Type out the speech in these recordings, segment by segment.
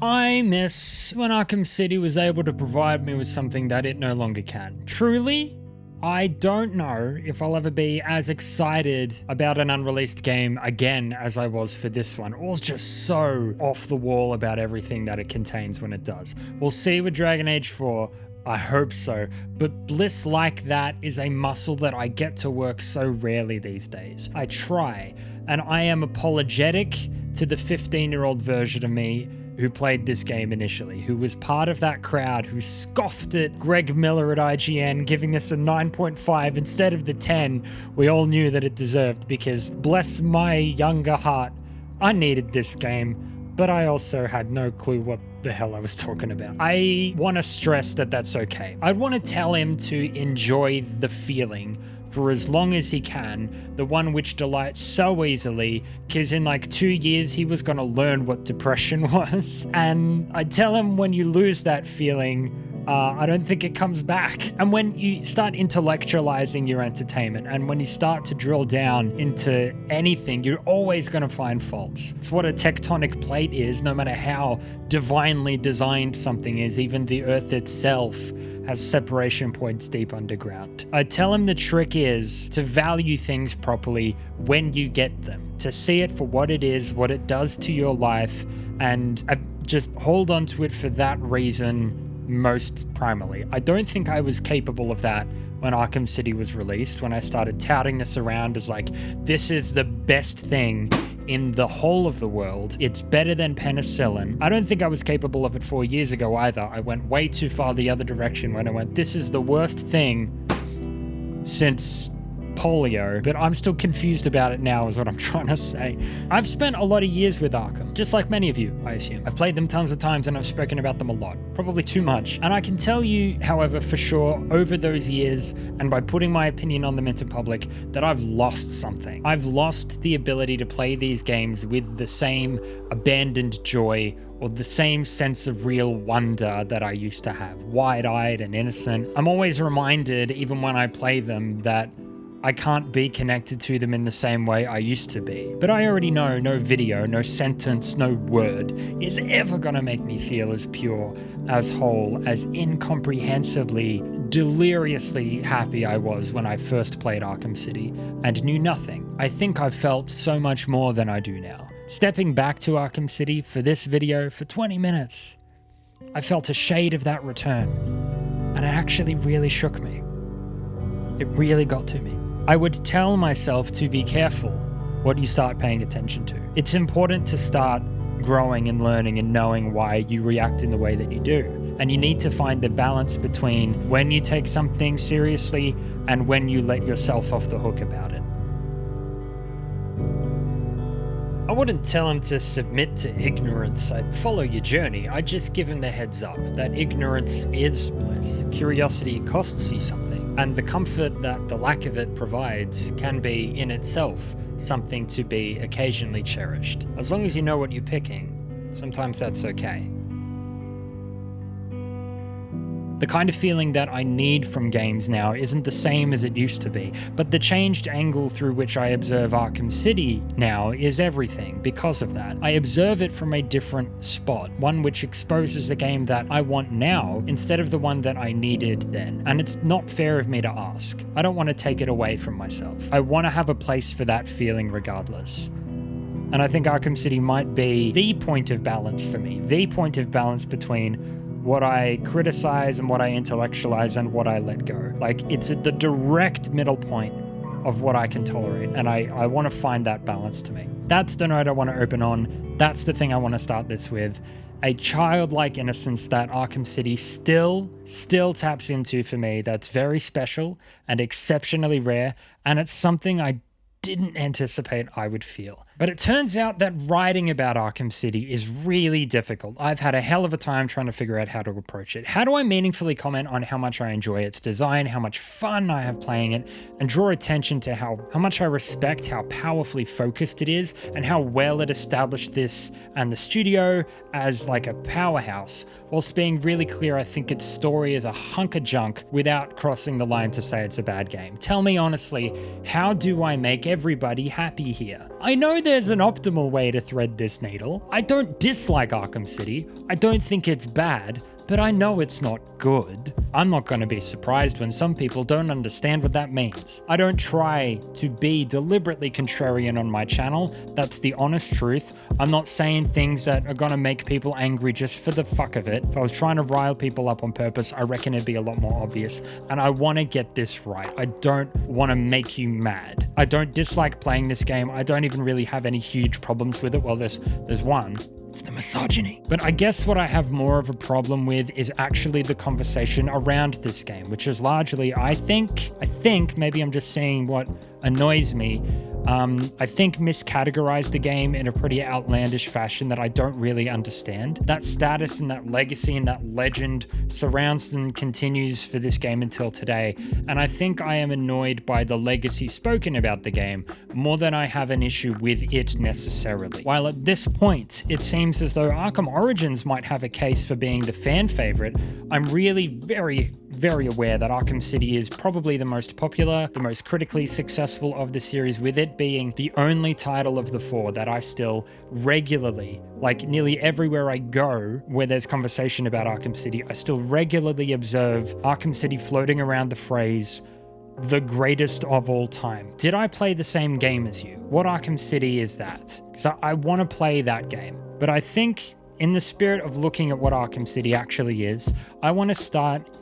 I miss when Arkham City was able to provide me with something that it no longer can. Truly, I don't know if I'll ever be as excited about an unreleased game again as I was for this one. Or just so off the wall about everything that it contains when it does. We'll see with Dragon Age 4. I hope so, but bliss like that is a muscle that I get to work so rarely these days. I try, and I am apologetic to the 15-year-old version of me who played this game initially, who was part of that crowd who scoffed at Greg Miller at IGN, giving us a 9.5 instead of the 10 we all knew that it deserved, because bless my younger heart, I needed this game, but I also had no clue what the hell I was talking about. I want to stress that that's okay. I want to tell him to enjoy the feeling for as long as he can, the one which delights so easily, because in like 2 years he was going to learn what depression was. And I tell him, when you lose that feeling, I don't think it comes back. And when you start intellectualizing your entertainment, and when you start to drill down into anything, you're always going to find faults. It's what a tectonic plate is, no matter how divinely designed something is. Even the earth itself has separation points deep underground. I tell him the trick is to value things properly when you get them, to see it for what it is, what it does to your life, and just hold on to it for that reason most primarily. I don't think I was capable of that when Arkham City was released, when I started touting this around as like, this is the best thing in the whole of the world. It's better than penicillin. I don't think I was capable of it 4 years ago either. I went way too far the other direction when I went, this is the worst thing since polio, but I'm still confused about it now is what I'm trying to say. I've spent a lot of years with Arkham, just like many of you, I assume. I've played them tons of times and I've spoken about them a lot, probably too much. And I can tell you, however, for sure, over those years, and by putting my opinion on them into public, that I've lost something. I've lost the ability to play these games with the same abandoned joy or the same sense of real wonder that I used to have, wide-eyed and innocent. I'm always reminded, even when I play them, that I can't be connected to them in the same way I used to be. But I already know no video, no sentence, no word is ever gonna make me feel as pure, as whole, as incomprehensibly, deliriously happy I was when I first played Arkham City and knew nothing. I think I've felt so much more than I do now. Stepping back to Arkham City for this video for 20 minutes, I felt a shade of that return, and it actually really shook me. It really got to me. I would tell myself to be careful what you start paying attention to. It's important to start growing and learning and knowing why you react in the way that you do. And you need to find the balance between when you take something seriously and when you let yourself off the hook about it. I wouldn't tell him to submit to ignorance. I'd follow your journey. I'd just give him the heads up that ignorance is bliss. Curiosity costs you something. And the comfort that the lack of it provides can be, in itself, something to be occasionally cherished. As long as you know what you're picking, sometimes that's okay. The kind of feeling that I need from games now isn't the same as it used to be, but the changed angle through which I observe Arkham City now is everything because of that. I observe it from a different spot, one which exposes the game that I want now instead of the one that I needed then. And it's not fair of me to ask. I don't want to take it away from myself. I want to have a place for that feeling regardless. And I think Arkham City might be the point of balance for me, the point of balance between what I criticize and what I intellectualize and what I let go. Like, it's at the direct middle point of what I can tolerate, and I want to find that balance to me. That's the note I want to open on. That's the thing I want to start this with. A childlike innocence that Arkham City still taps into for me, that's very special and exceptionally rare, and it's something I didn't anticipate I would feel. But it turns out that writing about Arkham City is really difficult. I've had a hell of a time trying to figure out how to approach it. How do I meaningfully comment on how much I enjoy its design, how much fun I have playing it, and draw attention to how much I respect how powerfully focused it is, and how well it established this and the studio as like a powerhouse, whilst being really clear I think its story is a hunk of junk without crossing the line to say it's a bad game. Tell me honestly, how do I make everybody happy here? I know there's an optimal way to thread this needle. I don't dislike Arkham City. I don't think it's bad, but I know it's not good. I'm not going to be surprised when some people don't understand what that means. I don't try to be deliberately contrarian on my channel. That's the honest truth. I'm not saying things that are going to make people angry just for the fuck of it. If I was trying to rile people up on purpose, I reckon it'd be a lot more obvious. And I want to get this right. I don't want to make you mad. I don't dislike playing this game. I don't even really have any huge problems with it. Well, there's one. It's the misogyny. But I guess what I have more of a problem with is actually the conversation around this game, which is largely, I think, maybe I'm just saying what annoys me, I think miscategorized the game in a pretty outlandish fashion that I don't really understand. That status and that legacy and that legend surrounds and continues for this game until today, and I think I am annoyed by the legacy spoken about the game more than I have an issue with it necessarily. While at this point, it seems as though Arkham Origins might have a case for being the fan favorite, I'm really very aware that Arkham City is probably the most popular, the most critically successful of the series, with it being the only title of the four that I still regularly, like nearly everywhere I go where there's conversation about Arkham City, I still regularly observe Arkham City floating around the phrase, the greatest of all time. Did I play the same game as you? What Arkham City is that? Because I want to play that game. But I think in the spirit of looking at what Arkham City actually is, I want to start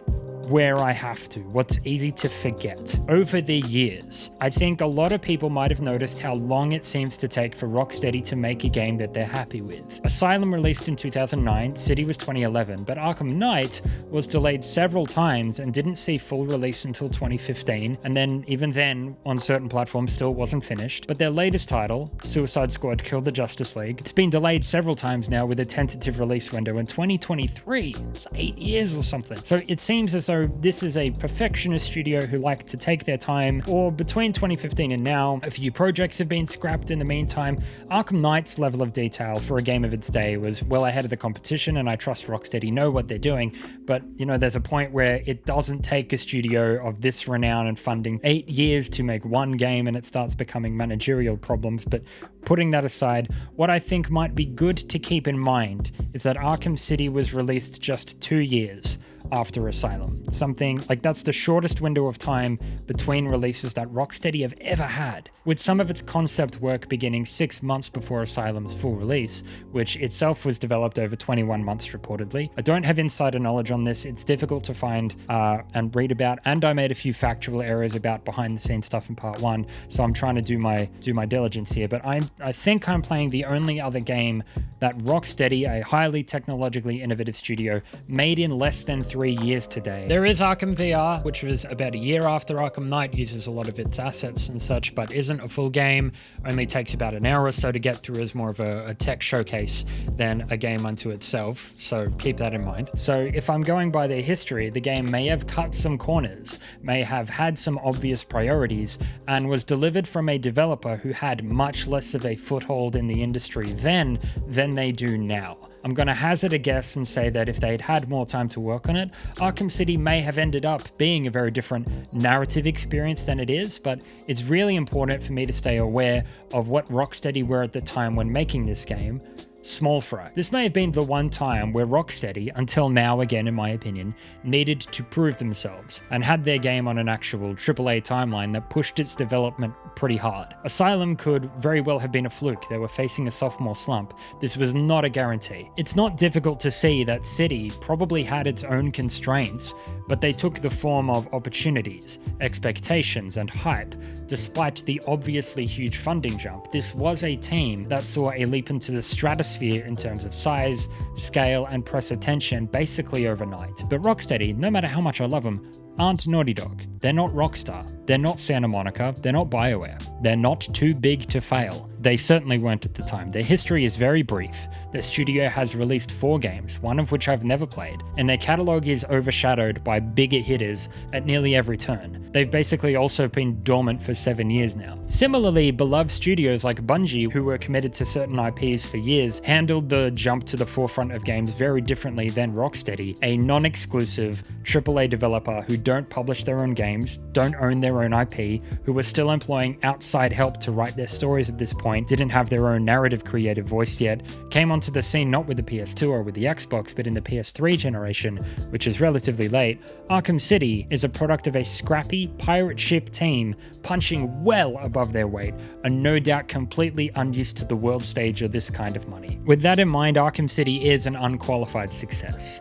where I have to, what's easy to forget. Over the years, I think a lot of people might have noticed how long it seems to take for Rocksteady to make a game that they're happy with. Asylum released in 2009, City was 2011, but Arkham Knight was delayed several times and didn't see full release until 2015, and then even then, on certain platforms, still wasn't finished. But their latest title, Suicide Squad Kill the Justice League, it's been delayed several times now with a tentative release window in 2023. It's 8 years or something. So it seems as though this is a perfectionist studio who like to take their time, or between 2015 and now, a few projects have been scrapped in the meantime. Arkham Knight's level of detail for a game of its day was well ahead of the competition, and I trust Rocksteady know what they're doing, but you know, there's a point where it doesn't take a studio of this renown and funding 8 years to make one game and it starts becoming managerial problems. But putting that aside, what I think might be good to keep in mind is that Arkham City was released just 2 years after Asylum. Something like that's the shortest window of time between releases that Rocksteady have ever had, with some of its concept work beginning 6 months before Asylum's full release, which itself was developed over 21 months reportedly. I don't have insider knowledge on this, it's difficult to find and read about, and I made a few factual errors about behind the scenes stuff in part 1, so I'm trying to do my diligence here, but I think I'm playing the only other game that Rocksteady, a highly technologically innovative studio, made in less than 3 years today. There is Arkham VR, which was about a year after Arkham Knight, uses a lot of its assets and such, but isn't a full game, only takes about an hour or so to get through, as more of a tech showcase than a game unto itself, so keep that in mind. So if I'm going by their history, the game may have cut some corners, may have had some obvious priorities, and was delivered from a developer who had much less of a foothold in the industry then than they do now. I'm going to hazard a guess and say that if they'd had more time to work on it, Arkham City may have ended up being a very different narrative experience than it is, but it's really important for me to stay aware of what Rocksteady were at the time when making this game. Small fry. This may have been the one time where Rocksteady, until now again in my opinion, needed to prove themselves and had their game on an actual AAA timeline that pushed its development pretty hard. Asylum could very well have been a fluke. They were facing a sophomore slump. This was not a guarantee. It's not difficult to see that City probably had its own constraints, but they took the form of opportunities, expectations, and hype. Despite the obviously huge funding jump, this was a team that saw a leap into the stratosphere in terms of size, scale, and press attention basically overnight. But Rocksteady, no matter how much I love them, aren't Naughty Dog. They're not Rockstar. They're not Santa Monica. They're not BioWare. They're not too big to fail. They certainly weren't at the time. Their history is very brief. The studio has released 4 games, one of which I've never played, and their catalogue is overshadowed by bigger hitters at nearly every turn. They've basically also been dormant for 7 years now. Similarly, beloved studios like Bungie, who were committed to certain IPs for years, handled the jump to the forefront of games very differently than Rocksteady, a non-exclusive AAA developer who don't publish their own games, don't own their own IP, who were still employing outside help to write their stories at this point, didn't have their own narrative creative voice yet, came onto the scene not with the PS2 or with the Xbox, but in the PS3 generation, which is relatively late. Arkham City is a product of a scrappy pirate ship team punching well above their weight, and no doubt completely unused to the world stage or this kind of money. With that in mind, Arkham City is an unqualified success.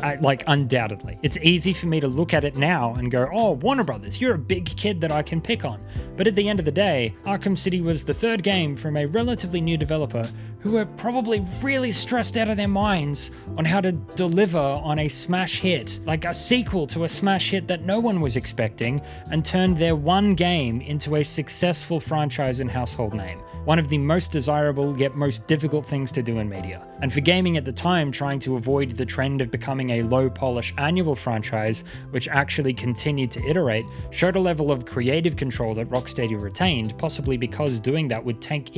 Undoubtedly. It's easy for me to look at it now and go, oh, Warner Brothers, you're a big kid that I can pick on. But at the end of the day, Arkham City was the 3rd game from a relatively new developer who were probably really stressed out of their minds on how to deliver on a smash hit, like a sequel to a smash hit that no one was expecting, and turned their one game into a successful franchise and household name. One of the most desirable yet most difficult things to do in media. And for gaming at the time, trying to avoid the trend of becoming a low-polish annual franchise, which actually continued to iterate, showed a level of creative control that Rocksteady retained, possibly because doing that would tank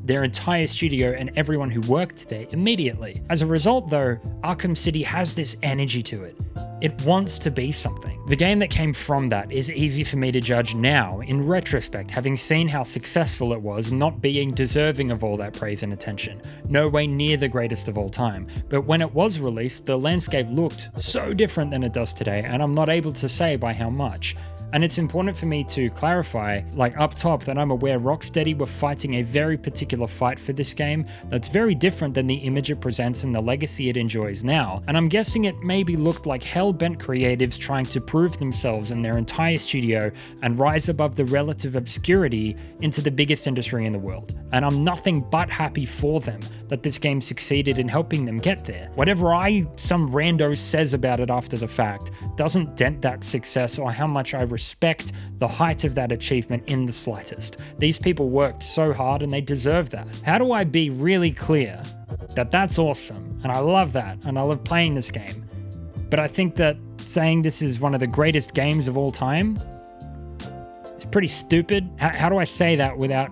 their entire studio, and everyone who worked there immediately. As a result, though, Arkham City has this energy to it. It wants to be something. The game that came from that is easy for me to judge now, in retrospect, having seen how successful it was, not being deserving of all that praise and attention. No way near the greatest of all time. But when it was released, the landscape looked so different than it does today, and I'm not able to say by how much. And it's important for me to clarify, up top, that I'm aware Rocksteady were fighting a very particular fight for this game that's very different than the image it presents and the legacy it enjoys now. And I'm guessing it maybe looked like hell-bent creatives trying to prove themselves in their entire studio and rise above the relative obscurity into the biggest industry in the world. And I'm nothing but happy for them that this game succeeded in helping them get there. Whatever some rando says about it after the fact doesn't dent that success or how much I respect the height of that achievement in the slightest. These people worked so hard and they deserve that. How do I be really clear that that's awesome and I love that and I love playing this game? But I think that saying this is one of the greatest games of all time is pretty stupid. How do I say that without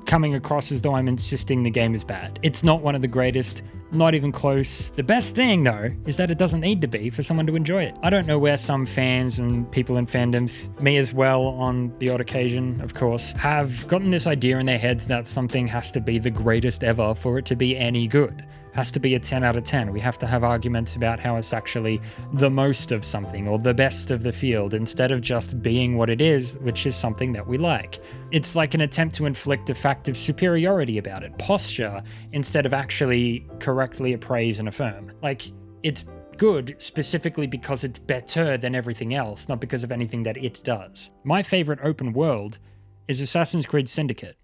coming across as though I'm insisting the game is bad? It's not one of the greatest. Not even close. The best thing, though, is that it doesn't need to be for someone to enjoy it. I don't know where some fans and people in fandoms, me as well on the odd occasion, of course, have gotten this idea in their heads that something has to be the greatest ever for it to be any good. Has to be a 10 out of 10. We have to have arguments about how it's actually the most of something or the best of the field instead of just being what it is, which is something that we like. It's like an attempt to inflict a fact of superiority about it, posture, instead of actually correctly appraise and affirm. It's good specifically because it's better than everything else, not because of anything that it does. My favorite open world is Assassin's Creed Syndicate.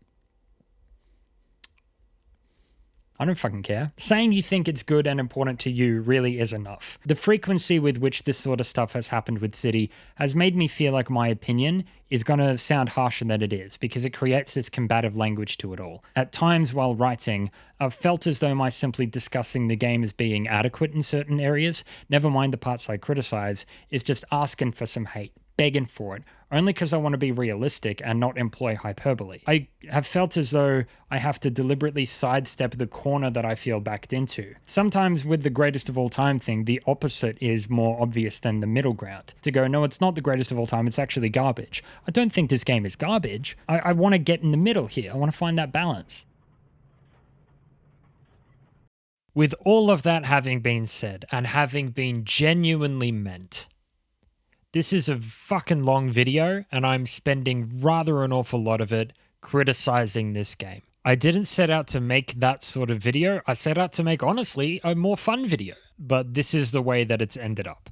I don't fucking care. Saying you think it's good and important to you really is enough. The frequency with which this sort of stuff has happened with City has made me feel like my opinion is going to sound harsher than it is, because it creates this combative language to it all. At times while writing, I've felt as though my simply discussing the game as being adequate in certain areas, never mind the parts I criticize, is just asking for some hate, begging for it, only because I want to be realistic and not employ hyperbole. I have felt as though I have to deliberately sidestep the corner that I feel backed into. Sometimes with the greatest of all time thing, the opposite is more obvious than the middle ground. To go, no, it's not the greatest of all time, it's actually garbage. I don't think this game is garbage. I want to get in the middle here. I want to find that balance. With all of that having been said, and having been genuinely meant, this is a fucking long video, and I'm spending rather an awful lot of it criticizing this game. I didn't set out to make that sort of video. I set out to make, honestly, a more fun video. But this is the way that it's ended up.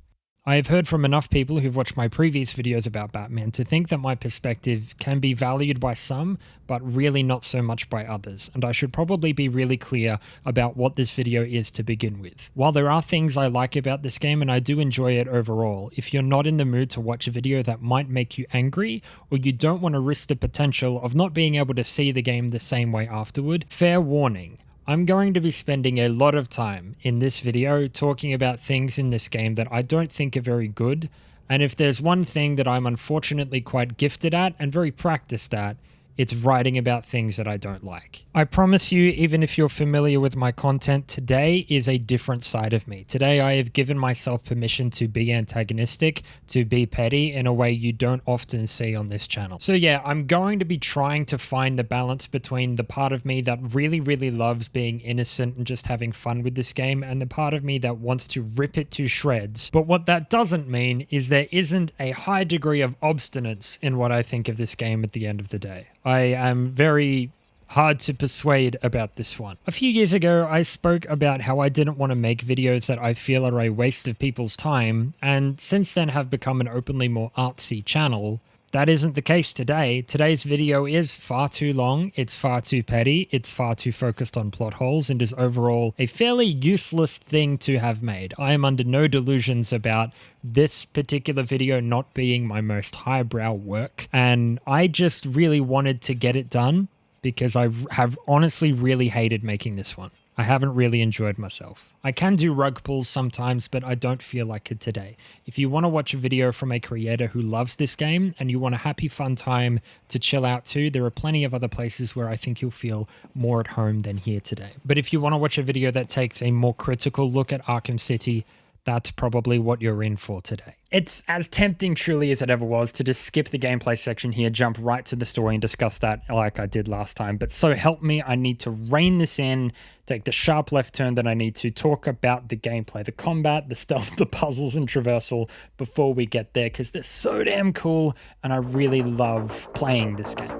I have heard from enough people who've watched my previous videos about Batman to think that my perspective can be valued by some, but really not so much by others, and I should probably be really clear about what this video is to begin with. While there are things I like about this game and I do enjoy it overall, if you're not in the mood to watch a video that might make you angry, or you don't want to risk the potential of not being able to see the game the same way afterward, fair warning. I'm going to be spending a lot of time in this video talking about things in this game that I don't think are very good, and if there's one thing that I'm unfortunately quite gifted at and very practiced at, it's writing about things that I don't like. I promise you, even if you're familiar with my content, today is a different side of me. Today I have given myself permission to be antagonistic, to be petty in a way you don't often see on this channel. So yeah, I'm going to be trying to find the balance between the part of me that really, really loves being innocent and just having fun with this game, and the part of me that wants to rip it to shreds. But what that doesn't mean is there isn't a high degree of obstinance in what I think of this game at the end of the day. I am very hard to persuade about this one. A few years ago, I spoke about how I didn't want to make videos that I feel are a waste of people's time, and since then have become an openly more artsy channel. That isn't the case today. Today's video is far too long, it's far too petty, it's far too focused on plot holes, and is overall a fairly useless thing to have made. I am under no delusions about this particular video not being my most highbrow work, and I just really wanted to get it done because I have honestly really hated making this one. I haven't really enjoyed myself. I can do rug pulls sometimes, but I don't feel like it today. If you want to watch a video from a creator who loves this game and you want a happy, fun time to chill out to, there are plenty of other places where I think you'll feel more at home than here today. But if you want to watch a video that takes a more critical look at Arkham City, that's probably what you're in for today. It's as tempting truly as it ever was to just skip the gameplay section here, jump right to the story and discuss that like I did last time. But so help me, I need to rein this in, take the sharp left turn that I need to talk about the gameplay, the combat, the stealth, the puzzles and traversal before we get there, because they're so damn cool and I really love playing this game.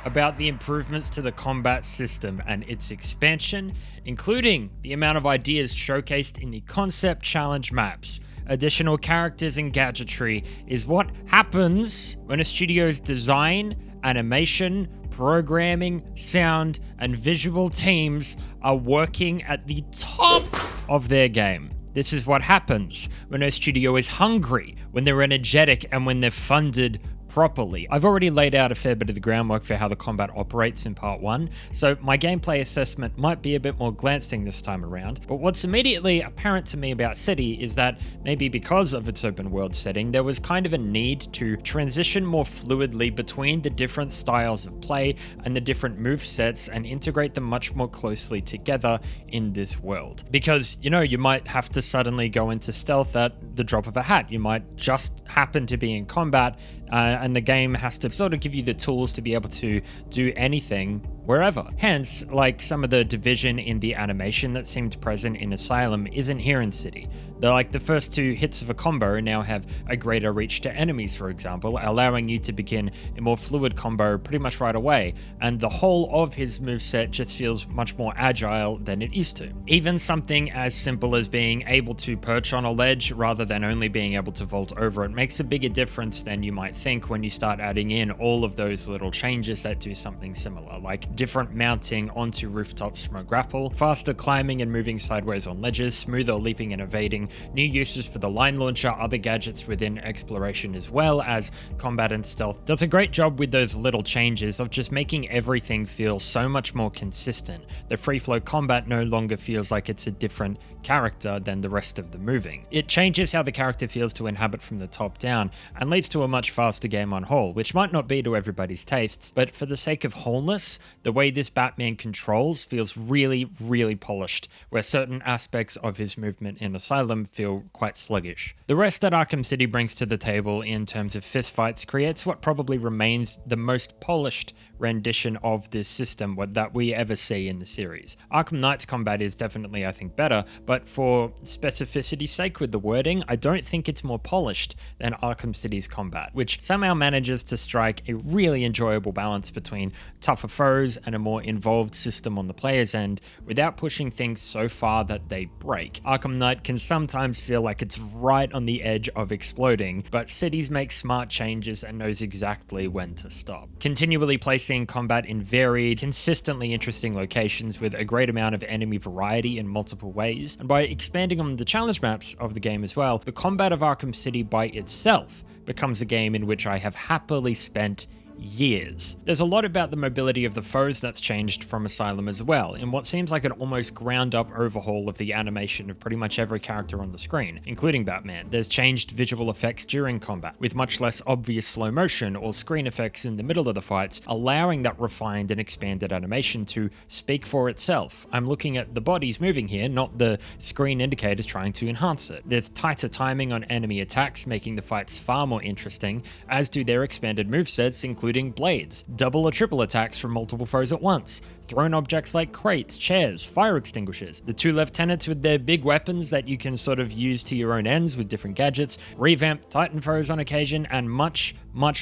About the improvements to the combat system and its expansion, including the amount of ideas showcased in the concept challenge maps. Additional characters and gadgetry is what happens when a studio's design, animation, programming, sound, and visual teams are working at the top of their game. This is what happens when a studio is hungry, when they're energetic, and when they're funded properly. I've already laid out a fair bit of the groundwork for how the combat operates in part 1, so my gameplay assessment might be a bit more glancing this time around, but what's immediately apparent to me about City is that maybe because of its open world setting, there was kind of a need to transition more fluidly between the different styles of play and the different move sets and integrate them much more closely together in this world. Because, you know, you might have to suddenly go into stealth at the drop of a hat. You might just happen to be in combat and the game has to sort of give you the tools to be able to do anything wherever. Hence, like some of the division in the animation that seemed present in Asylum isn't here in City. The first 2 hits of a combo now have a greater reach to enemies, for example, allowing you to begin a more fluid combo pretty much right away, and the whole of his moveset just feels much more agile than it used to. Even something as simple as being able to perch on a ledge rather than only being able to vault over it makes a bigger difference than you might think when you start adding in all of those little changes that do something similar, like different mounting onto rooftops from a grapple, faster climbing and moving sideways on ledges, smoother leaping and evading, new uses for the line launcher, other gadgets within exploration as well as combat and stealth. Does a great job with those little changes of just making everything feel so much more consistent. The free flow combat no longer feels like it's a different character than the rest of the moving. It changes how the character feels to inhabit from the top down and leads to a much faster game on whole, which might not be to everybody's tastes, but for the sake of wholeness, The way this Batman controls feels really, really polished, where certain aspects of his movement in Asylum feel quite sluggish. The rest that Arkham City brings to the table in terms of fistfights creates what probably remains the most polished rendition of this system that we ever see in the series. Arkham Knight's combat is definitely, I think, better, but for specificity's sake with the wording, I don't think it's more polished than Arkham City's combat, which somehow manages to strike a really enjoyable balance between tougher foes and a more involved system on the player's end without pushing things so far that they break. Arkham Knight can sometimes feel like it's right on the edge of exploding, but Cities makes smart changes and knows exactly when to stop. Continually placing combat in varied, consistently interesting locations with a great amount of enemy variety in multiple ways, and by expanding on the challenge maps of the game as well, the combat of Arkham City by itself becomes a game in which I have happily spent years. There's a lot about the mobility of the foes that's changed from Asylum as well, in what seems like an almost ground-up overhaul of the animation of pretty much every character on the screen, including Batman. There's changed visual effects during combat, with much less obvious slow motion or screen effects in the middle of the fights, allowing that refined and expanded animation to speak for itself. I'm looking at the bodies moving here, not the screen indicators trying to enhance it. There's tighter timing on enemy attacks, making the fights far more interesting, as do their expanded movesets, including blades, double or triple attacks from multiple foes at once, thrown objects like crates, chairs, fire extinguishers, the two lieutenants with their big weapons that you can sort of use to your own ends with different gadgets, revamped Titan foes on occasion, and much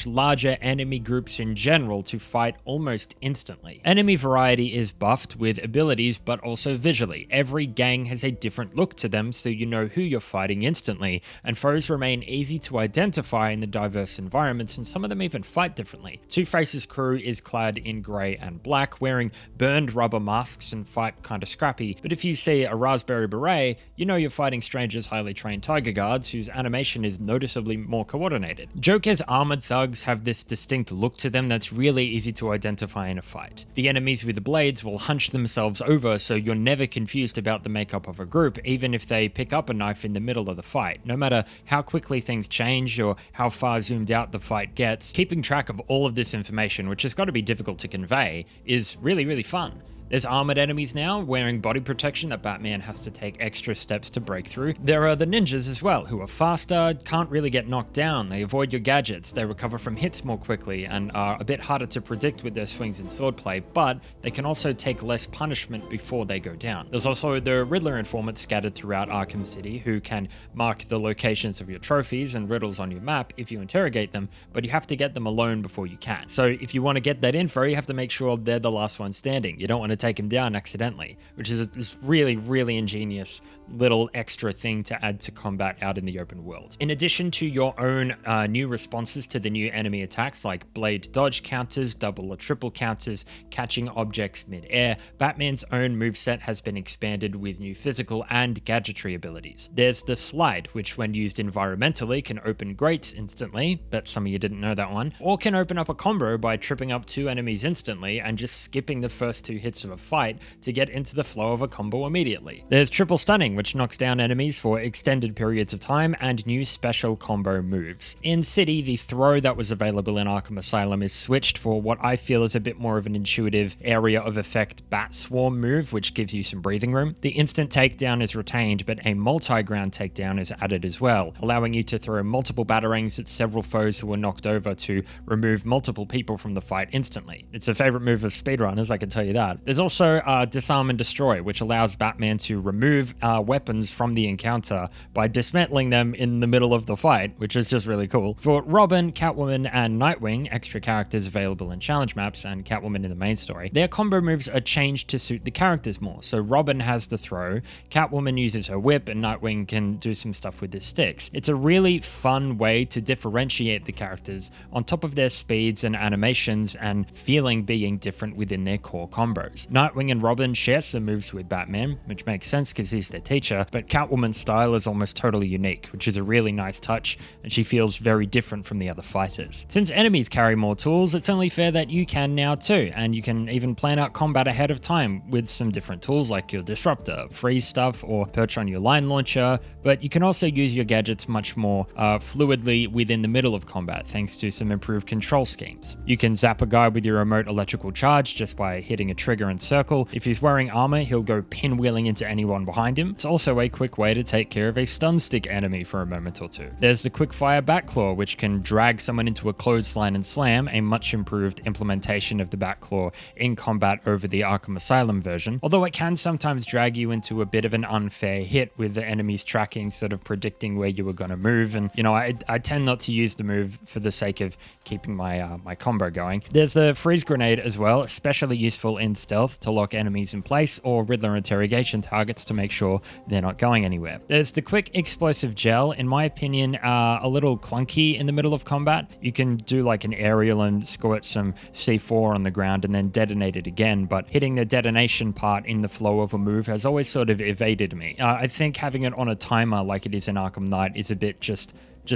larger enemy groups in general to fight almost instantly. Enemy variety is buffed with abilities, but also visually. Every gang has a different look to them, so you know who you're fighting instantly, and foes remain easy to identify in the diverse environments, and some of them even fight differently. Two-Face's crew is clad in grey and black, wearing burned rubber masks and fight kinda scrappy, but if you see a raspberry beret, you know you're fighting Stranger's highly trained tiger guards, whose animation is noticeably more coordinated. Joker's armored thugs have this distinct look to them that's really easy to identify in a fight. The enemies with the blades will hunch themselves over, so you're never confused about the makeup of a group, even if they pick up a knife in the middle of the fight. No matter how quickly things change or how far zoomed out the fight gets, keeping track of all of this information, which has got to be difficult to convey, is really, really fun. There's armored enemies now, wearing body protection that Batman has to take extra steps to break through. There are the ninjas as well, who are faster, can't really get knocked down, they avoid your gadgets, they recover from hits more quickly, and are a bit harder to predict with their swings and swordplay, but they can also take less punishment before they go down. There's also the Riddler informants scattered throughout Arkham City, who can mark the locations of your trophies and riddles on your map if you interrogate them, but you have to get them alone before you can. So if you want to get that info, you have to make sure they're the last one standing. You don't want to take him down accidentally, which is this really, really ingenious little extra thing to add to combat out in the open world. In addition to your own new responses to the new enemy attacks, like blade dodge counters, double or triple counters, catching objects mid-air, Batman's own moveset has been expanded with new physical and gadgetry abilities. There's the slide, which when used environmentally can open grates instantly, bet some of you didn't know that one, or can open up a combo by tripping up two enemies instantly and just skipping the first two hits of a fight to get into the flow of a combo immediately. There's triple stunning, which knocks down enemies for extended periods of time, and new special combo moves. In City, the throw that was available in Arkham Asylum is switched for what I feel is a bit more of an intuitive area of effect bat swarm move, which gives you some breathing room. The instant takedown is retained, but a multi-ground takedown is added as well, allowing you to throw multiple batarangs at several foes who were knocked over to remove multiple people from the fight instantly. It's a favorite move of speedrunners, I can tell you that. There's also disarm and destroy, which allows Batman to remove weapons from the encounter by dismantling them in the middle of the fight, which is just really cool. For Robin, Catwoman, and Nightwing, extra characters available in challenge maps and Catwoman in the main story, their combo moves are changed to suit the characters more. So Robin has the throw, Catwoman uses her whip, and Nightwing can do some stuff with his sticks. It's a really fun way to differentiate the characters on top of their speeds and animations and feeling being different within their core combos. characters. Nightwing and Robin share some moves with Batman, which makes sense because he's their teacher, but Catwoman's style is almost totally unique, which is a really nice touch, and she feels very different from the other fighters. Since enemies carry more tools, it's only fair that you can now too, and you can even plan out combat ahead of time with some different tools like your disruptor, freeze stuff, or perch on your line launcher, but you can also use your gadgets much more fluidly within the middle of combat thanks to some improved control schemes. You can zap a guy with your remote electrical charge just by hitting a trigger and circle. If he's wearing armor, he'll go pinwheeling into anyone behind him. It's also a quick way to take care of a stun stick enemy for a moment or two. There's the quick fire back claw, which can drag someone into a clothesline and slam, a much improved implementation of the back claw in combat over the Arkham Asylum version, although it can sometimes drag you into a bit of an unfair hit with the enemy's tracking sort of predicting where you were going to move, and I tend not to use the move for the sake of keeping my my combo going. There's the freeze grenade as well, especially useful in stealth to lock enemies in place or Riddler interrogation targets to make sure they're not going anywhere. There's the quick explosive gel, in my opinion, a little clunky in the middle of combat. You can do like an aerial and squirt some C4 on the ground and then detonate it again, but hitting the detonation part in the flow of a move has always sort of evaded me. I think having it on a timer like it is in Arkham Knight is a bit just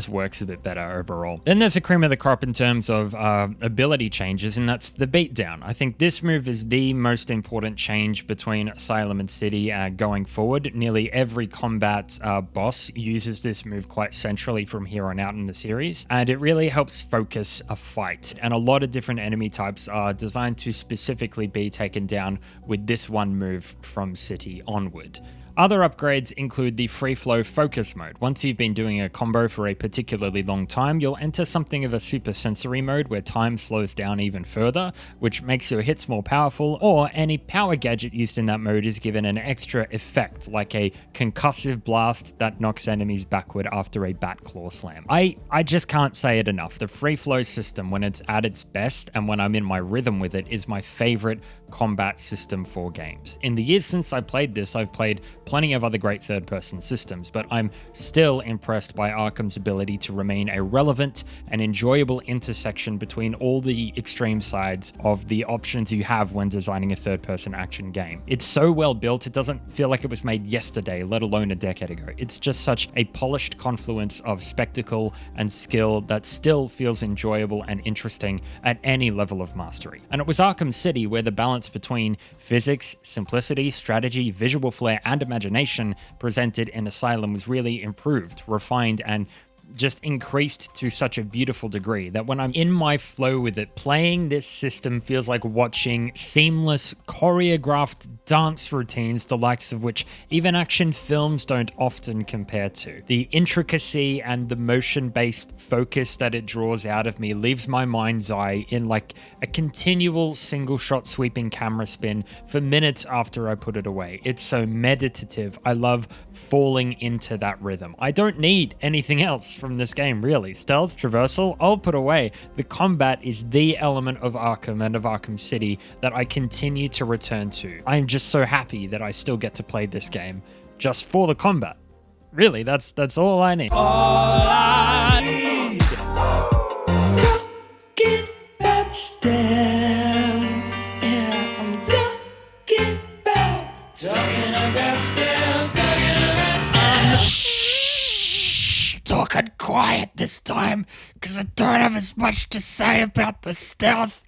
works a bit better overall. Then there's the cream of the crop in terms of ability changes, and that's the beatdown. I think this move is the most important change between Asylum and City going forward. Nearly every combat boss uses this move quite centrally from here on out in the series, and it really helps focus a fight. And a lot of different enemy types are designed to specifically be taken down with this one move from City onward. Other upgrades include the free flow focus mode. Once you've been doing a combo for a particularly long time, you'll enter something of a super sensory mode where time slows down even further, which makes your hits more powerful, or any power gadget used in that mode is given an extra effect, like a concussive blast that knocks enemies backward after a bat claw slam. I just can't say it enough. The free flow system, when it's at its best and when I'm in my rhythm with it, is my favorite combat system for games. In the years since I played this, I've played plenty of other great third-person systems, but I'm still impressed by Arkham's ability to remain a relevant and enjoyable intersection between all the extreme sides of the options you have when designing a third-person action game. It's so well built, it doesn't feel like it was made yesterday, let alone a decade ago. It's just such a polished confluence of spectacle and skill that still feels enjoyable and interesting at any level of mastery. And it was Arkham City where the balance between physics, simplicity, strategy, visual flair, and imagination presented in Asylum was really improved, refined, and just increased to such a beautiful degree that when I'm in my flow with it, playing this system feels like watching seamless, choreographed dance routines, the likes of which even action films don't often compare to. The intricacy and the motion-based focus that it draws out of me leaves my mind's eye in like a continual single-shot sweeping camera spin for minutes after I put it away. It's so meditative. I love falling into that rhythm. I don't need anything else from this game, really. Stealth, traversal, I'll put away. The combat is the element of Arkham and of Arkham City that I continue to return to. I am just so happy that I still get to play this game just for the combat. Really, that's all I need. All I need. Talking about stealth. Yeah, I'm talking about stealth. Talking quiet this time, because I don't have as much to say about the stealth.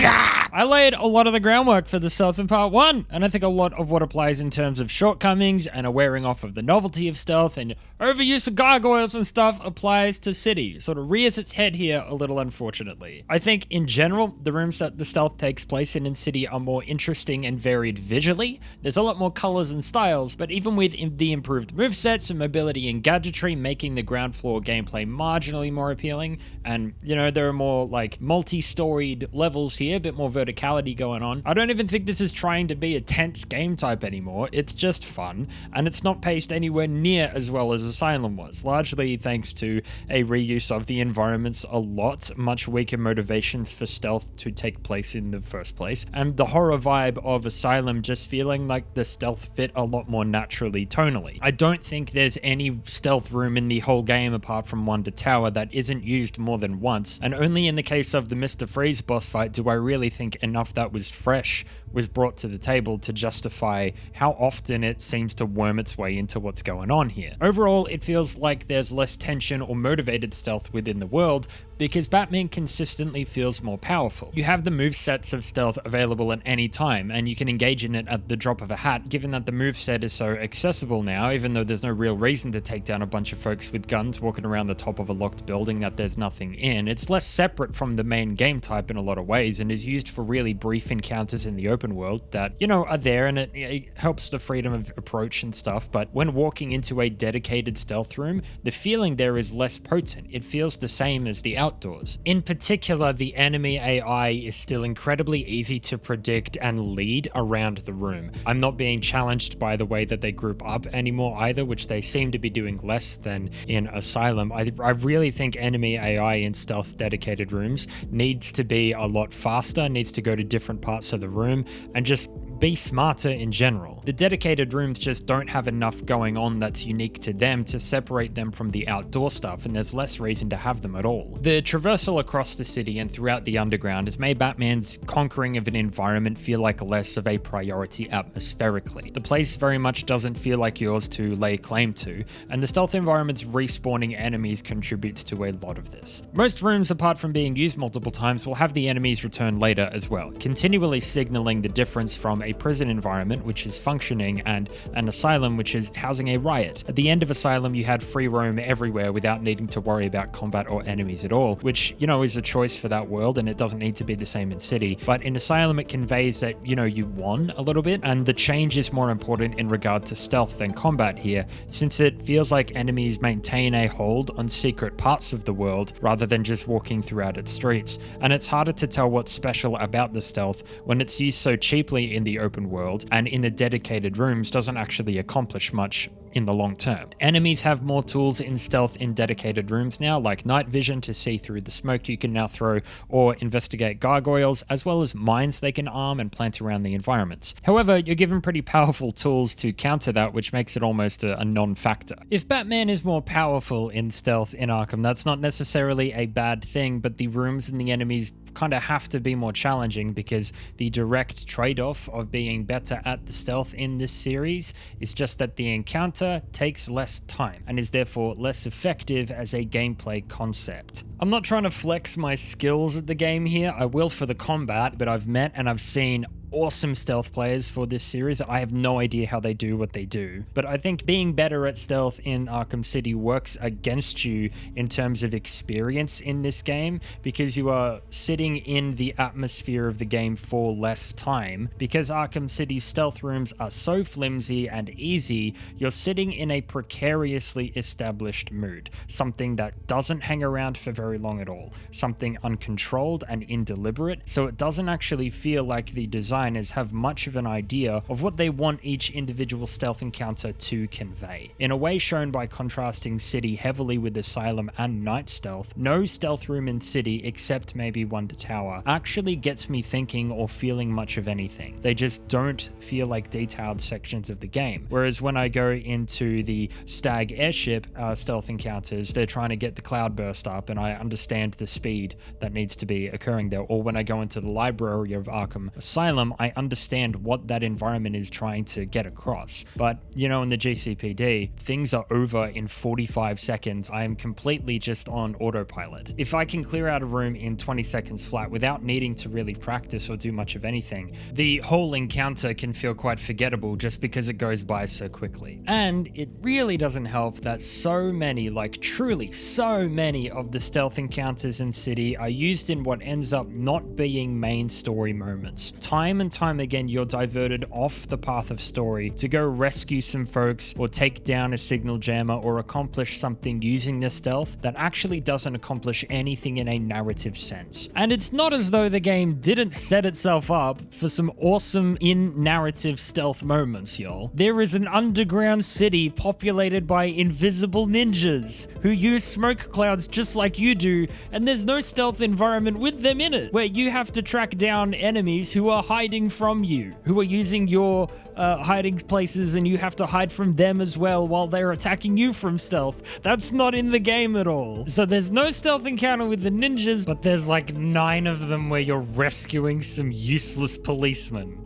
Gah! I laid a lot of the groundwork for the stealth in part 1, and I think a lot of what applies in terms of shortcomings and a wearing off of the novelty of stealth and overuse of gargoyles and stuff applies to City. Sort of rears its head here a little, unfortunately. I think in general, the rooms that the stealth takes place in City are more interesting and varied visually. There's a lot more colors and styles, but even with the improved movesets and mobility and gadgetry making the ground floor gameplay marginally more appealing, and there are more like multi-storied levels here, a bit more verticality going on. I don't even think this is trying to be a tense game type anymore. It's just fun, and it's not paced anywhere near as well as Asylum was, largely thanks to a reuse of the environments a lot, much weaker motivations for stealth to take place in the first place, and the horror vibe of Asylum just feeling like the stealth fit a lot more naturally tonally. I don't think there's any stealth room in the whole game apart from Wonder Tower that isn't used more than once, and only in the case of the Mr. Freeze boss fight do I really think enough that was fresh was brought to the table to justify how often it seems to worm its way into what's going on here. Overall, it feels like there's less tension or motivated stealth within the world, because Batman consistently feels more powerful. You have the movesets of stealth available at any time, and you can engage in it at the drop of a hat, given that the moveset is so accessible now, even though there's no real reason to take down a bunch of folks with guns walking around the top of a locked building that there's nothing in. It's less separate from the main game type in a lot of ways, and is used for really brief encounters in the open world that, are there, and it helps the freedom of approach and stuff, but when walking into a dedicated stealth room, the feeling there is less potent. It feels the same as the outdoors. In particular, the enemy AI is still incredibly easy to predict and lead around the room. I'm not being challenged by the way that they group up anymore either, which they seem to be doing less than in Asylum. I really think enemy AI in stealth dedicated rooms needs to be a lot faster, needs to go to different parts of the room, and just be smarter in general. The dedicated rooms just don't have enough going on that's unique to them to separate them from the outdoor stuff, and there's less reason to have them at all. The traversal across the city and throughout the underground has made Batman's conquering of an environment feel like less of a priority atmospherically. The place very much doesn't feel like yours to lay claim to, and the stealth environment's respawning enemies contributes to a lot of this. Most rooms, apart from being used multiple times, will have the enemies return later as well, continually signaling the difference from a prison environment, which is functioning, and an asylum, which is housing a riot. At the end of Asylum, you had free roam everywhere without needing to worry about combat or enemies at all, which, is a choice for that world, and it doesn't need to be the same in City. But in Asylum, it conveys that, you won a little bit, and the change is more important in regard to stealth than combat here, since it feels like enemies maintain a hold on secret parts of the world rather than just walking throughout its streets, and it's harder to tell what's special about the stealth when it's used so cheaply in the open world and in the dedicated rooms doesn't actually accomplish much in the long term. Enemies have more tools in stealth in dedicated rooms now, like night vision to see through the smoke you can now throw, or investigate gargoyles, as well as mines they can arm and plant around the environments. However, you're given pretty powerful tools to counter that, which makes it almost a non-factor. If Batman is more powerful in stealth in Arkham, that's not necessarily a bad thing, but the rooms and the enemies kind of have to be more challenging, because the direct trade-off of being better at the stealth in this series is just that the encounter takes less time and is therefore less effective as a gameplay concept. I'm not trying to flex my skills at the game here. I will for the combat, but I've met and I've seen awesome stealth players for this series. I have no idea how they do what they do, but I think being better at stealth in Arkham City works against you in terms of experience in this game, because you are sitting in the atmosphere of the game for less time. Because Arkham City's stealth rooms are so flimsy and easy, you're sitting in a precariously established mood, something that doesn't hang around for very long at all, something uncontrolled and indeliberate, so it doesn't actually feel like the designers have much of an idea of what they want each individual stealth encounter to convey. In a way shown by contrasting City heavily with Asylum and Night Stealth, no stealth room in City, except maybe Wonder Tower, actually gets me thinking or feeling much of anything. They just don't feel like detailed sections of the game. Whereas when I go into the Stag airship stealth encounters, they're trying to get the cloudburst up, and I understand the speed that needs to be occurring there. Or when I go into the library of Arkham Asylum, I understand what that environment is trying to get across. But, in the GCPD, things are over in 45 seconds. I am completely just on autopilot. If I can clear out a room in 20 seconds flat without needing to really practice or do much of anything, the whole encounter can feel quite forgettable just because it goes by so quickly. And it really doesn't help that so many, like truly so many of the stealth encounters in City are used in what ends up not being main story moments. Time time and time again, you're diverted off the path of story to go rescue some folks or take down a signal jammer or accomplish something using the stealth that actually doesn't accomplish anything in a narrative sense. And it's not as though the game didn't set itself up for some awesome in-narrative stealth moments, y'all. There is an underground city populated by invisible ninjas who use smoke clouds just like you do, and there's no stealth environment with them in it, where you have to track down enemies who are hiding from you, who are using your hiding places, and you have to hide from them as well while they're attacking you from stealth. That's not in the game at all. So there's no stealth encounter with the ninjas, but there's like 9 of them where you're rescuing some useless policemen.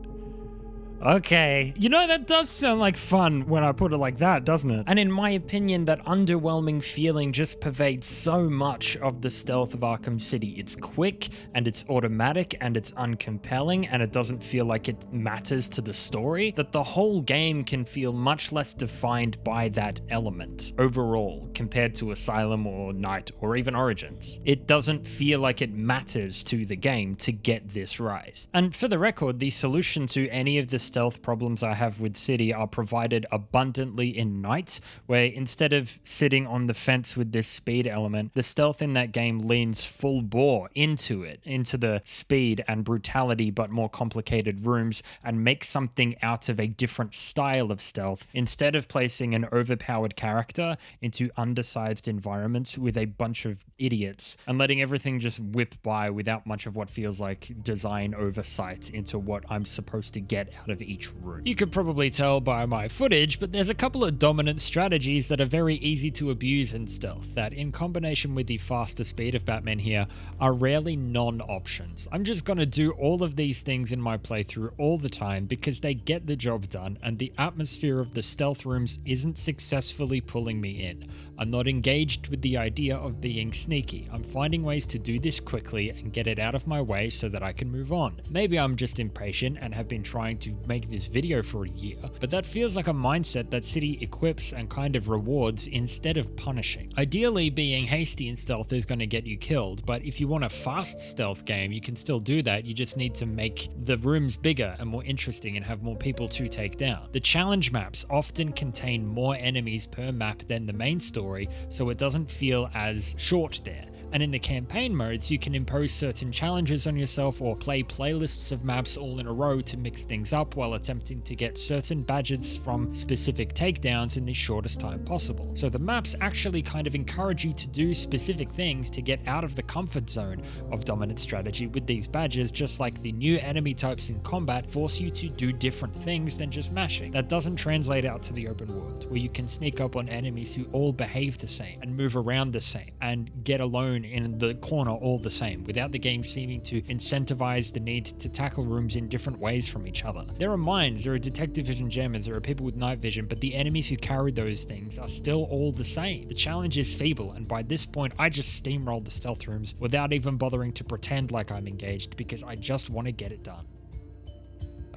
Okay. You know, that does sound like fun when I put it like that, doesn't it? And in my opinion, that underwhelming feeling just pervades so much of the stealth of Arkham City. It's quick, and it's automatic, and it's uncompelling, and it doesn't feel like it matters to the story, that the whole game can feel much less defined by that element overall, compared to Asylum or Night or even Origins. It doesn't feel like it matters to the game to get this right. And for the record, the solution to any of the stealth problems I have with City are provided abundantly in Night, where instead of sitting on the fence with this speed element, the stealth in that game leans full bore into it, into the speed and brutality but more complicated rooms, and makes something out of a different style of stealth, instead of placing an overpowered character into undersized environments with a bunch of idiots and letting everything just whip by without much of what feels like design oversight into what I'm supposed to get out of each room. You could probably tell by my footage, but there's a couple of dominant strategies that are very easy to abuse in stealth that, in combination with the faster speed of Batman here, are rarely non-options. I'm just gonna do all of these things in my playthrough all the time because they get the job done, and the atmosphere of the stealth rooms isn't successfully pulling me in. I'm not engaged with the idea of being sneaky. I'm finding ways to do this quickly and get it out of my way so that I can move on. Maybe I'm just impatient and have been trying to make this video for a year, but that feels like a mindset that City equips and kind of rewards instead of punishing. Ideally, being hasty in stealth is going to get you killed, but if you want a fast stealth game, you can still do that. You just need to make the rooms bigger and more interesting and have more people to take down. The challenge maps often contain more enemies per map than the main story, so it doesn't feel as short there. And in the campaign modes, you can impose certain challenges on yourself or play playlists of maps all in a row to mix things up while attempting to get certain badges from specific takedowns in the shortest time possible. So the maps actually kind of encourage you to do specific things to get out of the comfort zone of dominant strategy with these badges, just like the new enemy types in combat force you to do different things than just mashing. That doesn't translate out to the open world, where you can sneak up on enemies who all behave the same and move around the same and get alone in the corner all the same, without the game seeming to incentivize the need to tackle rooms in different ways from each other. There are mines, there are detective vision jammers, there are people with night vision, but the enemies who carry those things are still all the same. The challenge is feeble, and by this point I just steamrolled the stealth rooms without even bothering to pretend like I'm engaged because I just want to get it done.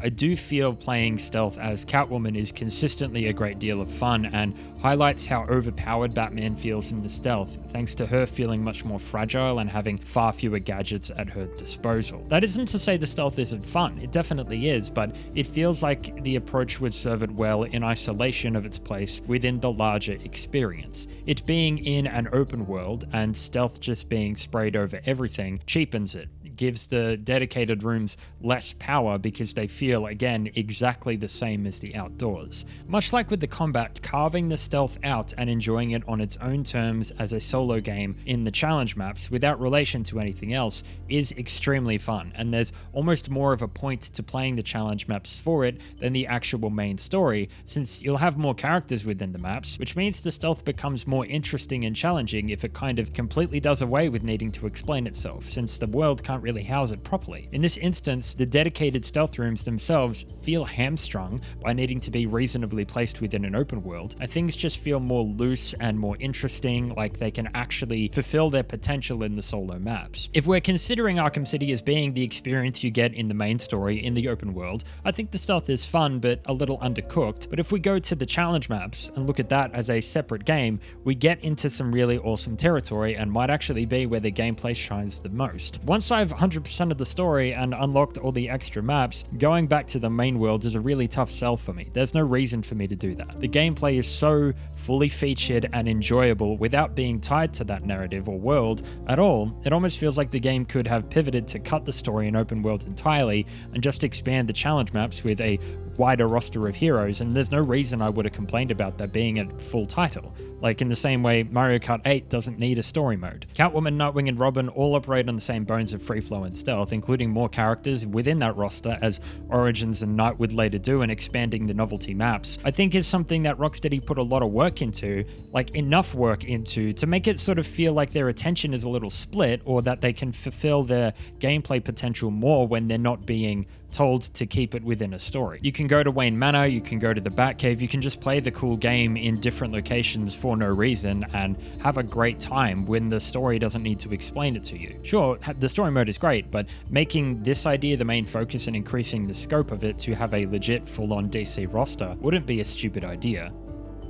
I do feel playing stealth as Catwoman is consistently a great deal of fun and highlights how overpowered Batman feels in the stealth, thanks to her feeling much more fragile and having far fewer gadgets at her disposal. That isn't to say the stealth isn't fun, it definitely is, but it feels like the approach would serve it well in isolation of its place within the larger experience. It being in an open world and stealth just being sprayed over everything cheapens it. It gives the dedicated rooms less power because they feel, again, exactly the same as the outdoors. Much like with the combat, carving the stealth out and enjoying it on its own terms as a solo game in the challenge maps without relation to anything else is extremely fun, and there's almost more of a point to playing the challenge maps for it than the actual main story, since you'll have more characters within the maps, which means the stealth becomes more interesting and challenging if it kind of completely does away with needing to explain itself, since the world can't really house it properly. In this instance, the dedicated stealth rooms themselves feel hamstrung by needing to be reasonably placed within an open world, and things just feel more loose and more interesting, like they can actually fulfill their potential in the solo maps. If we're considering Arkham City as being the experience you get in the main story in the open world, I think the stealth is fun but a little undercooked, but if we go to the challenge maps and look at that as a separate game, we get into some really awesome territory and might actually be where the gameplay shines the most. Once I've 100% of the story and unlocked all the extra maps, going back to the main world is a really tough sell for me. There's no reason for me to do that. The gameplay is so fully featured and enjoyable without being tied to that narrative or world at all. It almost feels like the game could have pivoted to cut the story and open world entirely and just expand the challenge maps with a wider roster of heroes, and there's no reason I would have complained about that being a full title. Like in the same way Mario Kart 8 doesn't need a story mode. Catwoman, Nightwing, and Robin all operate on the same bones of free flow and stealth, including more characters within that roster as Origins and Night would later do, and expanding the novelty maps, I think is something that Rocksteady put a lot of work into, like enough work into, to make it sort of feel like their attention is a little split, or that they can fulfill their gameplay potential more when they're not being told to keep it within a story. You can go to Wayne Manor, you can go to the Batcave, you can just play the cool game in different locations for no reason and have a great time when the story doesn't need to explain it to you. Sure, the story mode is great, but making this idea the main focus and increasing the scope of it to have a legit full-on DC roster wouldn't be a stupid idea.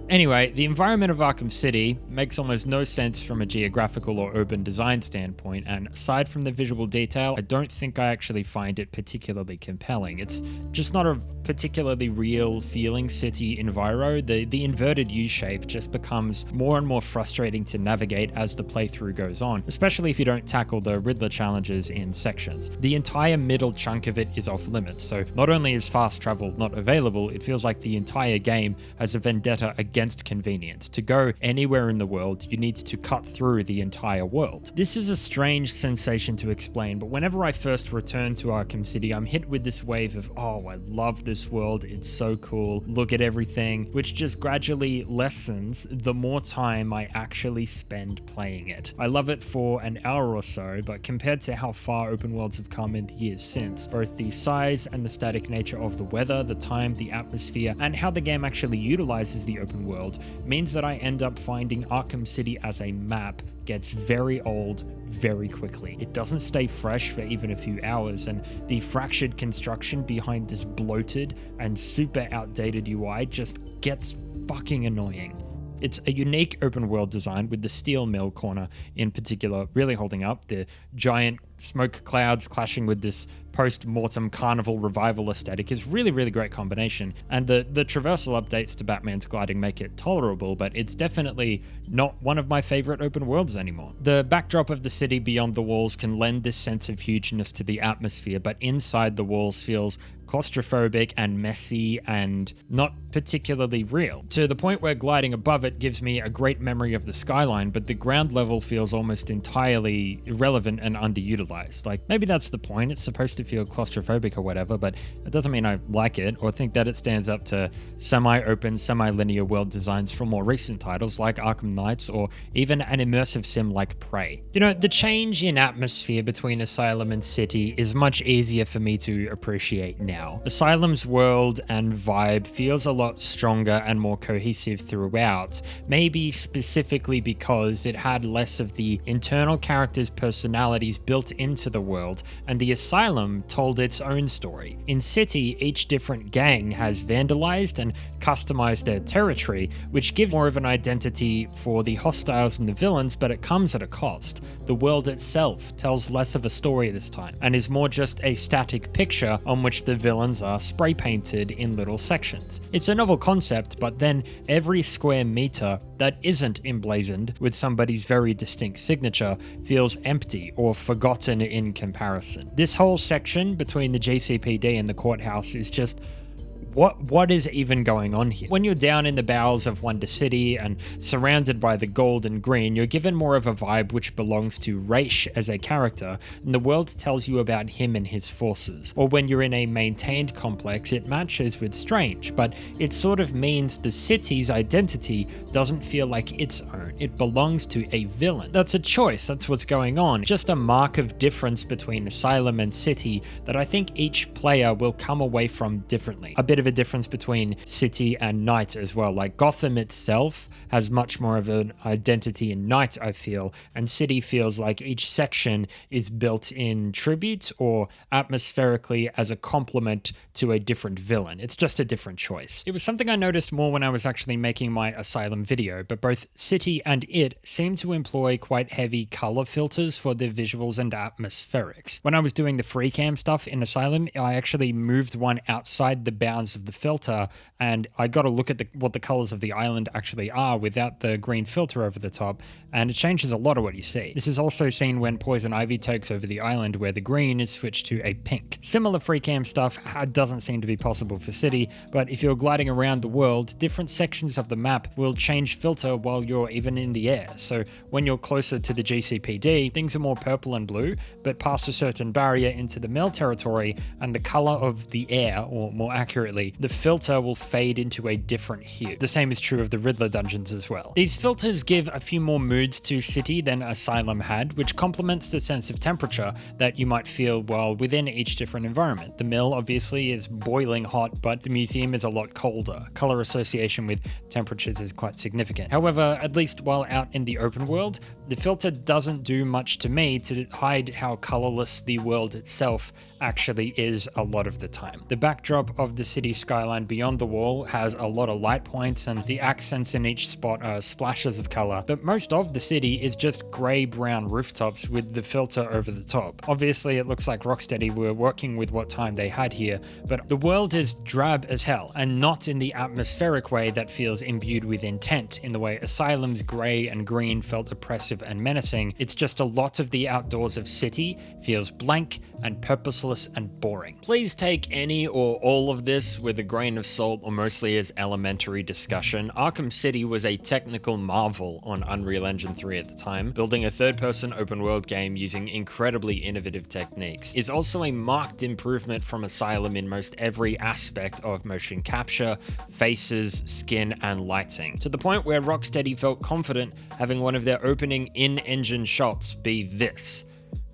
Anyway, the environment of Arkham City makes almost no sense from a geographical or urban design standpoint, and aside from the visual detail, I don't think I actually find it particularly compelling. It's just not a particularly real feeling city enviro. The inverted U-shape just becomes more and more frustrating to navigate as the playthrough goes on, especially if you don't tackle the Riddler challenges in sections. The entire middle chunk of it is off limits, so not only is fast travel not available, it feels like the entire game has a vendetta against convenience. To go anywhere in the world, you need to cut through the entire world. This is a strange sensation to explain, but whenever I first return to Arkham City, I'm hit with this wave of, oh, I love this world, it's so cool, look at everything, which just gradually lessens the more time I actually spend playing it. I love it for an hour or so, but compared to how far open worlds have come in the years since, both the size and the static nature of the weather, the time, the atmosphere, and how the game actually utilizes the open world means that I end up finding Arkham City as a map gets very old very quickly. It doesn't stay fresh for even a few hours, and the fractured construction behind this bloated and super outdated UI just gets fucking annoying. It's a unique open world design, with the steel mill corner in particular really holding up. The giant smoke clouds clashing with this post-mortem carnival revival aesthetic is really great combination, and the traversal updates to Batman's gliding make it tolerable, but it's definitely not one of my favorite open worlds anymore. The backdrop of the city beyond the walls can lend this sense of hugeness to the atmosphere, but inside the walls feels claustrophobic and messy and not particularly real, to the point where gliding above it gives me a great memory of the skyline, but the ground level feels almost entirely irrelevant and underutilized. Like, maybe that's the point, it's supposed to feel claustrophobic or whatever, but it doesn't mean I like it or think that it stands up to semi-open, semi-linear world designs from more recent titles like Arkham Knights or even an immersive sim like Prey. You know, the change in atmosphere between Asylum and City is much easier for me to appreciate now. Asylum's world and vibe feels a lot stronger and more cohesive throughout, maybe specifically because it had less of the internal characters' personalities built into the world, and the Asylum told its own story. In City, each different gang has vandalized and customized their territory, which gives more of an identity for the hostiles and the villains, but it comes at a cost. The world itself tells less of a story this time, and is more just a static picture on which the villains are spray painted in little sections. It's a novel concept, but then every square meter that isn't emblazoned with somebody's very distinct signature feels empty or forgotten in comparison. This whole section between the GCPD and the courthouse is just, what is even going on here? When you're down in the bowels of Wonder City and surrounded by the gold and green, you're given more of a vibe which belongs to Raish as a character, and the world tells you about him and his forces. Or when you're in a maintained complex, it matches with Strange, but it sort of means the city's identity doesn't feel like its own. It belongs to a villain. That's a choice, that's what's going on. Just a mark of difference between Asylum and City that I think each player will come away from differently. A bit of of a difference between city and night as well. Like Gotham itself has much more of an identity in night, I feel, and city feels like each section is built in tribute or atmospherically as a complement to a different villain. It's just a different choice. It was something I noticed more when I was actually making my Asylum video, but both City and It seem to employ quite heavy color filters for their visuals and atmospherics. When I was doing the free cam stuff in Asylum, I actually moved one outside the bounds of the filter, and I got a look at what the colors of the island actually are without the green filter over the top, and it changes a lot of what you see. This is also seen when Poison Ivy takes over the island, where the green is switched to a pink. Similar free cam stuff doesn't seem to be possible for City, but if you're gliding around the world, different sections of the map will change filter while you're even in the air. So when you're closer to the GCPD, things are more purple and blue, but past a certain barrier into the Mel territory and the color of the air, or more accurately, the filter will fade into a different hue. The same is true of the Riddler dungeons as well. These filters give a few more moods to City than Asylum had, which complements the sense of temperature that you might feel while within each different environment. The mill obviously is boiling hot, but the museum is a lot colder. Color association with temperatures is quite significant. However, at least while out in the open world, the filter doesn't do much to me to hide how colorless the world itself actually is a lot of the time. The backdrop of the city skyline beyond the wall has a lot of light points, and the accents in each spot are splashes of color, but most of the city is just grey-brown rooftops with the filter over the top. Obviously, it looks like Rocksteady were working with what time they had here, but the world is drab as hell, and not in the atmospheric way that feels imbued with intent, in the way Asylum's grey and green felt oppressive and menacing. It's just a lot of the outdoors of City feels blank and purposeless and boring. Please take any or all of this with a grain of salt, or mostly as elementary discussion. Arkham City was a technical marvel on Unreal Engine 3 at the time. Building a third-person open-world game using incredibly innovative techniques is also a marked improvement from Asylum in most every aspect of motion capture, faces, skin, and lighting, to the point where Rocksteady felt confident having one of their opening in-engine shots be this.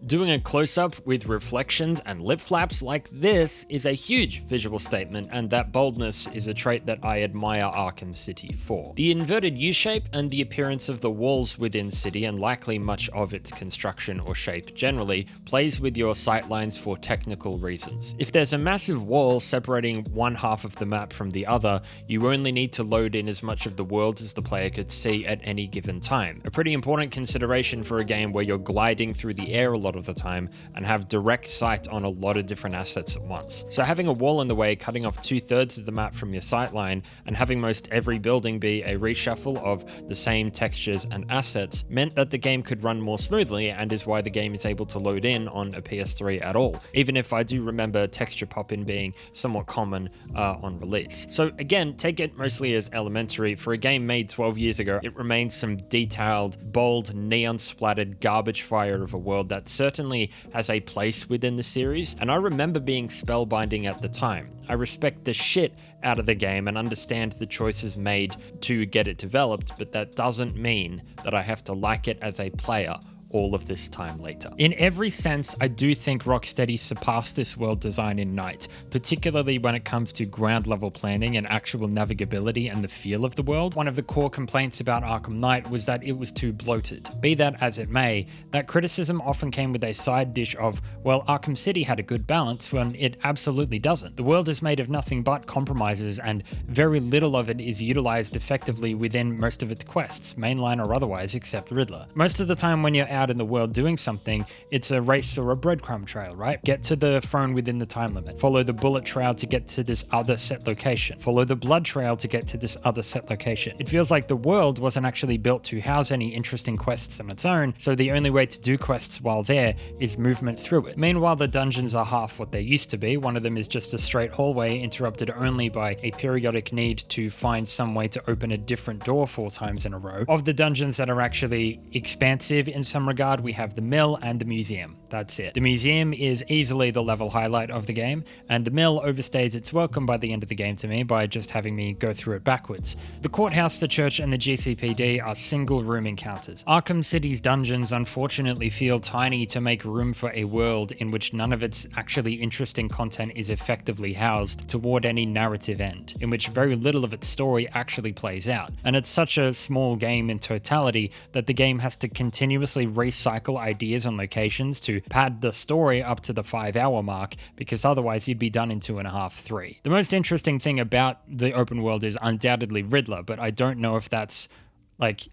Doing a close-up with reflections and lip flaps like this is a huge visual statement, and that boldness is a trait that I admire Arkham City for. The inverted U-shape and the appearance of the walls within City, and likely much of its construction or shape generally, plays with your sightlines for technical reasons. If there's a massive wall separating one half of the map from the other, you only need to load in as much of the world as the player could see at any given time. A pretty important consideration for a game where you're gliding through the air a lot of the time and have direct sight on a lot of different assets at once. So having a wall in the way, cutting off 2/3 of the map from your sightline, and having most every building be a reshuffle of the same textures and assets meant that the game could run more smoothly, and is why the game is able to load in on a PS3 at all, even if I do remember texture pop-in being somewhat common on release. So again, take it mostly as elementary. For a game made 12 years ago, it remains some detailed, bold, neon-splattered garbage fire of a world that certainly has a place within the series, and I remember being spellbinding at the time. I respect the shit out of the game and understand the choices made to get it developed, but that doesn't mean that I have to like it as a player all of this time later. In every sense, I do think Rocksteady surpassed this world design in Night, particularly when it comes to ground level planning and actual navigability and the feel of the world. One of the core complaints about Arkham Knight was that it was too bloated. Be that as it may, that criticism often came with a side dish of, well, Arkham City had a good balance, when it absolutely doesn't. The world is made of nothing but compromises, and very little of it is utilized effectively within most of its quests, mainline or otherwise, except Riddler. Most of the time when you're out in the world doing something, it's a race or a breadcrumb trail, right? Get to the throne within the time limit. Follow the bullet trail to get to this other set location. Follow the blood trail to get to this other set location. It feels like the world wasn't actually built to house any interesting quests on its own, so the only way to do quests while there is movement through it. Meanwhile, the dungeons are half what they used to be. One of them is just a straight hallway interrupted only by a periodic need to find some way to open a different door 4 times in a row. Of the dungeons that are actually expansive in some regard, we have the mill and the museum. That's it. The museum is easily the level highlight of the game, and the mill overstays its welcome by the end of the game to me by just having me go through it backwards. The courthouse, the church, and the GCPD are single room encounters. Arkham City's dungeons unfortunately feel tiny to make room for a world in which none of its actually interesting content is effectively housed toward any narrative end, in which very little of its story actually plays out. And it's such a small game in totality that the game has to continuously recycle ideas and locations to pad the story up to the 5-hour mark, because otherwise you'd be done in 2.5, 3. The most interesting thing about the open world is undoubtedly Riddler, but I don't know if that's like,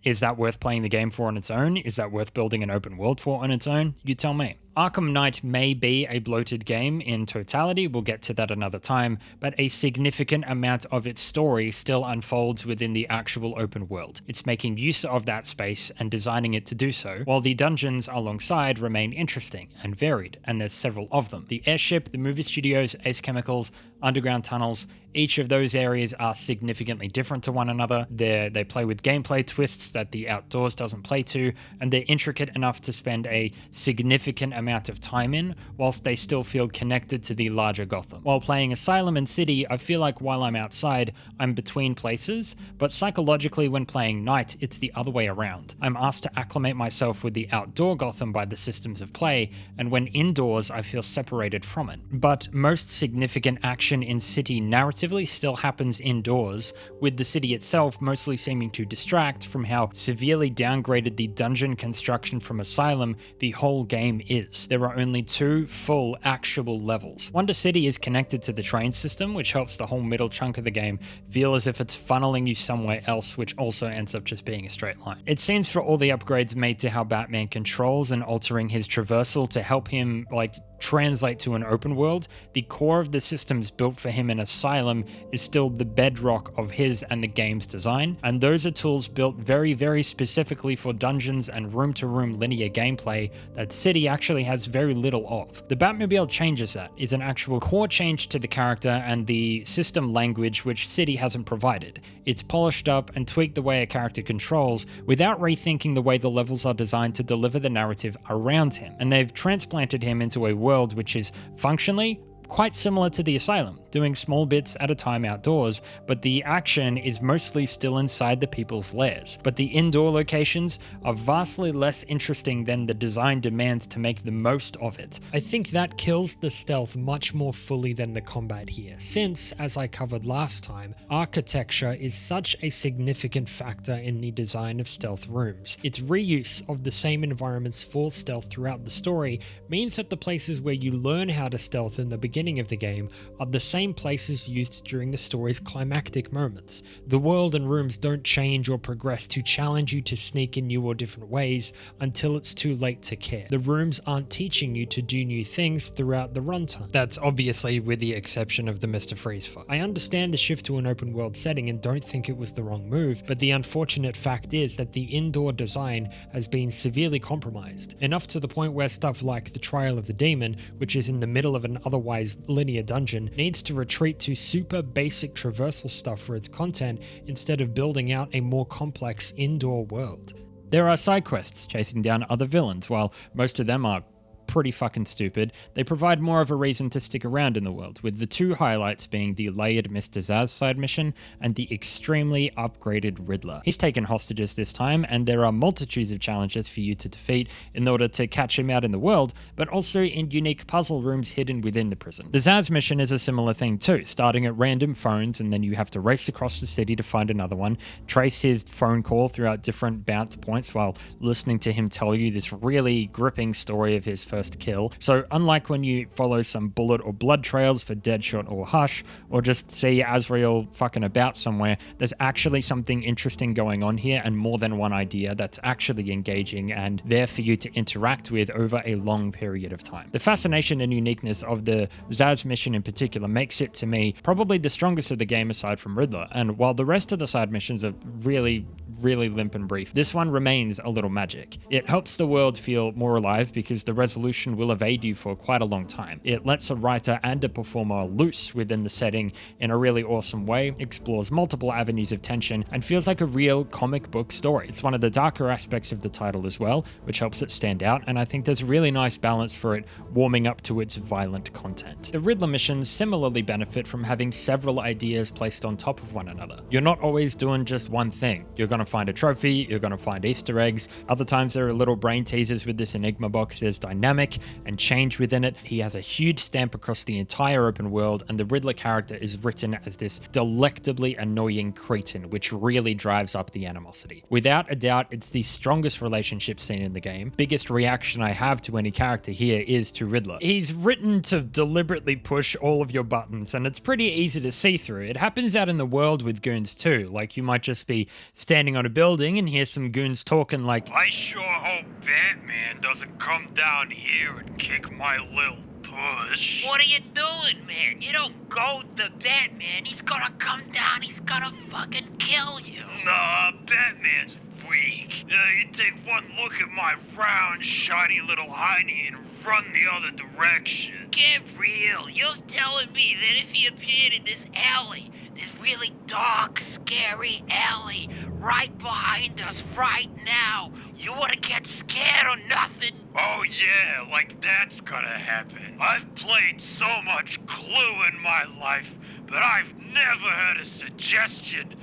is that worth playing the game for on its own? Is that worth building an open world for on its own? You tell me. Arkham Knight may be a bloated game in totality, we'll get to that another time, but a significant amount of its story still unfolds within the actual open world. It's making use of that space and designing it to do so, while the dungeons alongside remain interesting and varied, and there's several of them. The airship, the movie studios, Ace Chemicals, underground tunnels, each of those areas are significantly different to one another. They play with gameplay twists that the outdoors doesn't play to, and they're intricate enough to spend a significant amount of time in, whilst they still feel connected to the larger Gotham. While playing Asylum and City, I feel like while I'm outside, I'm between places, but psychologically when playing Night, it's the other way around. I'm asked to acclimate myself with the outdoor Gotham by the systems of play, and when indoors, I feel separated from it. But most significant action in City narratively still happens indoors, with the city itself mostly seeming to distract from how severely downgraded the dungeon construction from Asylum the whole game is. There are only 2 full actual levels. Wonder City is connected to the train system, which helps the whole middle chunk of the game feel as if it's funneling you somewhere else, which also ends up just being a straight line. It seems for all the upgrades made to how Batman controls and altering his traversal to help him translate to an open world, the core of the systems built for him in Asylum is still the bedrock of his and the game's design, and those are tools built very, very specifically for dungeons and room-to-room linear gameplay that City actually has very little of. The Batmobile changes that, is an actual core change to the character and the system language which City hasn't provided. It's polished up and tweaked the way a character controls without rethinking the way the levels are designed to deliver the narrative around him, and they've transplanted him into a world which is functionally quite similar to the Asylum, doing small bits at a time outdoors, but the action is mostly still inside the people's lairs. But the indoor locations are vastly less interesting than the design demands to make the most of it. I think that kills the stealth much more fully than the combat here, since, as I covered last time, architecture is such a significant factor in the design of stealth rooms. Its reuse of the same environments for stealth throughout the story means that the places where you learn how to stealth in the beginning of the game are the same places used during the story's climactic moments. The world and rooms don't change or progress to challenge you to sneak in new or different ways until it's too late to care. The rooms aren't teaching you to do new things throughout the runtime. That's obviously with the exception of the Mr. Freeze fight. I understand the shift to an open world setting and don't think it was the wrong move, but the unfortunate fact is that the indoor design has been severely compromised, enough to the point where stuff like the Trial of the Demon, which is in the middle of an otherwise linear dungeon, needs to retreat to super basic traversal stuff for its content instead of building out a more complex indoor world. There are side quests chasing down other villains. While most of them are pretty fucking stupid, they provide more of a reason to stick around in the world, with the 2 highlights being the layered Mr. Zsasz side mission and the extremely upgraded Riddler. He's taken hostages this time, and there are multitudes of challenges for you to defeat in order to catch him out in the world, but also in unique puzzle rooms hidden within the prison. The Zsasz mission is a similar thing too, starting at random phones, and then you have to race across the city to find another one, trace his phone call throughout different bounce points while listening to him tell you this really gripping story of his first kill. So unlike when you follow some bullet or blood trails for Deadshot or Hush, or just see Azrael fucking about somewhere, there's actually something interesting going on here and more than one idea that's actually engaging and there for you to interact with over a long period of time. The fascination and uniqueness of the Zsasz mission in particular makes it, to me, probably the strongest of the game aside from Riddler, and while the rest of the side missions are really really limp and brief. This one remains a little magic. It helps the world feel more alive because the resolution will evade you for quite a long time. It lets a writer and a performer loose within the setting in a really awesome way, explores multiple avenues of tension, and feels like a real comic book story. It's one of the darker aspects of the title as well, which helps it stand out, and I think there's a really nice balance for it warming up to its violent content. The Riddler missions similarly benefit from having several ideas placed on top of one another. You're not always doing just one thing. You're going to find a trophy, you're going to find Easter eggs. Other times there are little brain teasers with this Enigma box. There's dynamic and change within it. He has a huge stamp across the entire open world, and the Riddler character is written as this delectably annoying cretin, which really drives up the animosity. Without a doubt, it's the strongest relationship scene in the game. Biggest reaction I have to any character here is to Riddler. He's written to deliberately push all of your buttons, and it's pretty easy to see through. It happens out in the world with goons too. Like, you might just be standing on a building and hear some goons talking like, I sure hope Batman doesn't come down here and kick my little push. What are you doing, man? You don't go to Batman. He's gonna come down. He's gonna fucking kill you. Nah, Batman's weak. You take one look at my round, shiny little hiney and run the other direction. Get real. You're telling me that if he appeared in this alley, this really dark, scary alley right behind us right now, you wouldn't get scared or nothing? Oh yeah, like that's gonna happen. I've played so much Clue in my life, but I've never heard a suggestion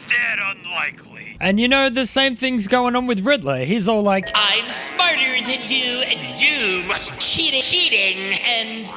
that unlikely. and you know, the same thing's going on with Riddler. He's all like, I'm smarter than you, and you must be cheating, and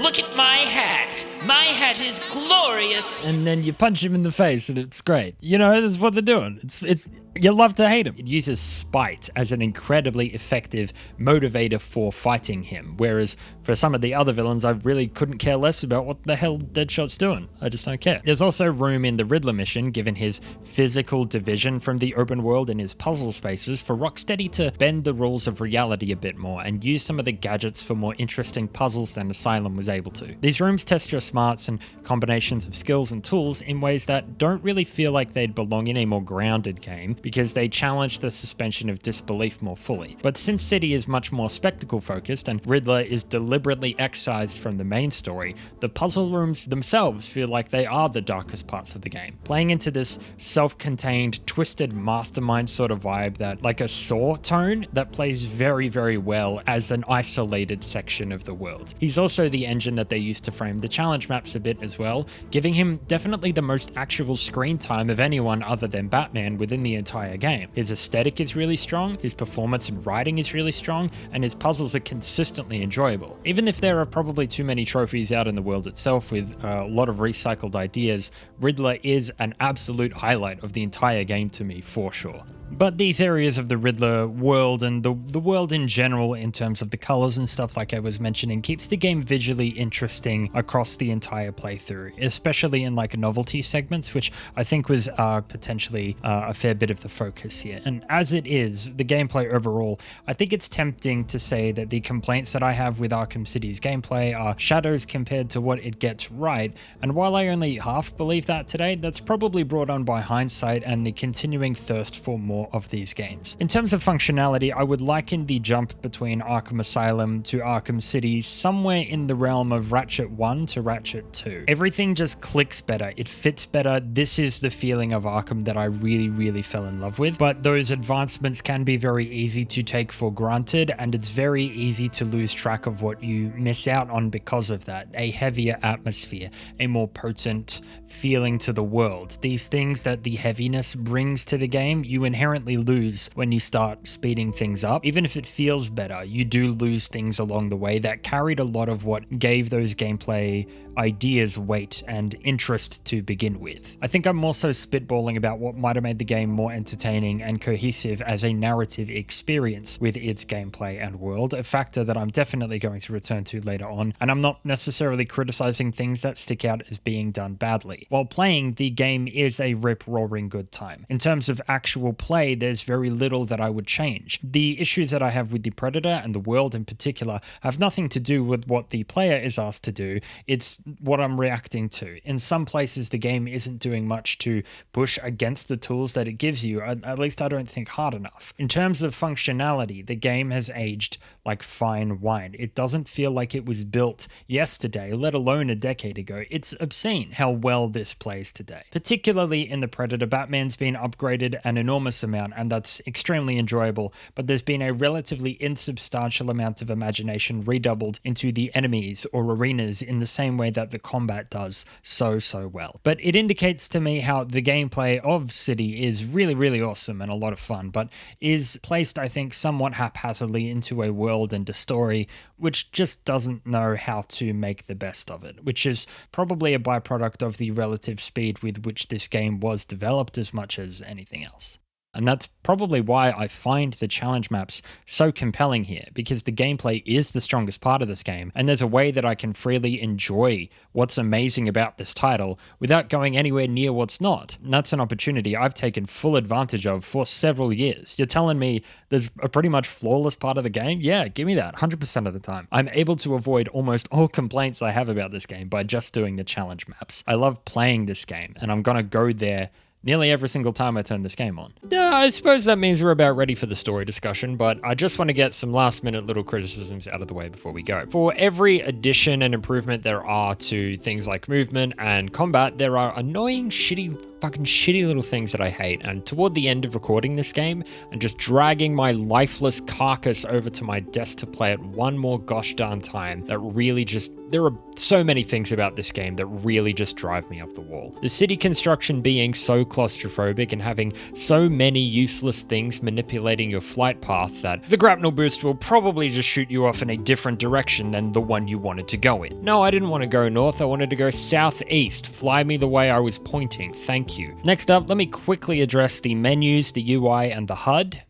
look at my hat. My hat is glorious. and then you punch him in the face and it's great. You know, that's what they're doing. It's you love to hate him. It uses spite as an incredibly effective motivator for fighting him, whereas for some of the other villains, I really couldn't care less about what the hell Deadshot's doing. I just don't care. There's also room in the Riddler mission, given his physical division from the open world and his puzzle spaces, for Rocksteady to bend the rules of reality a bit more and use some of the gadgets for more interesting puzzles than Asylum was able to. These rooms test your smarts and combinations of skills and tools in ways that don't really feel like they'd belong in a more grounded game, because they challenge the suspension of disbelief more fully. But since City is much more spectacle focused and Riddler is deliberately excised from the main story, the puzzle rooms themselves feel like they are the darkest parts of the game, playing into this self-contained, twisted mastermind sort of vibe, that like a Saw tone that plays very, very well as an isolated section of the world. He's also the engine that they used to frame the challenge maps a bit as well, giving him definitely the most actual screen time of anyone other than Batman within the entire game. His aesthetic is really strong, his performance and writing is really strong, and his puzzles are consistently enjoyable. Even if there are probably too many trophies out in the world itself with a lot of recycled ideas, Riddler is an absolute highlight of the entire game to me, for sure. But these areas of the Riddler world and the world in general, in terms of the colors and stuff like I was mentioning, keeps the game visually interesting across the entire playthrough, especially in like novelty segments, which I think was potentially a fair bit of the focus here. And as it is, the gameplay overall, I think it's tempting to say that the complaints that I have with Arkham City's gameplay are shadows compared to what it gets right. And while I only half believe that today, that's probably brought on by hindsight and the continuing thirst for more of these games. In terms of functionality, I would liken the jump between Arkham Asylum to Arkham City somewhere in the realm of Ratchet 1 to Ratchet 2. Everything just clicks better, it fits better. This is the feeling of Arkham that I really, really fell in love with, but those advancements can be very easy to take for granted, and it's very easy to lose track of what you miss out on because of that. A heavier atmosphere, a more potent feeling to the world. These things that the heaviness brings to the game, you inherently lose when you start speeding things up. Even if it feels better, you do lose things along the way that carried a lot of what gave those gameplay ideas weight and interest to begin with. I think I'm also spitballing about what might have made the game more entertaining and cohesive as a narrative experience with its gameplay and world, a factor that I'm definitely going to return to later on, and I'm not necessarily criticizing things that stick out as being done badly. While playing, the game is a rip-roaring good time. In terms of actual play, play, there's very little that I would change. The issues that I have with the Predator and the world in particular have nothing to do with what the player is asked to do, it's what I'm reacting to. In some places, the game isn't doing much to push against the tools that it gives you, at least I don't think hard enough. In terms of functionality, the game has aged like fine wine. It doesn't feel like it was built yesterday, let alone a decade ago. It's obscene how well this plays today. Particularly in the Predator, Batman's been upgraded an enormous amount, and that's extremely enjoyable, but there's been a relatively insubstantial amount of imagination redoubled into the enemies or arenas in the same way that the combat does so well. But it indicates to me how the gameplay of City is really awesome and a lot of fun, but is placed, I think, somewhat haphazardly into a world and a story which just doesn't know how to make the best of it, which is probably a byproduct of the relative speed with which this game was developed as much as anything else. And that's probably why I find the challenge maps so compelling here, because the gameplay is the strongest part of this game, and there's a way that I can freely enjoy what's amazing about this title without going anywhere near what's not. And that's an opportunity I've taken full advantage of for several years. You're telling me there's a pretty much flawless part of the game? Yeah, give me that 100% of the time. I'm able to avoid almost all complaints I have about this game by just doing the challenge maps. I love playing this game, and I'm gonna go there nearly every single time I turn this game on. Yeah, I suppose that means we're about ready for the story discussion, but I just want to get some last minute little criticisms out of the way before we go. For every addition and improvement there are to things like movement and combat, there are annoying, fucking shitty little things that I hate. And toward the end of recording this game and just dragging my lifeless carcass over to my desk to play it one more gosh darn time, that really just, there are so many things about this game that really just drive me up the wall. The city construction being so claustrophobic and having so many useless things manipulating your flight path that the grapnel boost will probably just shoot you off in a different direction than the one you wanted to go in. No, I didn't want to go north, I wanted to go southeast. Fly me the way I was pointing, thank you. Next up, let me quickly address the menus, the UI, and the HUD.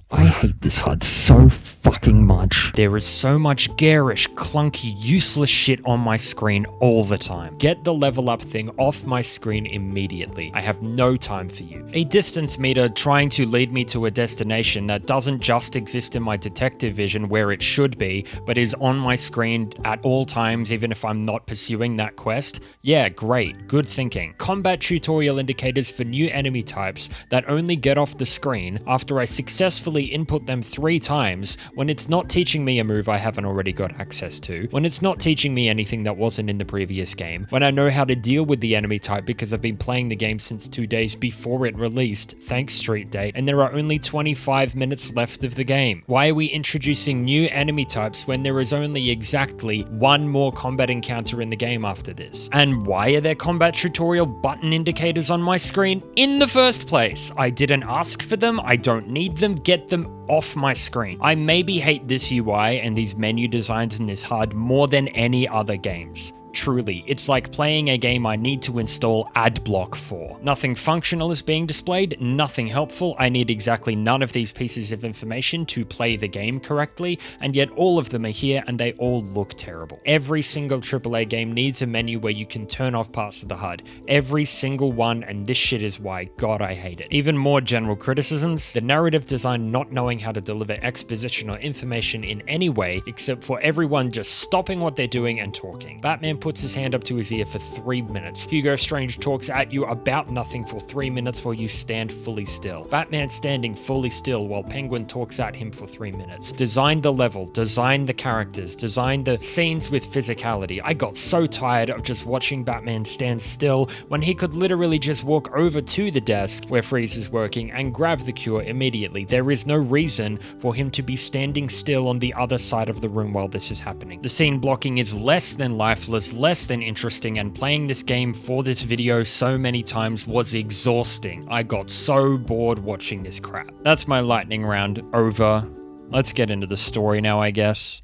I hate this HUD so fucking much. There is so much garish, clunky, useless shit on my screen all the time. Get the level up thing off my screen immediately. I have no time for you. A distance meter trying to lead me to a destination that doesn't just exist in my detective vision where it should be, but is on my screen at all times even if I'm not pursuing that quest. Yeah, great. Good thinking. Combat tutorial indicators for new enemy types that only get off the screen after I successfully input them 3 times when it's not teaching me a move I haven't already got access to, when it's not teaching me anything that wasn't in the previous game, when I know how to deal with the enemy type because I've been playing the game since 2 days before it released, thanks Street Date, and there are only 25 minutes left of the game. Why are we introducing new enemy types when there is only exactly 1 more combat encounter in the game after this? And why are there combat tutorial button indicators on my screen in the first place? I didn't ask for them, I don't need them, get them off my screen. I maybe hate this UI and these menu designs in this HUD more than any other games. Truly, it's like playing a game I need to install AdBlock for. Nothing functional is being displayed, nothing helpful. I need exactly none of these pieces of information to play the game correctly, and yet all of them are here and they all look terrible. Every single AAA game needs a menu where you can turn off parts of the HUD. Every single one, and this shit is why, God, I hate it. Even more general criticisms, the narrative design not knowing how to deliver exposition or information in any way except for everyone just stopping what they're doing and talking. Batman puts his hand up to his ear for 3 minutes. Hugo Strange talks at you about nothing for 3 minutes while you stand fully still. Batman standing fully still while Penguin talks at him for 3 minutes. Design the level, design the characters, design the scenes with physicality. I got so tired of just watching Batman stand still when he could literally just walk over to the desk where Freeze is working and grab the cure immediately. There is no reason for him to be standing still on the other side of the room while this is happening. The scene blocking is less than lifeless, less than interesting, and playing this game for this video so many times was exhausting. I got so bored watching this crap. That's my lightning round over. Let's get into the story now, I guess.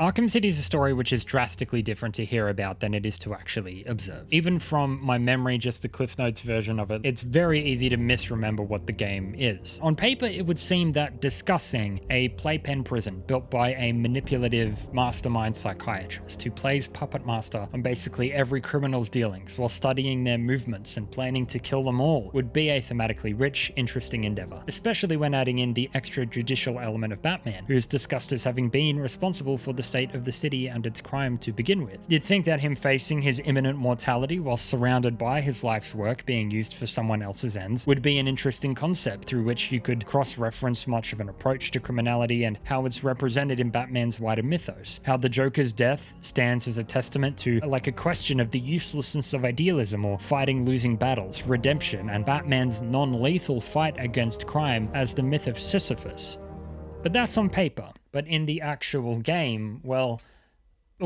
Arkham City is a story which is drastically different to hear about than it is to actually observe. Even from my memory, just the Cliff Notes version of it, it's very easy to misremember what the game is. On paper, it would seem that discussing a playpen prison built by a manipulative mastermind psychiatrist who plays puppet master on basically every criminal's dealings while studying their movements and planning to kill them all would be a thematically rich, interesting endeavor, especially when adding in the extrajudicial element of Batman, who is discussed as having been responsible for the state of the city and its crime to begin with. You'd think that him facing his imminent mortality while surrounded by his life's work being used for someone else's ends would be an interesting concept through which you could cross-reference much of an approach to criminality and how it's represented in Batman's wider mythos. How the Joker's death stands as a testament to like a question of the uselessness of idealism or fighting losing battles, redemption, and Batman's non-lethal fight against crime as the myth of Sisyphus. But that's on paper. But in the actual game, well,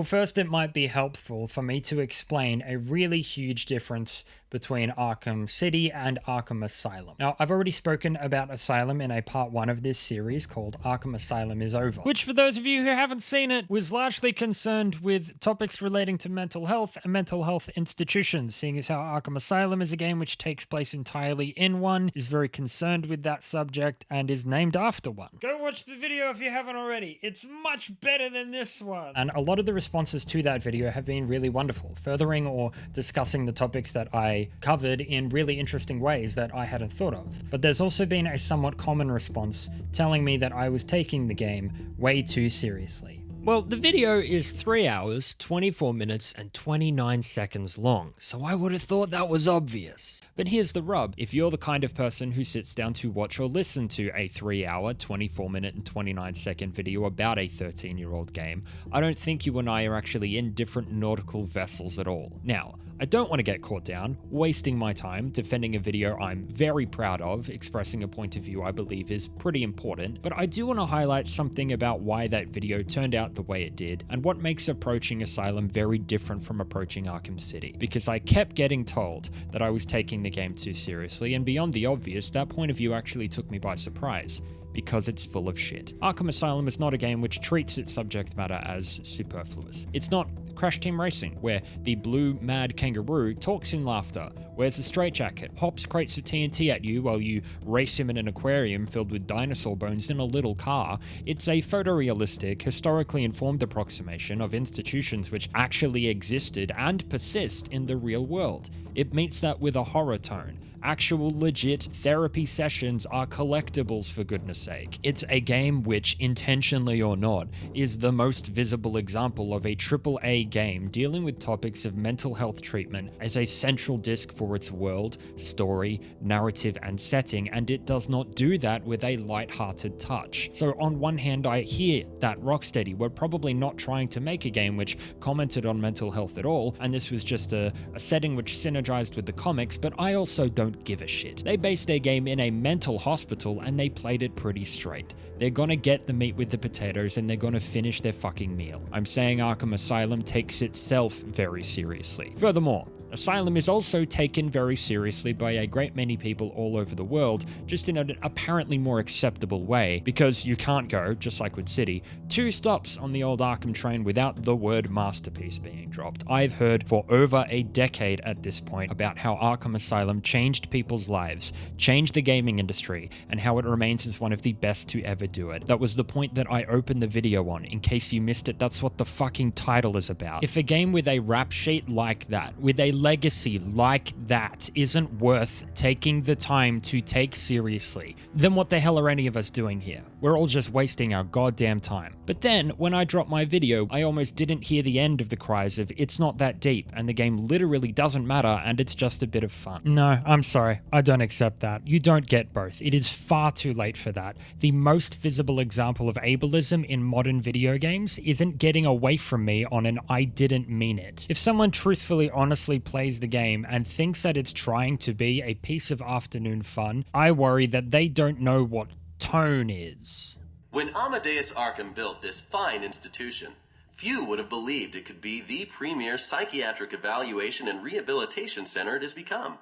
first it might be helpful for me to explain a really huge difference between Arkham City and Arkham Asylum. Now, I've already spoken about Asylum in a part 1 of this series called Arkham Asylum is Over, which for those of you who haven't seen it, was largely concerned with topics relating to mental health and mental health institutions, seeing as how Arkham Asylum is a game which takes place entirely in one, is very concerned with that subject, and is named after one. Go watch the video if you haven't already. It's much better than this one. And a lot of the responses to that video have been really wonderful, furthering or discussing the topics that I covered in really interesting ways that I hadn't thought of. But there's also been a somewhat common response telling me that I was taking the game way too seriously. Well, the video is 3 hours, 24 minutes, and 29 seconds long, so I would have thought that was obvious. But here's the rub. If you're the kind of person who sits down to watch or listen to a 3 hour, 24 minute, and 29 second video about a 13-year-old game, I don't think you and I are actually in different nautical vessels at all. Now, I don't want to get caught down, wasting my time defending a video I'm very proud of, expressing a point of view I believe is pretty important, but I do want to highlight something about why that video turned out the way it did, and what makes approaching Asylum very different from approaching Arkham City, because I kept getting told that I was taking the game too seriously, and beyond the obvious, that point of view actually took me by surprise, because it's full of shit. Arkham Asylum is not a game which treats its subject matter as superfluous. It's not Crash Team Racing, where the blue mad kangaroo talks in laughter, wears a straitjacket, hops crates of TNT at you while you race him in an aquarium filled with dinosaur bones in a little car. It's a photorealistic, historically informed approximation of institutions which actually existed and persist in the real world. It meets that with a horror tone. Actual legit therapy sessions are collectibles, for goodness sake. It's a game which, intentionally or not, is the most visible example of a AAA game dealing with topics of mental health treatment as a central disc for its world, story, narrative, and setting, and it does not do that with a light-hearted touch. So on one hand, I hear that Rocksteady were probably not trying to make a game which commented on mental health at all, and this was just a setting which synergized with the comics, but I also don't give a shit. They based their game in a mental hospital and they played it pretty straight. They're gonna get the meat with the potatoes and they're gonna finish their fucking meal. I'm saying Arkham Asylum takes itself very seriously. Furthermore, Asylum is also taken very seriously by a great many people all over the world, just in an apparently more acceptable way, because you can't go, just like with City, 2 stops on the old Arkham train without the word masterpiece being dropped. I've heard for over a decade at this point about how Arkham Asylum changed people's lives, changed the gaming industry, and how it remains as one of the best to ever do it. That was the point that I opened the video on. In case you missed it, that's what the fucking title is about. If a game with a rap sheet like that, with a legacy like that, isn't worth taking the time to take seriously, then what the hell are any of us doing here? We're all just wasting our goddamn time. But then, when I dropped my video, I almost didn't hear the end of the cries of "it's not that deep," and the game literally doesn't matter, and it's just a bit of fun. No, I'm sorry, I don't accept that. You don't get both. It is far too late for that. The most visible example of ableism in modern video games isn't getting away from me on an "I didn't mean it." If someone truthfully, honestly plays the game and thinks that it's trying to be a piece of afternoon fun, I worry that they don't know what tone is. When Amadeus Arkham built this fine institution, few would have believed it could be the premier psychiatric evaluation and rehabilitation center it has become.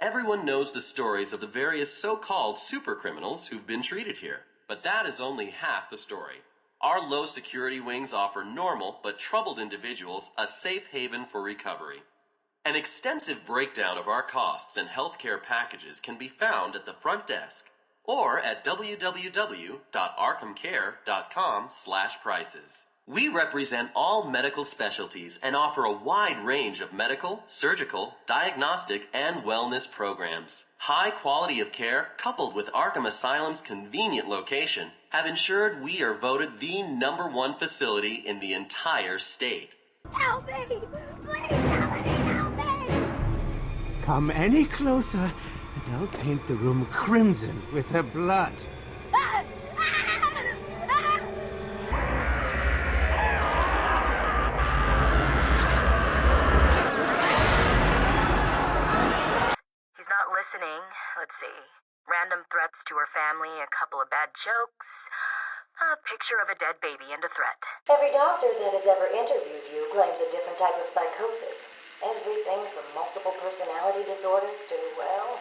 Everyone knows the stories of the various so-called supercriminals who've been treated here, but that is only half the story. Our low security wings offer normal but troubled individuals a safe haven for recovery. An extensive breakdown of our costs and healthcare packages can be found at the front desk or at www.arkhamcare.com/prices. We represent all medical specialties and offer a wide range of medical, surgical, diagnostic, and wellness programs. High quality of care, coupled with Arkham Asylum's convenient location, have ensured we are voted the #1 facility in the entire state. Help me! Please, somebody help me! Come any closer, and I'll paint the room crimson with her blood. Ah! Ah! Ah! He's not listening. Let's see. Random threats to her family, a couple of bad jokes, a picture of a dead baby, and a threat. Every doctor that has ever interviewed you claims a different type of psychosis. Everything from multiple personality disorders to, well,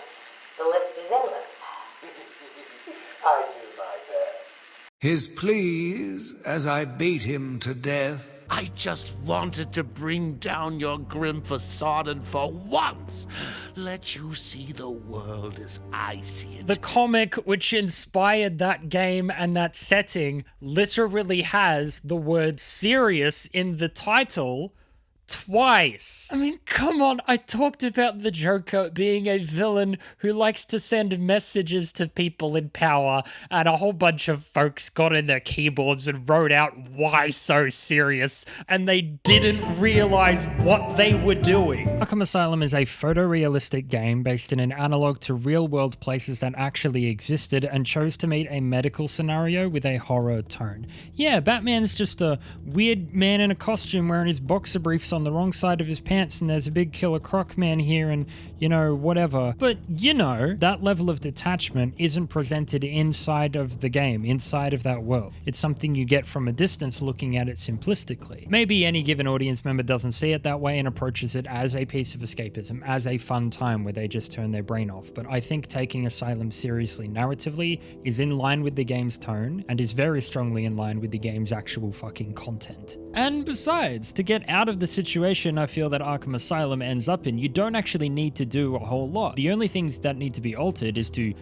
the list is endless. I do my best. His pleas, as I beat him to death. I just wanted to bring down your grim facade and for once let you see the world as I see it. The comic which inspired that game and that setting literally has the word serious in the title twice. I mean, come on, I talked about the Joker being a villain who likes to send messages to people in power, and a whole bunch of folks got in their keyboards and wrote out why so serious, and they didn't realize what they were doing. Arkham Asylum is a photorealistic game based in an analog to real-world places that actually existed and chose to meet a medical scenario with a horror tone. Yeah, Batman's just a weird man in a costume wearing his boxer briefs on the wrong side of his pants, and there's a big killer croc man here, and whatever. But that level of detachment isn't presented inside of the game, inside of that world. It's something you get from a distance looking at it simplistically. Maybe any given audience member doesn't see it that way and approaches it as a piece of escapism, as a fun time where they just turn their brain off. But I think taking Asylum seriously narratively is in line with the game's tone and is very strongly in line with the game's actual fucking content. And besides, to get out of the situation I feel that Arkham Asylum ends up in, you don't actually need to do a whole lot. The only things that need to be altered is to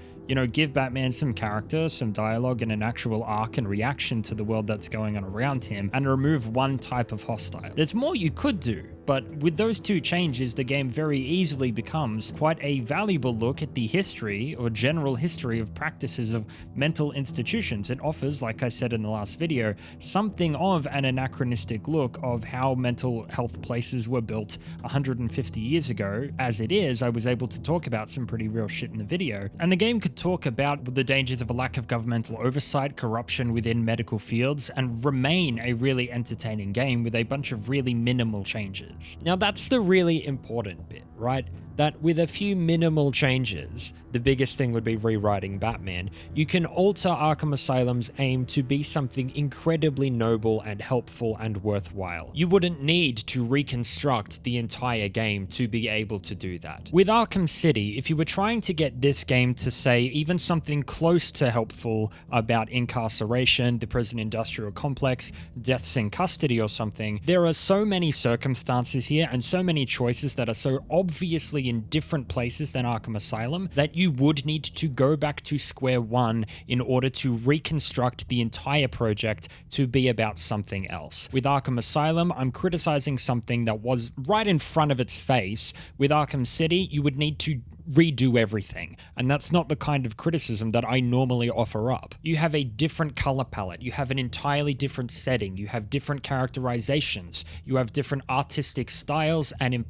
give Batman some character, some dialogue, and an actual arc and reaction to the world that's going on around him, and remove one type of hostile. There's more you could do, but with those two changes, the game very easily becomes quite a valuable look at the history or general history of practices of mental institutions. It offers, like I said in the last video, something of an anachronistic look of how mental health places were built 150 years ago. As it is, I was able to talk about some pretty real shit in the video, and the game could talk about the dangers of a lack of governmental oversight, corruption within medical fields, and remain a really entertaining game with a bunch of really minimal changes. Now that's the really important bit, right? That with a few minimal changes, the biggest thing would be rewriting Batman, you can alter Arkham Asylum's aim to be something incredibly noble and helpful and worthwhile. You wouldn't need to reconstruct the entire game to be able to do that. With Arkham City, if you were trying to get this game to say even something close to helpful about incarceration, the prison industrial complex, deaths in custody or something, there are so many circumstances here and so many choices that are so obviously in different places than Arkham Asylum that you would need to go back to square one in order to reconstruct the entire project to be about something else. With Arkham Asylum, I'm criticizing something that was right in front of its face. With Arkham City, you would need to redo everything, and that's not the kind of criticism that I normally offer up. You have a different color palette, you have an entirely different setting, you have different characterizations, you have different artistic styles, and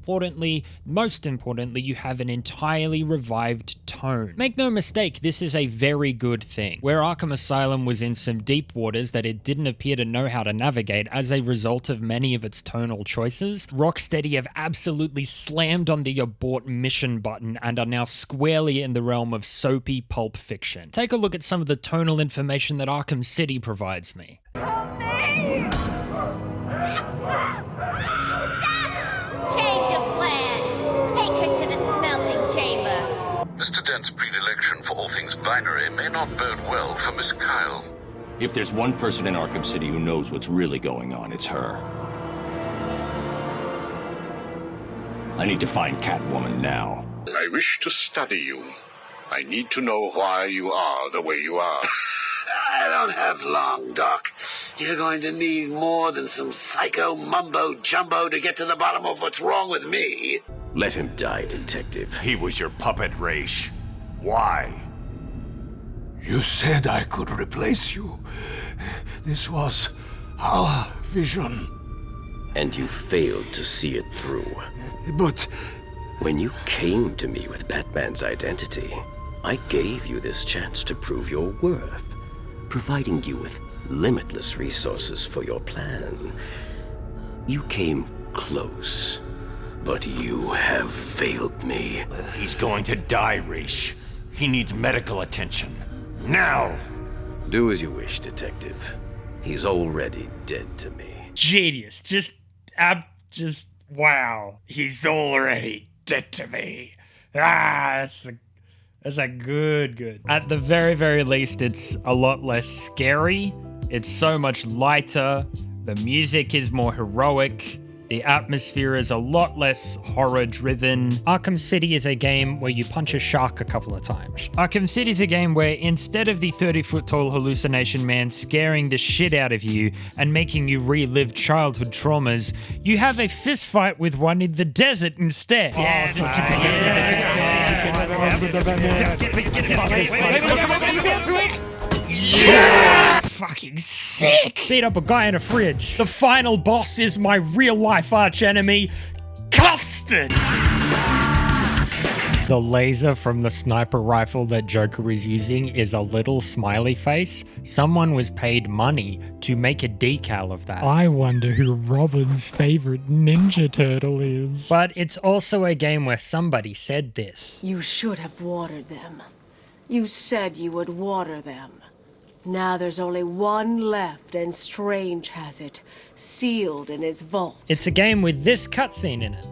most importantly, you have an entirely revived tone. Make no mistake, this is a very good thing. Where Arkham Asylum was in some deep waters that it didn't appear to know how to navigate as a result of many of its tonal choices, Rocksteady have absolutely slammed on the abort mission button and are now squarely in the realm of soapy pulp fiction. Take a look at some of the tonal information that Arkham City provides me. Help me! Stop! Change of plan! Take her to the smelting chamber! Mr. Dent's predilection for all things binary may not bode well for Miss Kyle. If there's one person in Arkham City who knows what's really going on, it's her. I need to find Catwoman now. I wish to study you. I need to know why you are the way you are. I don't have long, Doc. You're going to need more than some psycho mumbo-jumbo to get to the bottom of what's wrong with me. Let him die, Detective. He was your puppet, Raish. Why? You said I could replace you. This was our vision. And you failed to see it through. But when you came to me with Batman's identity, I gave you this chance to prove your worth, providing you with limitless resources for your plan. You came close, but you have failed me. He's going to die, Raish. He needs medical attention. Now! Do as you wish, Detective. He's already dead to me. Genius. Just, wow. He's already dead to me. That's a good. At the very, very least, it's a lot less scary. It's so much lighter. The music is more heroic. The atmosphere is a lot less horror-driven. Arkham City is a game where you punch a shark a couple of times. Arkham City is a game where instead of the 30-foot-tall hallucination man scaring the shit out of you and making you relive childhood traumas, you have a fist fight with one in the desert instead. Yeah! Fucking sick! Beat up a guy in a fridge. The final boss is my real-life arch-enemy, Custard! The laser from the sniper rifle that Joker is using is a little smiley face. Someone was paid money to make a decal of that. I wonder who Robin's favorite Ninja Turtle is. But it's also a game where somebody said this. You should have watered them. You said you would water them. Now there's only one left, and Strange has it, sealed in his vault. It's a game with this cutscene in it.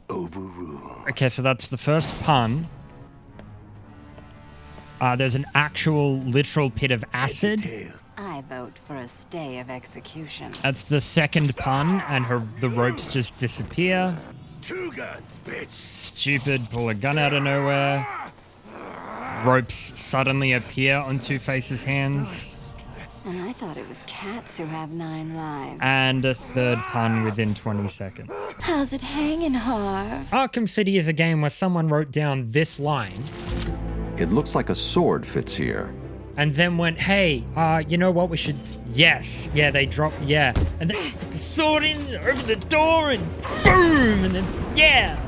Overruled. Okay, so that's the first pun. There's an actual literal pit of acid. I vote for a stay of execution. That's the second pun, and the ropes just disappear. Two guns, bitch. Stupid, pull a gun out of nowhere. Ropes suddenly appear on Two-Face's hands. And I thought it was cats who have 9 lives. And a third pun within 20 seconds. How's it hanging, Harv? Arkham City is a game where someone wrote down this line. It looks like a sword fits here. And then went, hey, you know what, we should... Yes. Yeah, they dropped, yeah. And then put the sword in, over the door, and boom! And then, yeah!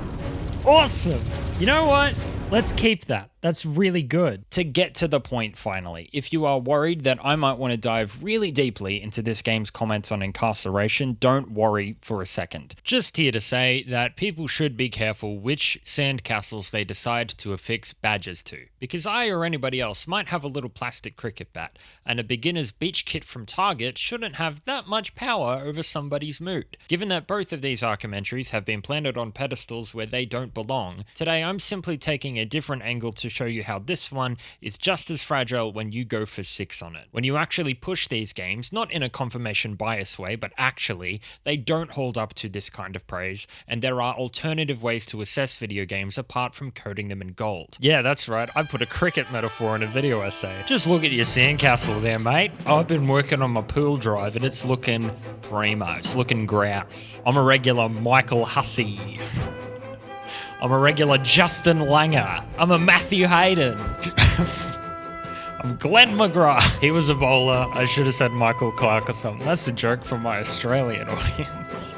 Awesome! You know what? Let's keep that. That's really good. To get to the point finally, if you are worried that I might want to dive really deeply into this game's comments on incarceration, don't worry for a second. Just here to say that people should be careful which sandcastles they decide to affix badges to, because I or anybody else might have a little plastic cricket bat, and a beginner's beach kit from Target shouldn't have that much power over somebody's mood. Given that both of these Arkham entries have been planted on pedestals where they don't belong, today I'm simply taking a different angle to show you how this one is just as fragile when you go for 6 on it. When you actually push these games, not in a confirmation bias way, but actually, they don't hold up to this kind of praise, and there are alternative ways to assess video games apart from coating them in gold. Yeah, that's right, I put a cricket metaphor in a video essay. Just look at your sandcastle there, mate. I've been working on my pool drive and it's looking primo. It's looking grouse. I'm a regular Michael Hussey. I'm a regular Justin Langer. I'm a Matthew Hayden. I'm Glenn McGrath. He was a bowler. I should have said Michael Clark or something. That's a joke from my Australian audience.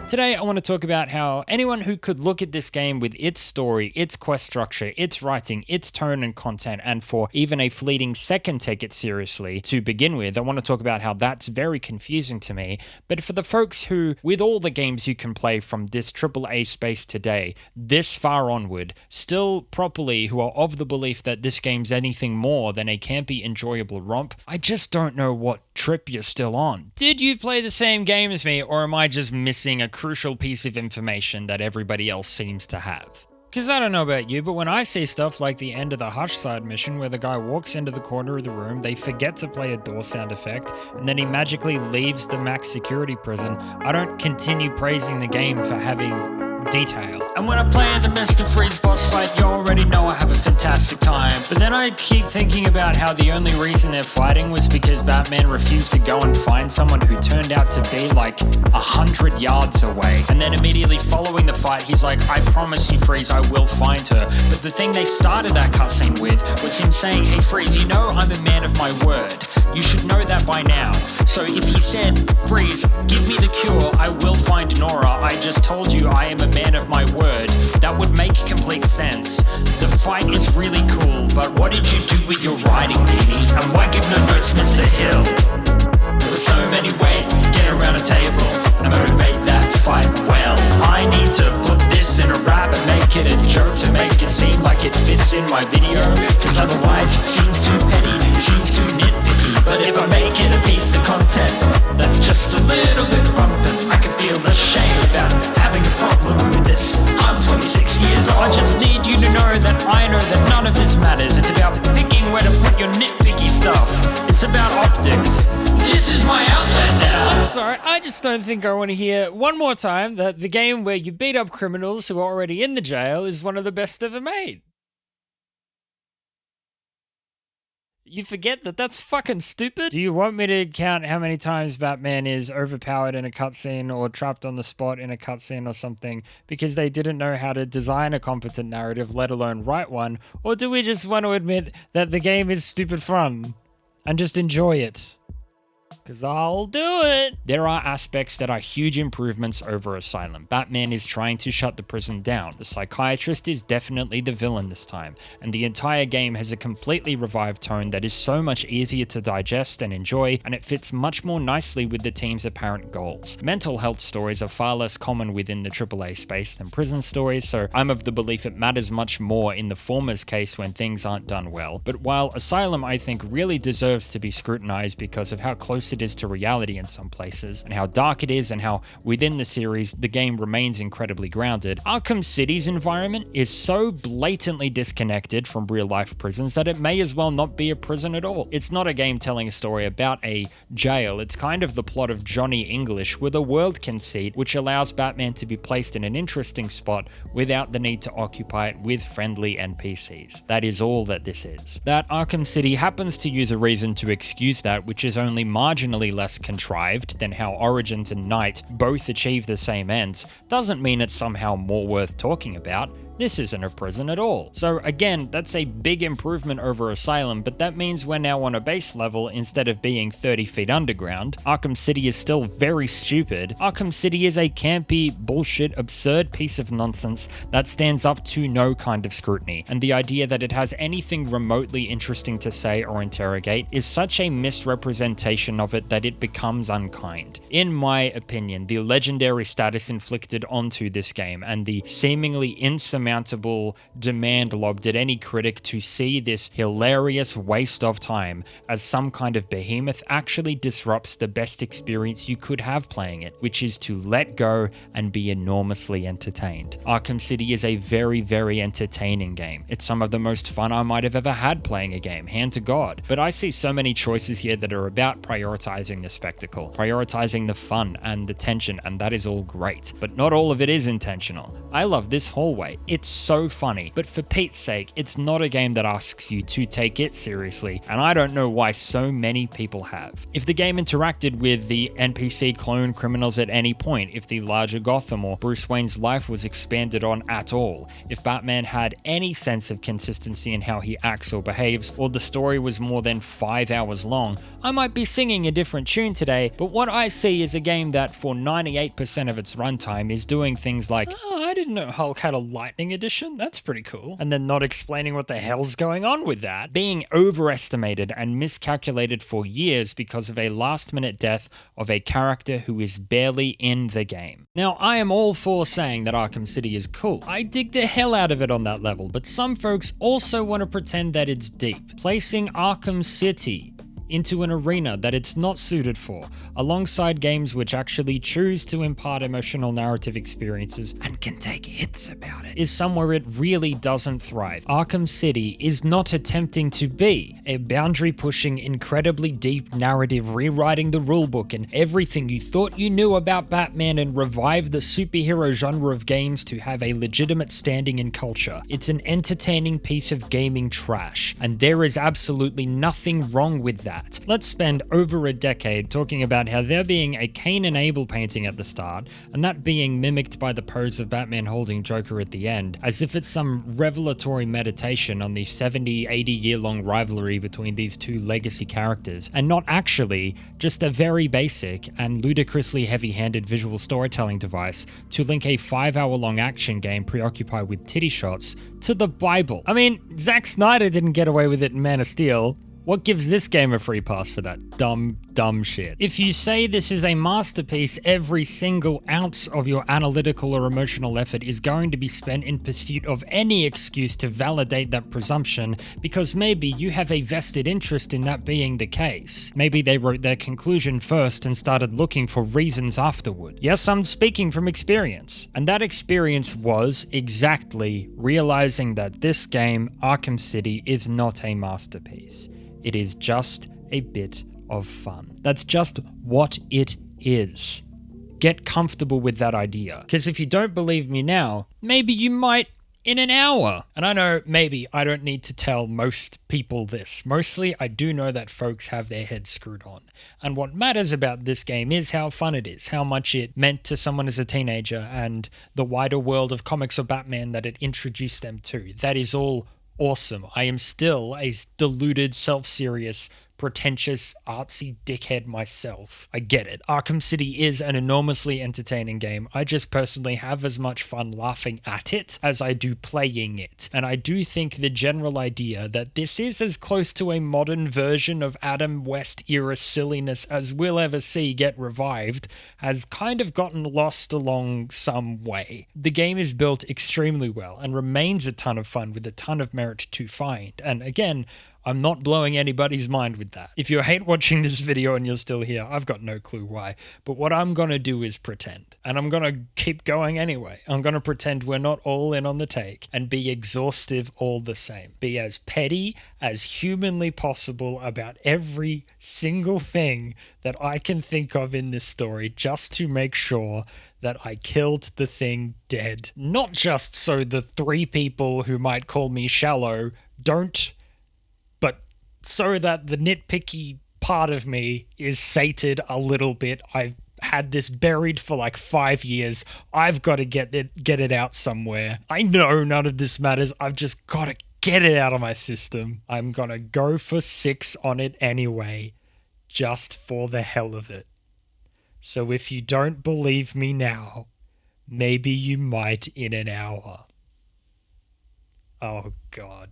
Today, I want to talk about how anyone who could look at this game with its story, its quest structure, its writing, its tone and content, and for even a fleeting second take it seriously to begin with, I want to talk about how that's very confusing to me. But for the folks who, with all the games you can play from this AAA space today, this far onward, still properly who are of the belief that this game's anything more than a campy, enjoyable romp, I just don't know what trip you're still on. Did you play the same game as me, or am I just missing a crucial piece of information that everybody else seems to have? Because I don't know about you, but when I see stuff like the end of the Hush side mission where the guy walks into the corner of the room, they forget to play a door sound effect, and then he magically leaves the max security prison, I don't continue praising the game for having detail. And when I play the Mr. Freeze boss fight, you already know I have a fantastic time. But then I keep thinking about how the only reason they're fighting was because Batman refused to go and find someone who turned out to be like 100 yards away. And then immediately following the fight, he's like, I promise you, Freeze, I will find her. But the thing they started that cutscene with was him saying, hey Freeze, you know I'm a man of my word. You should know that by now. So if he said, Freeze, give me the cure, I will find Nora, I just told you I am a man of my word, that would make complete sense. The fight is really cool, but what did you do with your writing, Dini? And why give no notes, Mr. Hill? There were so many ways to get around a table and motivate that fight well. I need to put this in a rap and make it a joke to make it seem like it fits in my video, cause otherwise it seems too petty, it seems too nitpicky. But if I make it a piece of content that's just a little bit bumpin', I can feel ashamed about having a problem with this. I'm 26 years old. I just need you to know that I know that none of this matters. It's about picking where to put your nitpicky stuff. It's about optics. This is my outlet now. Sorry, I just don't think I want to hear one more time that the game where you beat up criminals who are already in the jail is one of the best ever made. You forget that that's fucking stupid? Do you want me to count how many times Batman is overpowered in a cutscene or trapped on the spot in a cutscene or something because they didn't know how to design a competent narrative, let alone write one? Or do we just want to admit that the game is stupid fun and just enjoy it? Because I'll do it. There are aspects that are huge improvements over Asylum. Batman is trying to shut the prison down. The psychiatrist is definitely the villain this time. And the entire game has a completely revived tone that is so much easier to digest and enjoy, and it fits much more nicely with the team's apparent goals. Mental health stories are far less common within the AAA space than prison stories, so I'm of the belief it matters much more in the former's case when things aren't done well. But while Asylum, I think, really deserves to be scrutinized because of how close it is to reality in some places, and how dark it is, and how within the series the game remains incredibly grounded, Arkham City's environment is so blatantly disconnected from real-life prisons that it may as well not be a prison at all. It's not a game telling a story about a jail, it's kind of the plot of Johnny English with a world conceit which allows Batman to be placed in an interesting spot without the need to occupy it with friendly NPCs. That is all that this is. That Arkham City happens to use a reason to excuse that, which is only marginally less contrived than how Origins and Night both achieve the same ends, doesn't mean it's somehow more worth talking about. This isn't a prison at all. So again, that's a big improvement over Asylum, but that means we're now on a base level instead of being 30 feet underground. Arkham City is still very stupid. Arkham City is a campy, bullshit, absurd piece of nonsense that stands up to no kind of scrutiny, and the idea that it has anything remotely interesting to say or interrogate is such a misrepresentation of it that it becomes unkind. In my opinion, the legendary status inflicted onto this game and the seemingly insurmountable demand lobbed at any critic to see this hilarious waste of time as some kind of behemoth actually disrupts the best experience you could have playing it, which is to let go and be enormously entertained. Arkham City is a very, very entertaining game. It's some of the most fun I might have ever had playing a game, hand to God. But I see so many choices here that are about prioritizing the spectacle, prioritizing the fun and the tension, and that is all great. But not all of it is intentional. I love this hallway. It's so funny, but for Pete's sake, it's not a game that asks you to take it seriously, and I don't know why so many people have. If the game interacted with the NPC clone criminals at any point, if the larger Gotham or Bruce Wayne's life was expanded on at all, if Batman had any sense of consistency in how he acts or behaves, or the story was more than 5 hours long, I might be singing a different tune today, but what I see is a game that for 98% of its runtime is doing things like, oh, I didn't know Hulk had a lightning edition, that's pretty cool, and then not explaining what the hell's going on with that, being overestimated and miscalculated for years because of a last-minute death of a character who is barely in the game. Now, I am all for saying that Arkham City is cool. I dig the hell out of it on that level, but some folks also want to pretend that it's deep. Placing Arkham City into an arena that it's not suited for, alongside games which actually choose to impart emotional narrative experiences and can take hits about it, is somewhere it really doesn't thrive. Arkham City is not attempting to be a boundary-pushing, incredibly deep narrative rewriting the rulebook and everything you thought you knew about Batman and revive the superhero genre of games to have a legitimate standing in culture. It's an entertaining piece of gaming trash, and there is absolutely nothing wrong with that. Let's spend over a decade talking about how there being a Cain and Abel painting at the start, and that being mimicked by the pose of Batman holding Joker at the end, as if it's some revelatory meditation on the 70, 80-year-long rivalry between these two legacy characters, and not actually just a very basic and ludicrously heavy-handed visual storytelling device to link a 5-hour-long action game preoccupied with titty shots to the Bible. I mean, Zack Snyder didn't get away with it in Man of Steel. What gives this game a free pass for that dumb shit? If you say this is a masterpiece, every single ounce of your analytical or emotional effort is going to be spent in pursuit of any excuse to validate that presumption, because maybe you have a vested interest in that being the case. Maybe they wrote their conclusion first and started looking for reasons afterward. Yes, I'm speaking from experience. And that experience was exactly realizing that this game, Arkham City, is not a masterpiece. It is just a bit of fun. That's just what it is. Get comfortable with that idea. Because if you don't believe me now, maybe you might in an hour. And I know maybe I don't need to tell most people this. Mostly I do know that folks have their heads screwed on. And what matters about this game is how fun it is, how much it meant to someone as a teenager, and the wider world of comics or Batman that it introduced them to. That is all awesome. I am still a deluded, self-serious, pretentious, artsy dickhead myself. I get it. Arkham City is an enormously entertaining game. I just personally have as much fun laughing at it as I do playing it. And I do think the general idea that this is as close to a modern version of Adam West era silliness as we'll ever see get revived has kind of gotten lost along some way. The game is built extremely well and remains a ton of fun with a ton of merit to find. And again, I'm not blowing anybody's mind with that. If you hate watching this video and you're still here, I've got no clue why. But what I'm gonna do is pretend. And I'm gonna keep going anyway. I'm gonna pretend we're not all in on the take and be exhaustive all the same. Be as petty as humanly possible about every single thing that I can think of in this story just to make sure that I killed the thing dead. Not just so the 3 people who might call me shallow don't, but so that the nitpicky part of me is sated a little bit. I've had this buried for like 5 years. I've got to get it out somewhere. I know none of this matters. I've just got to get it out of my system. I'm gonna go for 6 on it anyway, just for the hell of it. So if you don't believe me now, maybe you might in an hour. Oh God.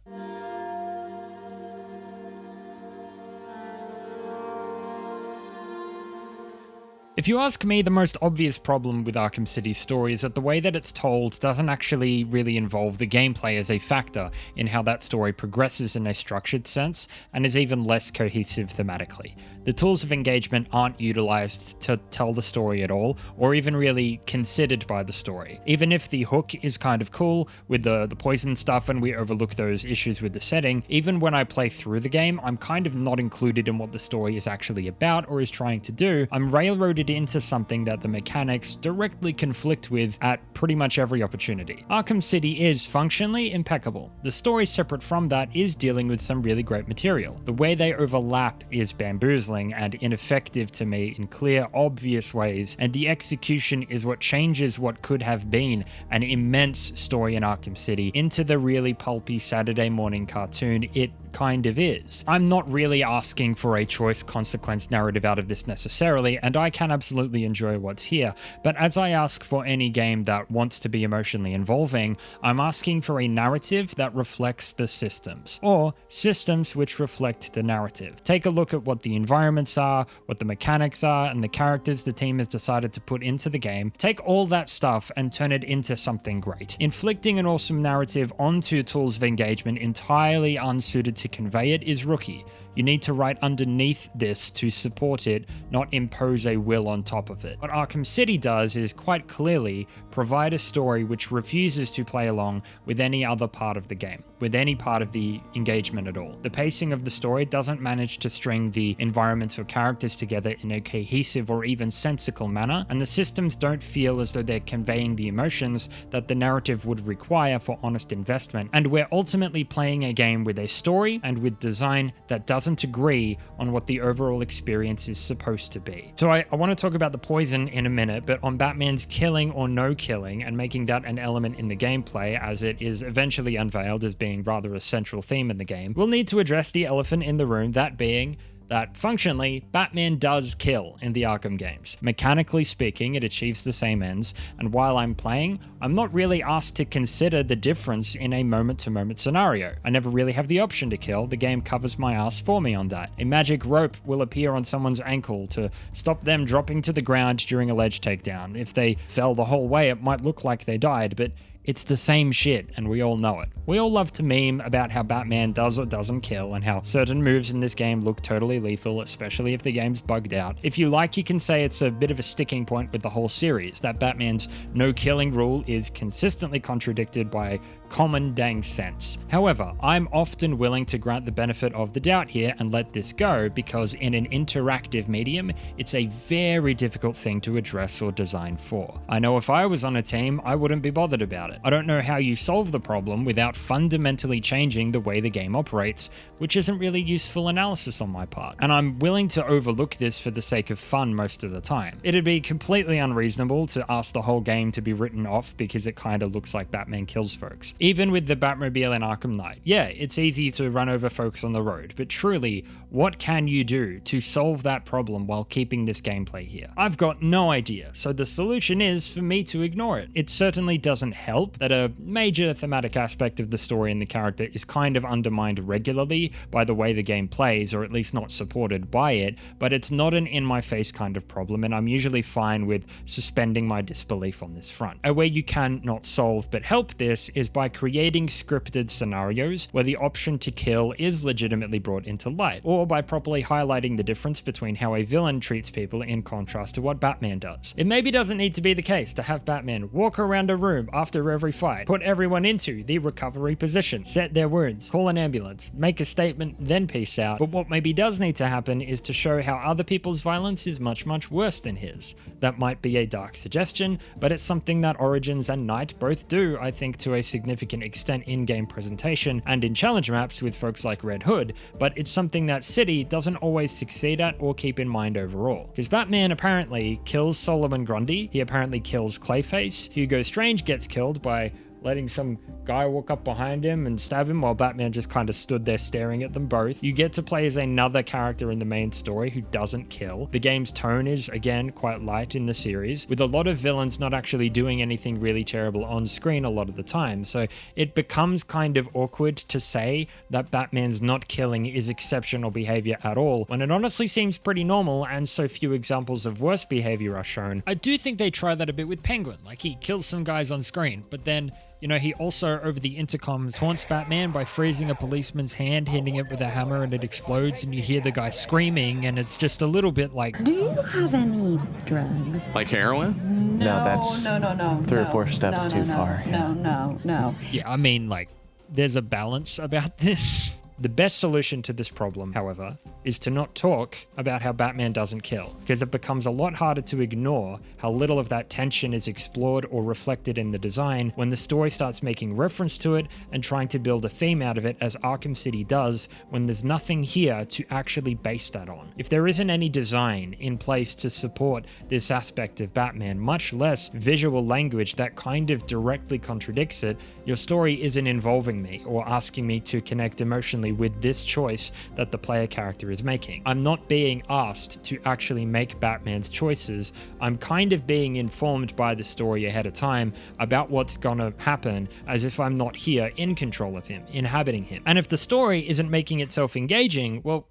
If you ask me, the most obvious problem with Arkham City's story is that the way that it's told doesn't actually really involve the gameplay as a factor in how that story progresses in a structured sense, and is even less cohesive thematically. The tools of engagement aren't utilized to tell the story at all, or even really considered by the story. Even if the hook is kind of cool with the poison stuff and we overlook those issues with the setting, even when I play through the game, I'm kind of not included in what the story is actually about or is trying to do. I'm railroaded into something that the mechanics directly conflict with at pretty much every opportunity. Arkham City is functionally impeccable. The story separate from that is dealing with some really great material. The way they overlap is bamboozling and ineffective to me in clear, obvious ways, and the execution is what changes what could have been an immense story in Arkham City into the really pulpy Saturday morning cartoon it kind of is. I'm not really asking for a choice-consequence narrative out of this necessarily, and I can absolutely enjoy what's here, but as I ask for any game that wants to be emotionally involving, I'm asking for a narrative that reflects the systems, or systems which reflect the narrative. Take a look at what the environments are, what the mechanics are, and the characters the team has decided to put into the game. Take all that stuff and turn it into something great. Inflicting an awesome narrative onto tools of engagement entirely unsuited to convey it is rookie. You need to write underneath this to support it, not impose a will on top of it. What Arkham City does is quite clearly provide a story which refuses to play along with any other part of the game, with any part of the engagement at all. The pacing of the story doesn't manage to string the environments or characters together in a cohesive or even sensical manner, and the systems don't feel as though they're conveying the emotions that the narrative would require for honest investment, and we're ultimately playing a game with a story and with design that doesn't agree on what the overall experience is supposed to be. So I want to talk about the poison in a minute, but on Batman's killing or no killing and making that an element in the gameplay, as it is eventually unveiled as being rather a central theme in the game, we'll need to address the elephant in the room, that being that functionally, Batman does kill in the Arkham games. Mechanically speaking, it achieves the same ends, and while I'm playing, I'm not really asked to consider the difference in a moment-to-moment scenario. I never really have the option to kill, the game covers my ass for me on that. A magic rope will appear on someone's ankle to stop them dropping to the ground during a ledge takedown. If they fell the whole way, it might look like they died, but it's the same shit, and we all know it. We all love to meme about how Batman does or doesn't kill, and how certain moves in this game look totally lethal, especially if the game's bugged out. If you like, you can say it's a bit of a sticking point with the whole series, that Batman's no-killing rule is consistently contradicted by common dang sense. However, I'm often willing to grant the benefit of the doubt here and let this go, because in an interactive medium, it's a very difficult thing to address or design for. I know if I was on a team, I wouldn't be bothered about it. I don't know how you solve the problem without fundamentally changing the way the game operates, which isn't really useful analysis on my part. And I'm willing to overlook this for the sake of fun most of the time. It'd be completely unreasonable to ask the whole game to be written off because it kinda looks like Batman kills folks. Even with the Batmobile in Arkham Knight, yeah, it's easy to run over folks on the road, but truly, what can you do to solve that problem while keeping this gameplay here? I've got no idea, so the solution is for me to ignore it. It certainly doesn't help that a major thematic aspect of the story and the character is kind of undermined regularly by the way the game plays, or at least not supported by it, but it's not an in-my-face kind of problem, and I'm usually fine with suspending my disbelief on this front. A way you can not solve but help this is by creating scripted scenarios where the option to kill is legitimately brought into light, or by properly highlighting the difference between how a villain treats people in contrast to what Batman does. It maybe doesn't need to be the case to have Batman walk around a room after every fight, put everyone into the recovery position, set their wounds, call an ambulance, make a statement, then peace out. But what maybe does need to happen is to show how other people's violence is much, much worse than his. That might be a dark suggestion, but it's something that Origins and Knight both do, I think, to a significant extent in-game presentation and in challenge maps with folks like Red Hood, but it's something that City doesn't always succeed at or keep in mind overall. Because Batman apparently kills Solomon Grundy, he apparently kills Clayface, Hugo Strange gets killed by letting some guy walk up behind him and stab him while Batman just kind of stood there staring at them both. You get to play as another character in the main story who doesn't kill. The game's tone is, again, quite light in the series, with a lot of villains not actually doing anything really terrible on screen a lot of the time, so it becomes kind of awkward to say that Batman's not killing is exceptional behavior at all, when it honestly seems pretty normal and so few examples of worse behavior are shown. I do think they try that a bit with Penguin, like he kills some guys on screen, but then you know, he also, over the intercom, taunts Batman by freezing a policeman's hand, hitting it with a hammer, and it explodes, and you hear the guy screaming, and it's just a little bit like... Do you have any drugs? Like heroin? No, that's no. 3 or 4 steps too far. No. Yeah, I mean, like, there's a balance about this. The best solution to this problem, however, is to not talk about how Batman doesn't kill, because it becomes a lot harder to ignore how little of that tension is explored or reflected in the design when the story starts making reference to it and trying to build a theme out of it, as Arkham City does, when there's nothing here to actually base that on. If there isn't any design in place to support this aspect of Batman, much less visual language that kind of directly contradicts it, your story isn't involving me or asking me to connect emotionally with this choice that the player character is making. I'm not being asked to actually make Batman's choices. I'm kind of being informed by the story ahead of time about what's gonna happen, as if I'm not here in control of him, inhabiting him. And if the story isn't making itself engaging, well,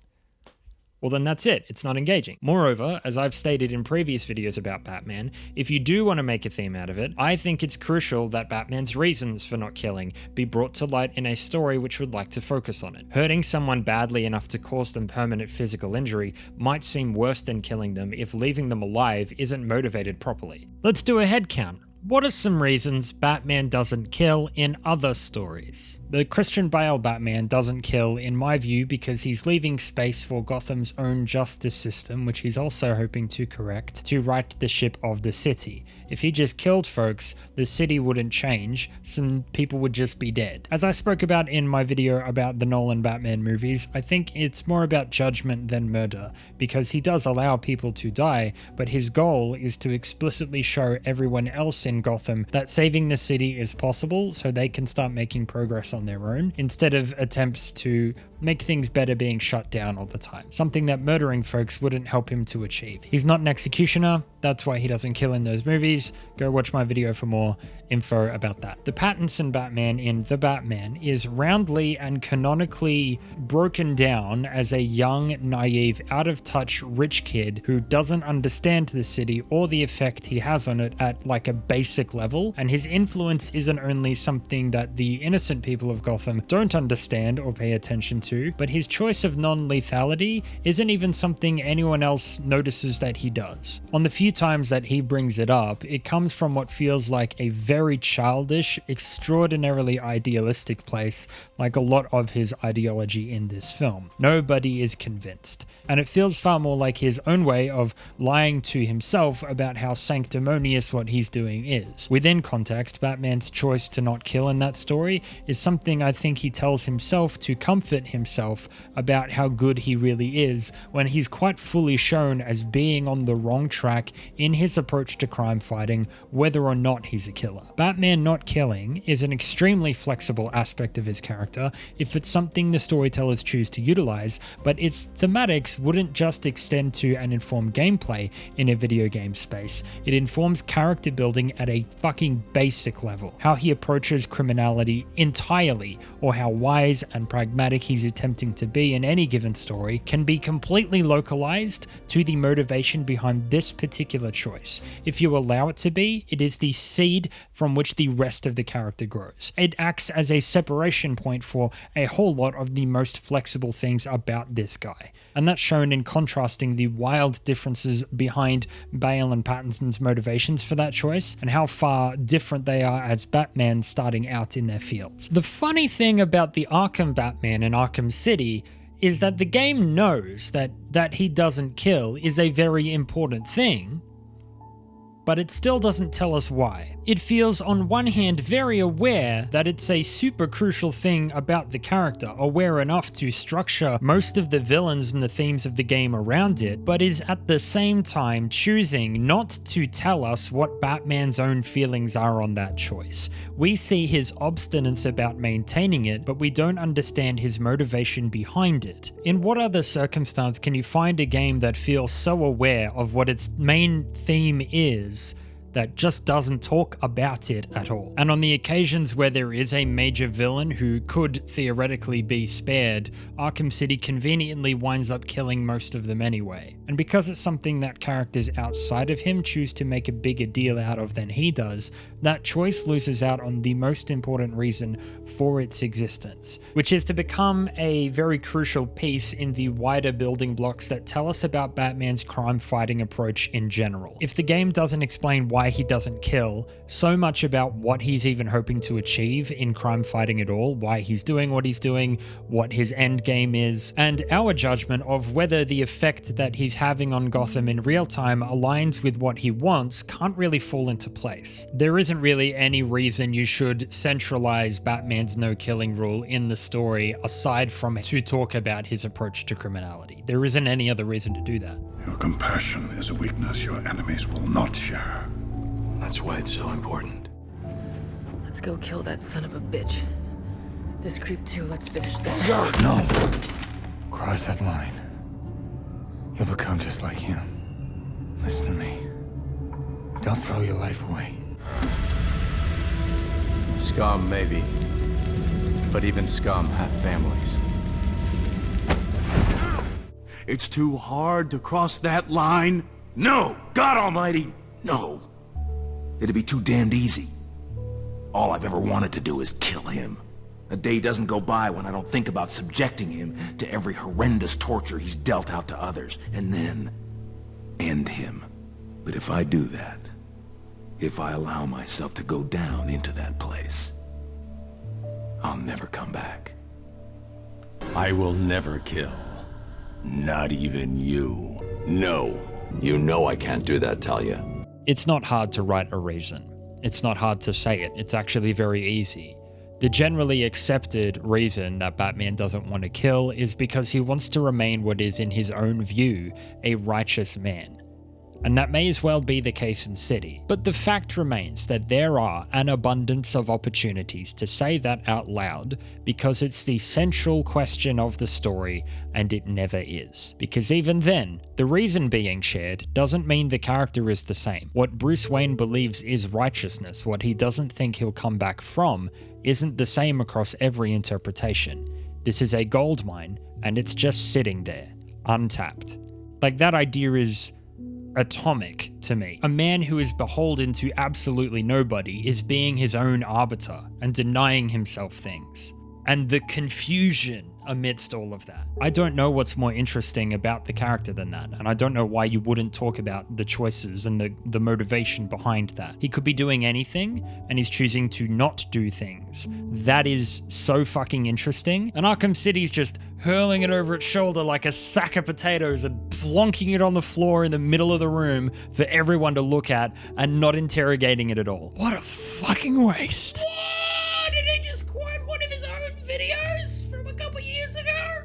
well then that's it, it's not engaging. Moreover, as I've stated in previous videos about Batman, if you do want to make a theme out of it, I think it's crucial that Batman's reasons for not killing be brought to light in a story which would like to focus on it. Hurting someone badly enough to cause them permanent physical injury might seem worse than killing them if leaving them alive isn't motivated properly. Let's do a head count. What are some reasons Batman doesn't kill in other stories? The Christian Bale Batman doesn't kill, in my view, because he's leaving space for Gotham's own justice system, which he's also hoping to correct, to right the ship of the city. If he just killed folks, the city wouldn't change, some people would just be dead. As I spoke about in my video about the Nolan Batman movies, I think it's more about judgment than murder, because he does allow people to die, but his goal is to explicitly show everyone else in Gotham that saving the city is possible, so they can start making progress on their own, instead of attempts to make things better being shut down all the time. Something that murdering folks wouldn't help him to achieve. He's not an executioner, that's why he doesn't kill in those movies. Go watch my video for more info about that. The Pattinson Batman in The Batman is roundly and canonically broken down as a young, naive, out-of-touch rich kid who doesn't understand the city or the effect he has on it at like a basic level, and his influence isn't only something that the innocent people of Gotham don't understand or pay attention to, but his choice of non-lethality isn't even something anyone else notices that he does. On the few times that he brings it up, it comes from what feels like a very childish, extraordinarily idealistic place, like a lot of his ideology in this film. Nobody is convinced, and it feels far more like his own way of lying to himself about how sanctimonious what he's doing is. Within context, Batman's choice to not kill in that story is something I think he tells himself to comfort himself about how good he really is, when he's quite fully shown as being on the wrong track in his approach to crime fighting, whether or not he's a killer. Batman not killing is an extremely flexible aspect of his character if it's something the storytellers choose to utilize, but its thematics wouldn't just extend to and inform gameplay in a video game space. It informs character building at a fucking basic level. How he approaches criminality entirely, or how wise and pragmatic he's attempting to be in any given story, can be completely localized to the motivation behind this particular choice. If you allow it to be, it is the seed from which the rest of the character grows. It acts as a separation point for a whole lot of the most flexible things about this guy. And that's shown in contrasting the wild differences behind Bale and Pattinson's motivations for that choice, and how far different they are as Batman starting out in their fields. The funny thing about the Arkham Batman in Arkham City is that the game knows that he doesn't kill is a very important thing, but it still doesn't tell us why. It feels on one hand very aware that it's a super crucial thing about the character, aware enough to structure most of the villains and the themes of the game around it, but is at the same time choosing not to tell us what Batman's own feelings are on that choice. We see his obstinance about maintaining it, but we don't understand his motivation behind it. In what other circumstance can you find a game that feels so aware of what its main theme is that just doesn't talk about it at all? And on the occasions where there is a major villain who could theoretically be spared, Arkham City conveniently winds up killing most of them anyway. And because it's something that characters outside of him choose to make a bigger deal out of than he does, that choice loses out on the most important reason for its existence, which is to become a very crucial piece in the wider building blocks that tell us about Batman's crime fighting approach in general. If the game doesn't explain why he doesn't kill, so much about what he's even hoping to achieve in crime fighting at all, why he's doing what he's doing, what his end game is, and our judgment of whether the effect that he's having on Gotham in real time aligns with what he wants can't really fall into place. There isn't really any reason you should centralize Batman's no killing rule in the story aside from to talk about his approach to criminality. There isn't any other reason to do that. Your compassion is a weakness your enemies will not share. That's why it's so important. Let's go kill that son of a bitch. This creep too, let's finish this. No! Cross that line. You'll become just like him. Listen to me. Don't throw your life away. Scum, maybe. But even scum have families. It's too hard to cross that line. No! God almighty, no. It'd be too damned easy. All I've ever wanted to do is kill him. A day doesn't go by when I don't think about subjecting him to every horrendous torture he's dealt out to others, and then end him. But if I do that, if I allow myself to go down into that place, I'll never come back. I will never kill. Not even you. No. You know I can't do that, Talia. It's not hard to write a reason. It's not hard to say it. It's actually very easy. The generally accepted reason that Batman doesn't want to kill is because he wants to remain what is, in his own view, a righteous man. And that may as well be the case in City. But the fact remains that there are an abundance of opportunities to say that out loud because it's the central question of the story, and it never is. Because even then, the reason being shared doesn't mean the character is the same. What Bruce Wayne believes is righteousness, what he doesn't think he'll come back from, isn't the same across every interpretation. This is a goldmine, and it's just sitting there, untapped. Like, that idea is atomic to me. A man who is beholden to absolutely nobody is being his own arbiter and denying himself things. And the confusion amidst all of that. I don't know what's more interesting about the character than that, and I don't know why you wouldn't talk about the choices and the motivation behind that. He could be doing anything, and he's choosing to not do things. That is so fucking interesting. And Arkham City's just hurling it over its shoulder like a sack of potatoes and plonking it on the floor in the middle of the room for everyone to look at and not interrogating it at all. What a fucking waste. What? Did he just quote one of his own videos from a couple years ago?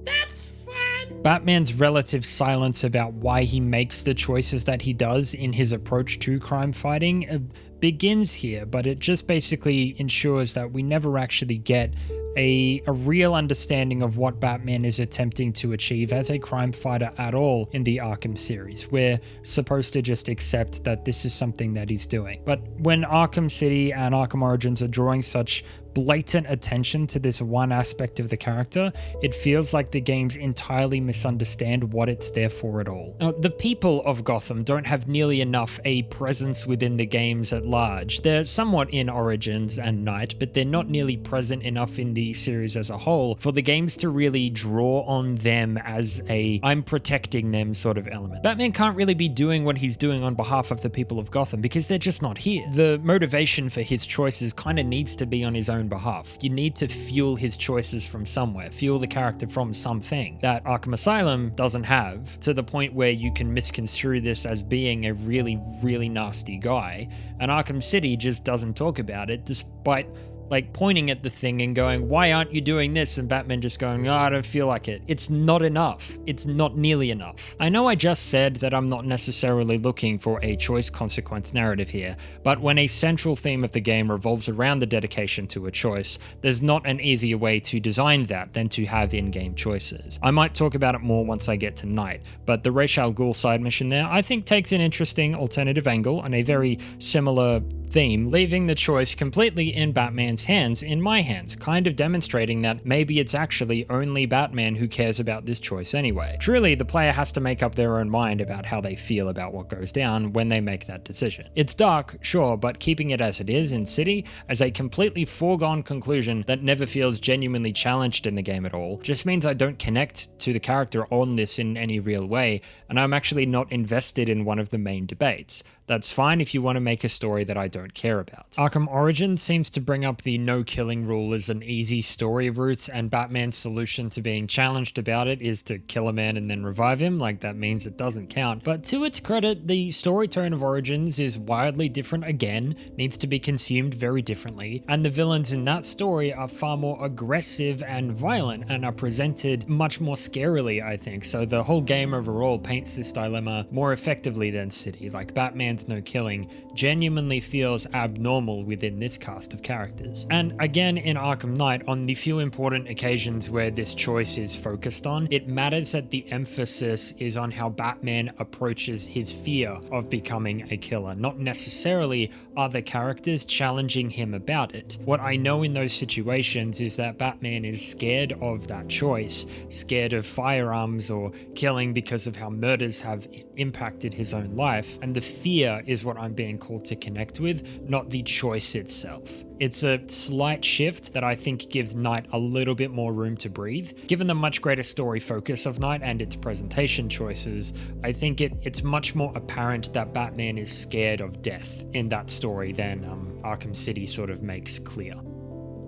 That's fun. Batman's relative silence about why he makes the choices that he does in his approach to crime fighting begins here, but it just basically ensures that we never actually get a real understanding of what Batman is attempting to achieve as a crime fighter at all in the Arkham series. We're supposed to just accept that this is something that he's doing. But when Arkham City and Arkham Origins are drawing such blatant attention to this one aspect of the character, it feels like the games entirely misunderstand what it's there for at all. Now, the people of Gotham don't have nearly enough a presence within the games at large. They're somewhat in Origins and Night, but they're not nearly present enough in the series as a whole for the games to really draw on them as a I'm protecting them sort of element. Batman can't really be doing what he's doing on behalf of the people of Gotham because they're just not here. The motivation for his choices kind of needs to be on his own behalf. You need to fuel his choices from somewhere, fuel the character from something that Arkham Asylum doesn't have, to the point where you can misconstrue this as being a really, really nasty guy, and Arkham City just doesn't talk about it, despite like pointing at the thing and going, why aren't you doing this? And Batman just going, oh, I don't feel like it. It's not enough. It's not nearly enough. I know I just said that I'm not necessarily looking for a choice-consequence narrative here, but when a central theme of the game revolves around the dedication to a choice, there's not an easier way to design that than to have in-game choices. I might talk about it more once I get to Night, but the Ra's al Ghul side mission there I think takes an interesting alternative angle and a very similar theme, leaving the choice completely in Batman's hands, in my hands, kind of demonstrating that maybe it's actually only Batman who cares about this choice anyway. Truly, the player has to make up their own mind about how they feel about what goes down when they make that decision. It's dark, sure, but keeping it as it is in City, as a completely foregone conclusion that never feels genuinely challenged in the game at all, just means I don't connect to the character on this in any real way, and I'm actually not invested in one of the main debates. That's fine if you want to make a story that I don't care about. Arkham Origins seems to bring up the no-killing rule as an easy story route, and Batman's solution to being challenged about it is to kill a man and then revive him, like that means it doesn't count. But to its credit, the story tone of Origins is wildly different again, needs to be consumed very differently, and the villains in that story are far more aggressive and violent, and are presented much more scarily, I think. So the whole game overall paints this dilemma more effectively than City. Like, Batman Batman's no killing genuinely feels abnormal within this cast of characters. And again, in Arkham Knight, on the few important occasions where this choice is focused on, it matters that the emphasis is on how Batman approaches his fear of becoming a killer, not necessarily other characters challenging him about it. What I know in those situations is that Batman is scared of that choice, scared of firearms or killing because of how murders have impacted his own life, and the fear is what I'm being called to connect with, not the choice itself. It's a slight shift that I think gives Knight a little bit more room to breathe. Given the much greater story focus of Knight and its presentation choices, I think it's much more apparent that Batman is scared of death in that story than Arkham City sort of makes clear.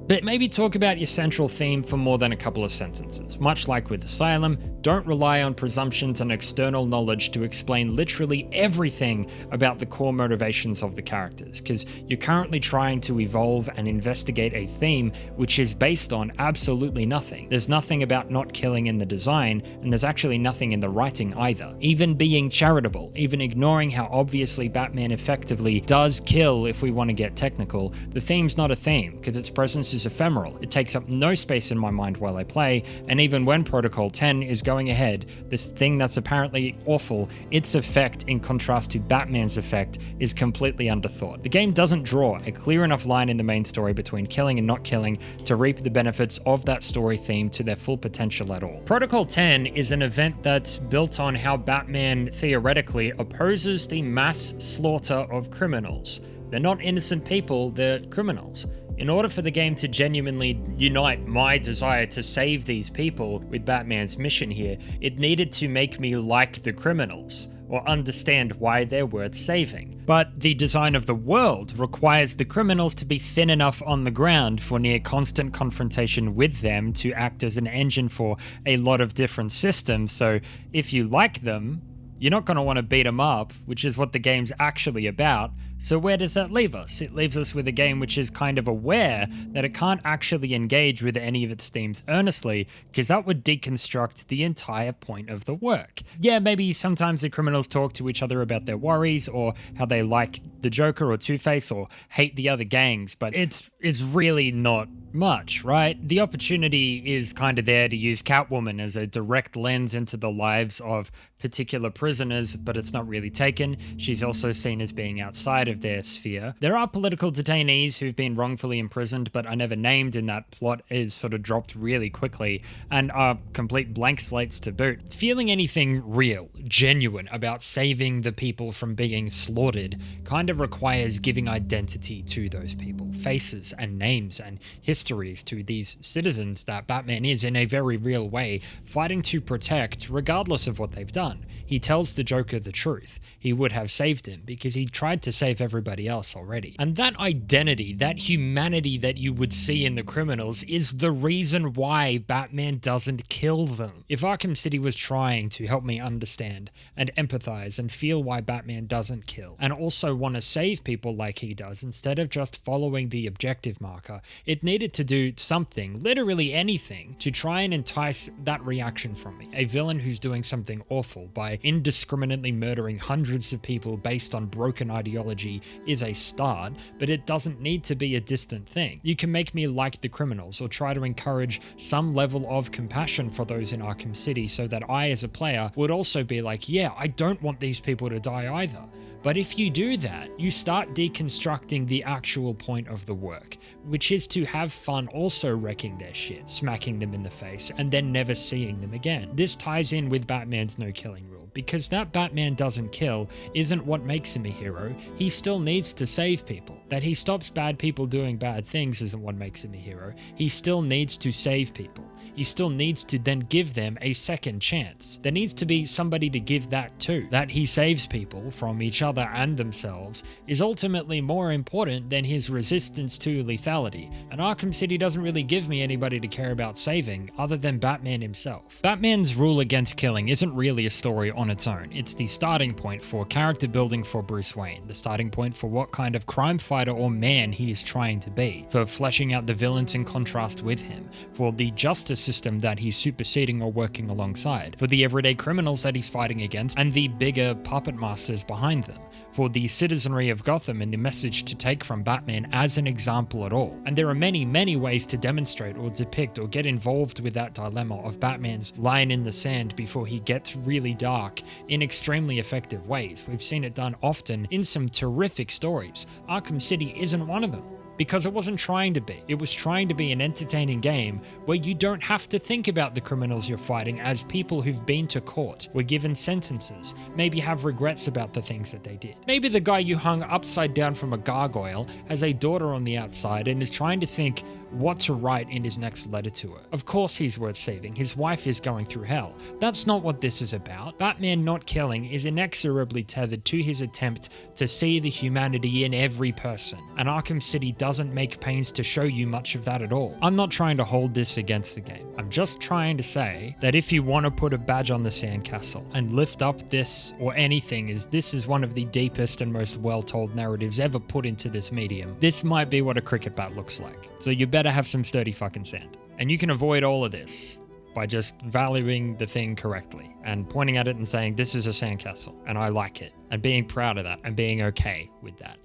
But maybe talk about your central theme for more than a couple of sentences. Much like with Asylum, don't rely on presumptions and external knowledge to explain literally everything about the core motivations of the characters, because you're currently trying to evolve and investigate a theme which is based on absolutely nothing. There's nothing about not killing in the design, and there's actually nothing in the writing either. Even being charitable, even ignoring how obviously Batman effectively does kill if we want to get technical, the theme's not a theme, because its presence is ephemeral. It takes up no space in my mind while I play, and even when Protocol 10 is going ahead, this thing that's apparently awful, its effect in contrast to Batman's effect is completely underthought. The game doesn't draw a clear enough line in the main story between killing and not killing to reap the benefits of that story theme to their full potential at all. Protocol 10 is an event that's built on how Batman theoretically opposes the mass slaughter of criminals. They're not innocent people, they're criminals. In order for the game to genuinely unite my desire to save these people with Batman's mission here, it needed to make me like the criminals, or understand why they're worth saving. But the design of the world requires the criminals to be thin enough on the ground for near constant confrontation with them to act as an engine for a lot of different systems, so if you like them, you're not going to want to beat them up, which is what the game's actually about. So where does that leave us? It leaves us with a game which is kind of aware that it can't actually engage with any of its themes earnestly, because that would deconstruct the entire point of the work. Yeah, maybe sometimes the criminals talk to each other about their worries, or how they like the Joker or Two-Face, or hate the other gangs, but it's really not much, right? The opportunity is kind of there to use Catwoman as a direct lens into the lives of particular prisoners, but it's not really taken. She's also seen as being outside of their sphere. There are political detainees who've been wrongfully imprisoned but are never named, and that plot is sort of dropped really quickly and are complete blank slates to boot. Feeling anything real, genuine about saving the people from being slaughtered kind of requires giving identity to those people, faces and names and histories to these citizens that Batman is in a very real way fighting to protect regardless of what they've done. He tells the Joker the truth. He would have saved him because he tried to save everybody else already. And that identity, that humanity that you would see in the criminals is the reason why Batman doesn't kill them. If Arkham City was trying to help me understand and empathize and feel why Batman doesn't kill, and also want to save people like he does instead of just following the objective marker, it needed to do something, literally anything, to try and entice that reaction from me. A villain who's doing something awful by indiscriminately murdering hundreds of people based on broken ideology is a start, but it doesn't need to be a distant thing. You can make me like the criminals or try to encourage some level of compassion for those in Arkham City so that I as a player would also be like, yeah, I don't want these people to die either. But if you do that, you start deconstructing the actual point of the work, which is to have fun also wrecking their shit, smacking them in the face, and then never seeing them again. This ties in with Batman's no killing rule, because that Batman doesn't kill isn't what makes him a hero. He still needs to save people. That he stops bad people doing bad things isn't what makes him a hero. He still needs to save people. He still needs to then give them a second chance. There needs to be somebody to give that to. That he saves people from each other and themselves is ultimately more important than his resistance to lethality. And Arkham City doesn't really give me anybody to care about saving other than Batman himself. Batman's rule against killing isn't really a story on its own. It's the starting point for character building for Bruce Wayne, the starting point for what kind of crime fighter or man he is trying to be, for fleshing out the villains in contrast with him, for the justice system that he's superseding or working alongside, for the everyday criminals that he's fighting against and the bigger puppet masters behind them, for the citizenry of Gotham and the message to take from Batman as an example at all. And there are many, many ways to demonstrate or depict or get involved with that dilemma of Batman's line in the sand before he gets really dark in extremely effective ways. We've seen it done often in some terrific stories. Arkham City isn't one of them, because it wasn't trying to be. It was trying to be an entertaining game where you don't have to think about the criminals you're fighting as people who've been to court, were given sentences, maybe have regrets about the things that they did. Maybe the guy you hung upside down from a gargoyle has a daughter on the outside and is trying to think what to write in his next letter to her. Of course he's worth saving. His wife is going through hell. That's not what this is about. Batman not killing is inexorably tethered to his attempt to see the humanity in every person, and Arkham City doesn't make pains to show you much of that at all. I'm not trying to hold this against the game. I'm just trying to say that if you want to put a badge on the sandcastle and lift up this or anything, as this is one of the deepest and most well-told narratives ever put into this medium, this might be what a cricket bat looks like. So you better have some sturdy fucking sand. And you can avoid all of this by just valuing the thing correctly and pointing at it and saying, this is a sandcastle and I like it, and being proud of that and being okay with that.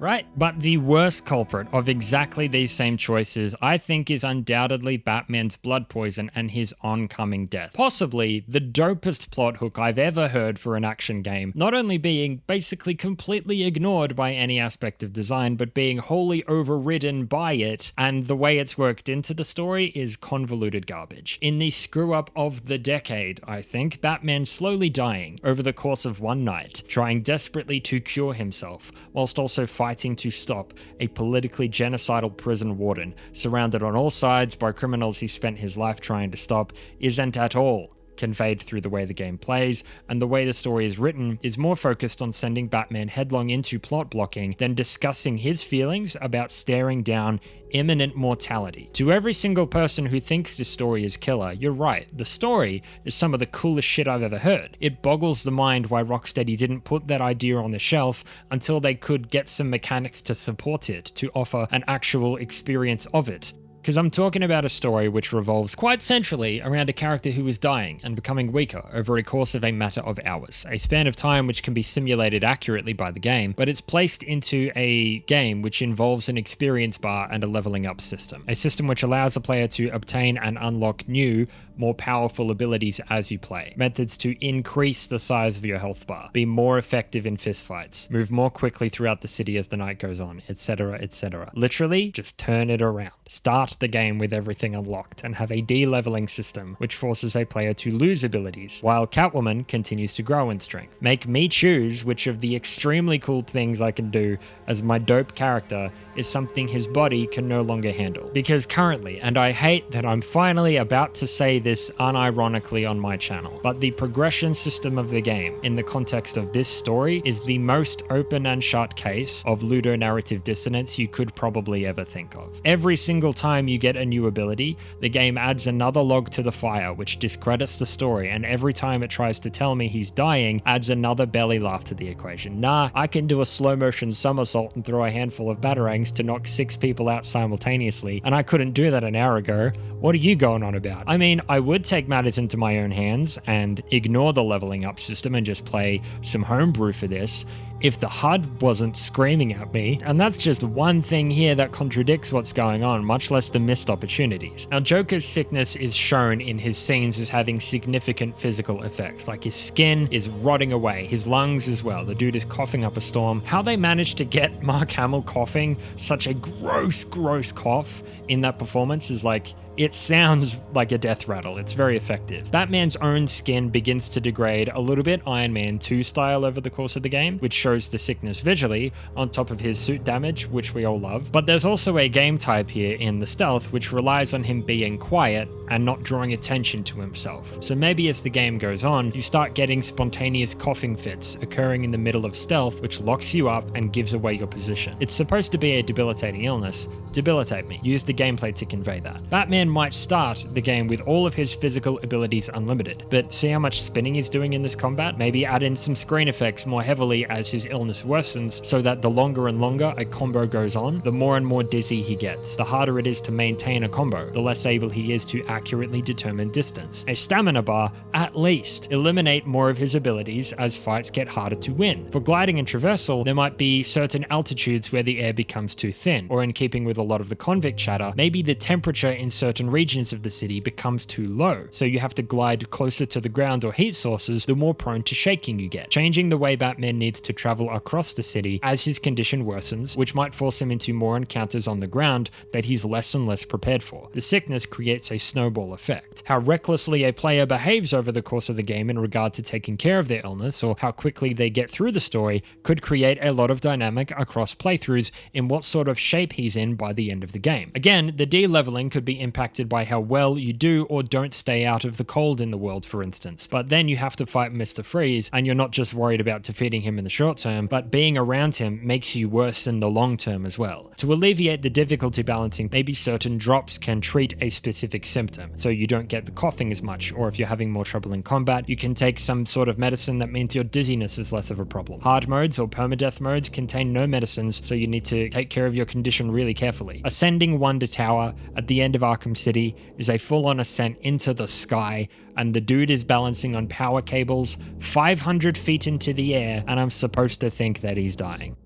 Right? But the worst culprit of exactly these same choices, I think, is undoubtedly Batman's blood poison and his oncoming death. Possibly the dopest plot hook I've ever heard for an action game, not only being basically completely ignored by any aspect of design, but being wholly overridden by it, and the way it's worked into the story is convoluted garbage. In the screw-up of the decade, I think, Batman slowly dying over the course of one night, trying desperately to cure himself, whilst also fighting to stop a politically genocidal prison warden surrounded on all sides by criminals he spent his life trying to stop, isn't at all conveyed through the way the game plays, and the way the story is written is more focused on sending Batman headlong into plot blocking than discussing his feelings about staring down imminent mortality. To every single person who thinks this story is killer, you're right, the story is some of the coolest shit I've ever heard. It boggles the mind why Rocksteady didn't put that idea on the shelf until they could get some mechanics to support it, to offer an actual experience of it. Because I'm talking about a story which revolves quite centrally around a character who is dying and becoming weaker over a course of a matter of hours, a span of time which can be simulated accurately by the game, but it's placed into a game which involves an experience bar and a leveling up system, a system which allows a player to obtain and unlock new, more powerful abilities as you play, methods to increase the size of your health bar, be more effective in fistfights, move more quickly throughout the city as the night goes on, etc, etc. Literally, just turn it around. Start the game with everything unlocked and have a de-leveling system which forces a player to lose abilities while Catwoman continues to grow in strength. Make me choose which of the extremely cool things I can do as my dope character is something his body can no longer handle. Because currently, and I hate that I'm finally about to say this unironically on my channel, but the progression system of the game in the context of this story is the most open and shut case of ludonarrative dissonance you could probably ever think of. Every single time you get a new ability, the game adds another log to the fire which discredits the story, and every time it tries to tell me he's dying, adds another belly laugh to the equation. Nah, I can do a slow motion somersault and throw a handful of batarangs to knock 6 people out simultaneously, and I couldn't do that an hour ago. What are you going on about? I mean, I would take matters into my own hands and ignore the leveling up system and just play some homebrew for this if the HUD wasn't screaming at me, and that's just one thing here that contradicts what's going on, much less the missed opportunities. Now, Joker's sickness is shown in his scenes as having significant physical effects, like his skin is rotting away, his lungs as well, the dude is coughing up a storm. How they managed to get Mark Hamill coughing such a gross cough in that performance is like, it sounds like a death rattle. It's very effective. Batman's own skin begins to degrade a little bit Iron Man 2 style over the course of the game, which shows the sickness visually on top of his suit damage, which we all love. But there's also a game type here in the stealth which relies on him being quiet and not drawing attention to himself. So maybe as the game goes on, you start getting spontaneous coughing fits occurring in the middle of stealth, which locks you up and gives away your position. It's supposed to be a debilitating illness. Debilitate me. Use the gameplay to convey that. Batman Batman might start the game with all of his physical abilities unlimited, but see how much spinning he's doing in this combat? Maybe add in some screen effects more heavily as his illness worsens, so that the longer and longer a combo goes on, the more and more dizzy he gets. The harder it is to maintain a combo, the less able he is to accurately determine distance. A stamina bar, at least. Eliminate more of his abilities as fights get harder to win. For gliding and traversal, there might be certain altitudes where the air becomes too thin, or in keeping with a lot of the convict chatter, maybe the temperature in certain regions of the city becomes too low, so you have to glide closer to the ground or heat sources, the more prone to shaking you get. Changing the way Batman needs to travel across the city as his condition worsens, which might force him into more encounters on the ground that he's less and less prepared for. The sickness creates a snowball effect. How recklessly a player behaves over the course of the game in regard to taking care of their illness, or how quickly they get through the story, could create a lot of dynamic across playthroughs in what sort of shape he's in by the end of the game. Again, the de-leveling could be impacted by how well you do or don't stay out of the cold in the world, for instance. But then you have to fight Mr. Freeze, and you're not just worried about defeating him in the short term, but being around him makes you worse in the long term as well. To alleviate the difficulty balancing, maybe certain drops can treat a specific symptom, so you don't get the coughing as much, or if you're having more trouble in combat, you can take some sort of medicine that means your dizziness is less of a problem. Hard modes or permadeath modes contain no medicines, so you need to take care of your condition really carefully. Ascending Wonder Tower at the end of Arkham City is a full-on ascent into the sky, and the dude is balancing on power cables 500 feet into the air, and I'm supposed to think that he's dying.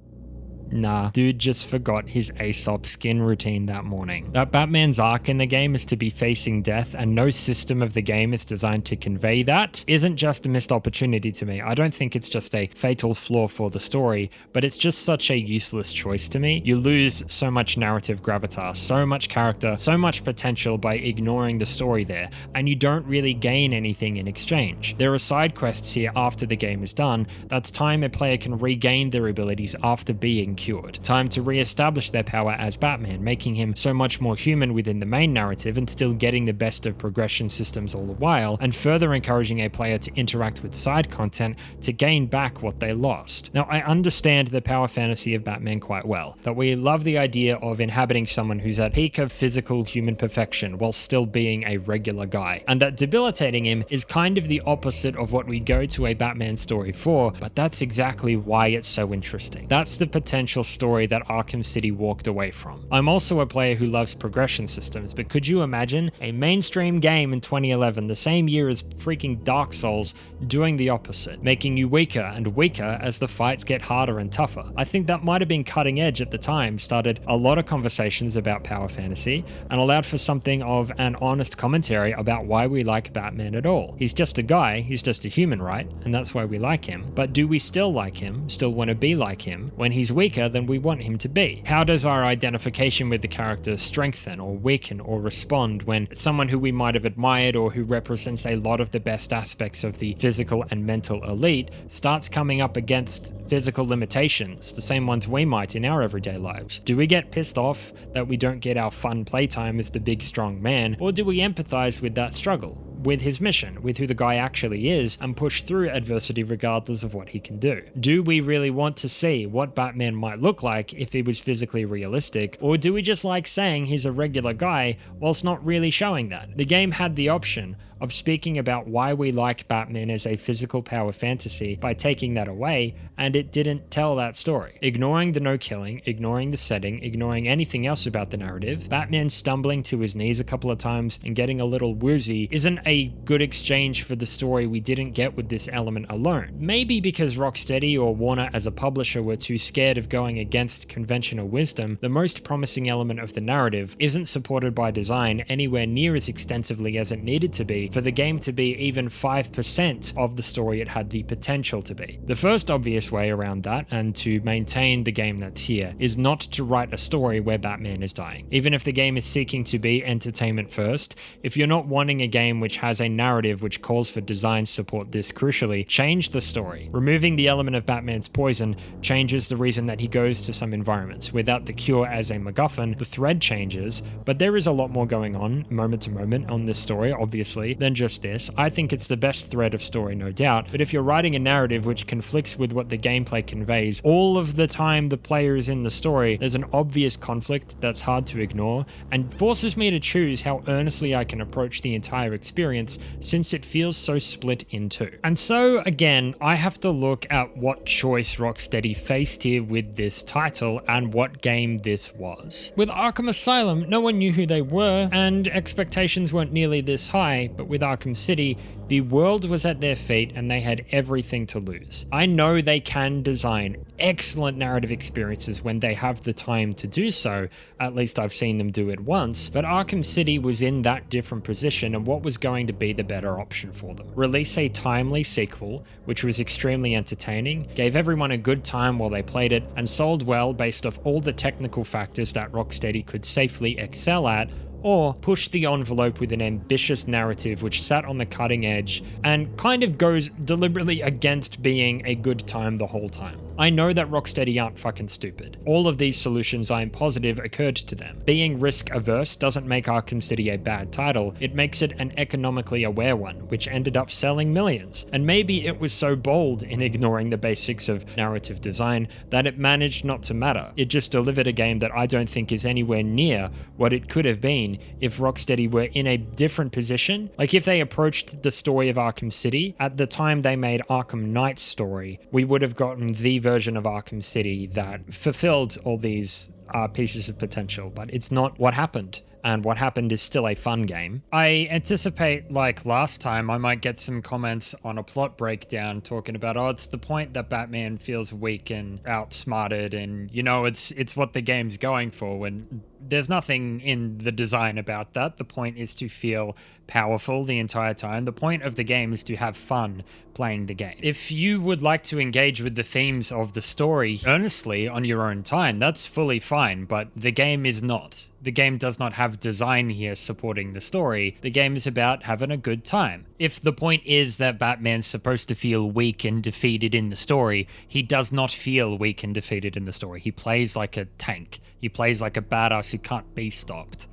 Nah, dude just forgot his Aesop skin routine that morning. That Batman's arc in the game is to be facing death, and no system of the game is designed to convey that, isn't just a missed opportunity to me. I don't think it's just a fatal flaw for the story, but it's just such a useless choice to me. You lose so much narrative gravitas, so much character, so much potential by ignoring the story there, and you don't really gain anything in exchange. There are side quests here after the game is done. That's time a player can regain their abilities after being cured. Time to re-establish their power as Batman, making him so much more human within the main narrative and still getting the best of progression systems all the while, and further encouraging a player to interact with side content to gain back what they lost. Now, I understand the power fantasy of Batman quite well, that we love the idea of inhabiting someone who's at peak of physical human perfection while still being a regular guy, and that debilitating him is kind of the opposite of what we go to a Batman story for, but that's exactly why it's so interesting. That's the potential story that Arkham City walked away from. I'm also a player who loves progression systems, but could you imagine a mainstream game in 2011, the same year as freaking Dark Souls, doing the opposite, making you weaker and weaker as the fights get harder and tougher? I think that might have been cutting edge at the time, started a lot of conversations about power fantasy, and allowed for something of an honest commentary about why we like Batman at all. He's just a guy, he's just a human, right? And that's why we like him. But do we still like him, still want to be like him, when he's weaker than we want him to be? How does our identification with the character strengthen or weaken or respond when someone who we might have admired or who represents a lot of the best aspects of the physical and mental elite starts coming up against physical limitations, the same ones we might in our everyday lives? Do we get pissed off that we don't get our fun playtime as the big strong man, or do we empathize with that struggle, with his mission, with who the guy actually is, and push through adversity regardless of what he can do? Do we really want to see what Batman might look like if he was physically realistic, or do we just like saying he's a regular guy whilst not really showing that? The game had the option of speaking about why we like Batman as a physical power fantasy by taking that away, and it didn't tell that story. Ignoring the no killing, ignoring the setting, ignoring anything else about the narrative, Batman stumbling to his knees a couple of times and getting a little woozy isn't a good exchange for the story we didn't get with this element alone. Maybe because Rocksteady or Warner as a publisher were too scared of going against conventional wisdom, the most promising element of the narrative isn't supported by design anywhere near as extensively as it needed to be for the game to be even 5% of the story it had the potential to be. The first obvious way around that, and to maintain the game that's here, is not to write a story where Batman is dying. Even if the game is seeking to be entertainment first, if you're not wanting a game which has a narrative which calls for design support this crucially, change the story. Removing the element of Batman's poison changes the reason that he goes to some environments. Without the cure as a MacGuffin, the thread changes, but there is a lot more going on moment to moment on this story, obviously, than just this. I think it's the best thread of story, no doubt, but if you're writing a narrative which conflicts with what the gameplay conveys all of the time the player is in the story, there's an obvious conflict that's hard to ignore and forces me to choose how earnestly I can approach the entire experience since it feels so split in two. And so again, I have to look at what choice Rocksteady faced here with this title and what game this was. With Arkham Asylum, no one knew who they were and expectations weren't nearly this high, but with Arkham City, the world was at their feet and they had everything to lose. I know they can design excellent narrative experiences when they have the time to do so, at least I've seen them do it once, but Arkham City was in that different position and what was going to be the better option for them. Release a timely sequel, which was extremely entertaining, gave everyone a good time while they played it, and sold well based off all the technical factors that Rocksteady could safely excel at, or push the envelope with an ambitious narrative which sat on the cutting edge and kind of goes deliberately against being a good time the whole time. I know that Rocksteady aren't fucking stupid. All of these solutions I am positive occurred to them. Being risk averse doesn't make Arkham City a bad title, it makes it an economically aware one, which ended up selling millions. And maybe it was so bold in ignoring the basics of narrative design that it managed not to matter. It just delivered a game that I don't think is anywhere near what it could have been if Rocksteady were in a different position. Like if they approached the story of Arkham City at the time they made Arkham Knight's story, we would have gotten the version of Arkham City that fulfilled all these pieces of potential, but it's not what happened. And what happened is still a fun game. I anticipate, like last time, I might get some comments on a plot breakdown talking about, oh, it's the point that Batman feels weak and outsmarted and, you know, it's what the game's going for, when there's nothing in the design about that. The point is to feel powerful the entire time. The point of the game is to have fun playing the game. If you would like to engage with the themes of the story earnestly on your own time, that's fully fine, but the game is not. The game does not have design here supporting the story. The game is about having a good time. If the point is that Batman's supposed to feel weak and defeated in the story, he does not feel weak and defeated in the story. He plays like a tank. He plays like a badass who can't be stopped.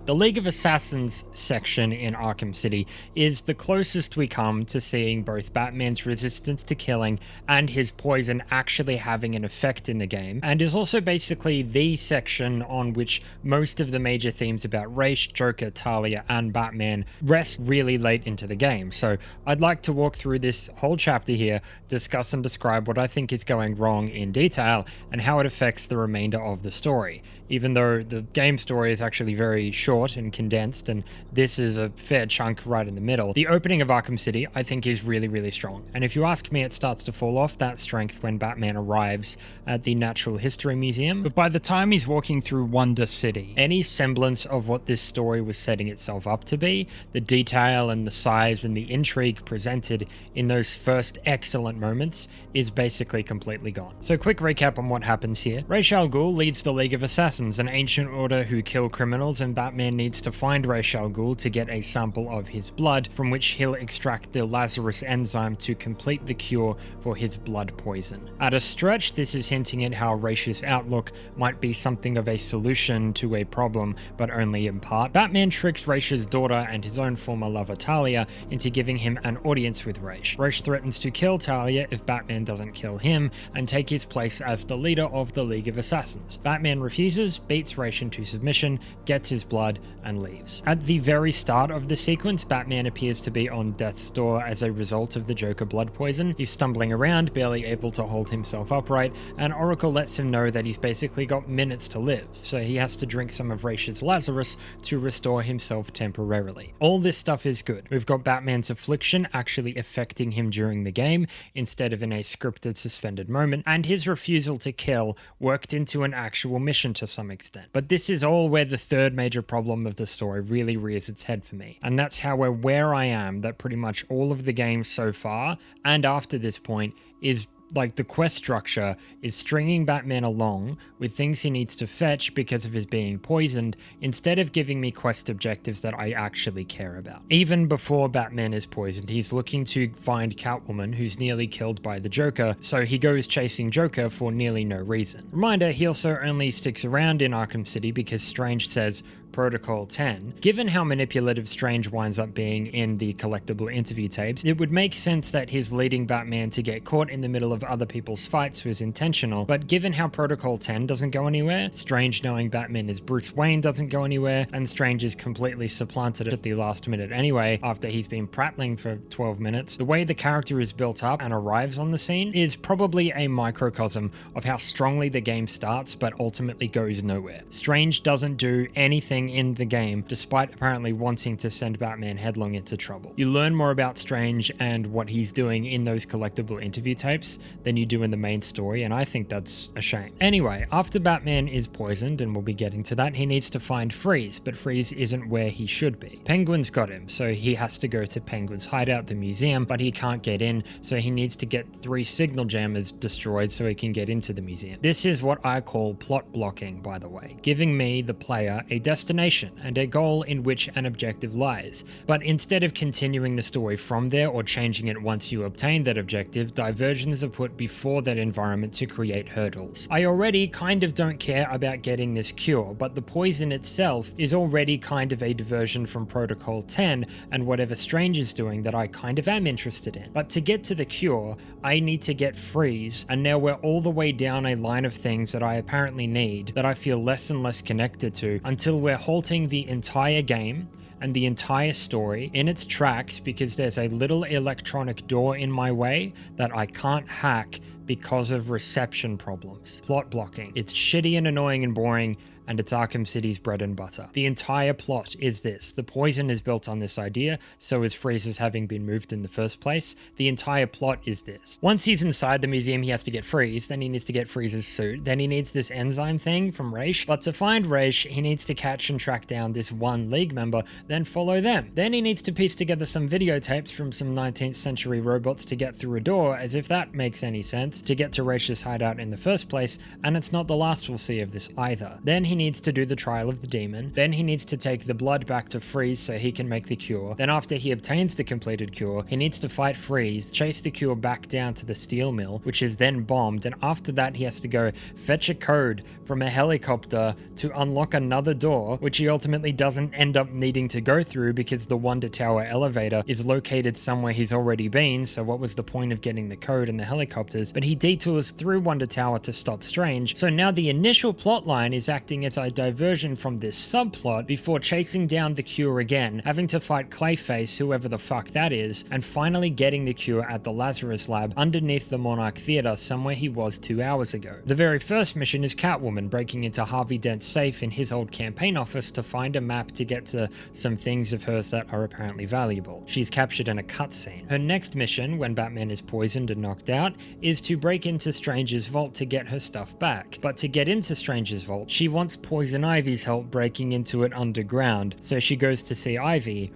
The League of Assassins section in Arkham City is the closest we come to seeing both Batman's resistance to killing and his poison actually having an effect in the game, and is also basically the section on which most of the major themes about Ra's, Joker, Talia, and Batman rest really late into the game. So I'd like to walk through this whole chapter here, discuss and describe what I think is going wrong in detail, and how it affects the remainder of the story. Even though the game story is actually very short and condensed, and this is a fair chunk right in the middle, the opening of Arkham City I think is really, really strong. And if you ask me, it starts to fall off that strength when Batman arrives at the Natural History Museum. But by the time he's walking through Wonder City, any semblance of what this story was setting itself up to be, the detail and the size and the intrigue presented in those first excellent moments, is basically completely gone. So quick recap on what happens here. Ra's al Ghul leads the League of Assassins, an ancient order who kill criminals, and Batman needs to find Ra's al Ghul to get a sample of his blood, from which he'll extract the Lazarus enzyme to complete the cure for his blood poison. At a stretch, this is hinting at how Ra's outlook might be something of a solution to a problem, but only in part. Batman tricks Ra's daughter and his own former lover Talia into giving him an audience with Ra's. Ra's threatens to kill Talia if Batman doesn't kill him, and take his place as the leader of the League of Assassins. Batman refuses, beats Ra's into submission, gets his blood, and leaves. At the very start of the sequence, Batman appears to be on death's door as a result of the Joker blood poison. He's stumbling around, barely able to hold himself upright, and Oracle lets him know that he's basically got minutes to live, so he has to drink some of Ra's Lazarus to restore himself temporarily. All this stuff is good. We've got Batman's affliction actually affecting him during the game, instead of in a scripted suspended moment, and his refusal to kill worked into an actual mission to some extent. But this is all where the third major problem of the story really rears its head for me, and that's how we're where I am that pretty much all of the game so far and after this point is Like, the quest structure is stringing Batman along with things he needs to fetch because of his being poisoned, instead of giving me quest objectives that I actually care about. Even before Batman is poisoned, he's looking to find Catwoman, who's nearly killed by the Joker, so he goes chasing Joker for nearly no reason. Reminder, he also only sticks around in Arkham City because Strange says Protocol 10. Given how manipulative Strange winds up being in the collectible interview tapes, it would make sense that his leading Batman to get caught in the middle of other people's fights was intentional, but given how Protocol 10 doesn't go anywhere, Strange knowing Batman is Bruce Wayne doesn't go anywhere, and Strange is completely supplanted at the last minute anyway after he's been prattling for 12 minutes, the way the character is built up and arrives on the scene is probably a microcosm of how strongly the game starts but ultimately goes nowhere. Strange doesn't do anything in the game, despite apparently wanting to send Batman headlong into trouble. You learn more about Strange and what he's doing in those collectible interview tapes than you do in the main story, and I think that's a shame. Anyway, after Batman is poisoned, and we'll be getting to that, he needs to find Freeze, but Freeze isn't where he should be. Penguin's got him, so he has to go to Penguin's hideout, the museum, but he can't get in, so he needs to get 3 signal jammers destroyed so he can get into the museum. This is what I call plot blocking, by the way, giving me, the player, a destination and a goal in which an objective lies. But instead of continuing the story from there or changing it once you obtain that objective, diversions are put before that environment to create hurdles. I already kind of don't care about getting this cure, but the poison itself is already kind of a diversion from Protocol 10 and whatever Strange is doing that I kind of am interested in. But to get to the cure, I need to get Freeze, and now we're all the way down a line of things that I apparently need, that I feel less and less connected to, until we're halting the entire game and the entire story in its tracks because there's a little electronic door in my way that I can't hack because of reception problems. Plot blocking. It's shitty and annoying and boring, and it's Arkham City's bread and butter. The entire plot is this. The poison is built on this idea, so is Freeze's having been moved in the first place. The entire plot is this. Once he's inside the museum, he has to get Freeze, then he needs to get Freeze's suit, then he needs this enzyme thing from Raish, but to find Raish, he needs to catch and track down this one League member, then follow them. Then he needs to piece together some videotapes from some 19th century robots to get through a door, as if that makes any sense, to get to Raish's hideout in the first place, and it's not the last we'll see of this either. Then he needs to do the trial of the demon, then he needs to take the blood back to Freeze so he can make the cure, then after he obtains the completed cure, he needs to fight Freeze, chase the cure back down to the steel mill, which is then bombed, and after that he has to go fetch a code from a helicopter to unlock another door, which he ultimately doesn't end up needing to go through because the Wonder Tower elevator is located somewhere he's already been, so what was the point of getting the code and the helicopters? But he detours through Wonder Tower to stop Strange, so now the initial plotline is acting as a diversion from this subplot before chasing down the cure again, having to fight Clayface, whoever the fuck that is, and finally getting the cure at the Lazarus lab underneath the Monarch Theater somewhere he was 2 hours ago. The very first mission is Catwoman breaking into Harvey Dent's safe in his old campaign office to find a map to get to some things of hers that are apparently valuable. She's captured in a cutscene. Her next mission, when Batman is poisoned and knocked out, is to break into Strange's vault to get her stuff back. But to get into Strange's vault, she wants Poison Ivy's help breaking into it underground, so she goes to see Ivy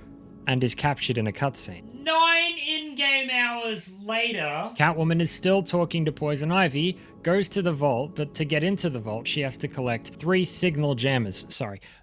and is captured in a cutscene. 9 in-game hours later, Catwoman is still talking to Poison Ivy, goes to the vault, but to get into the vault, she has to collect 3 signal jammers,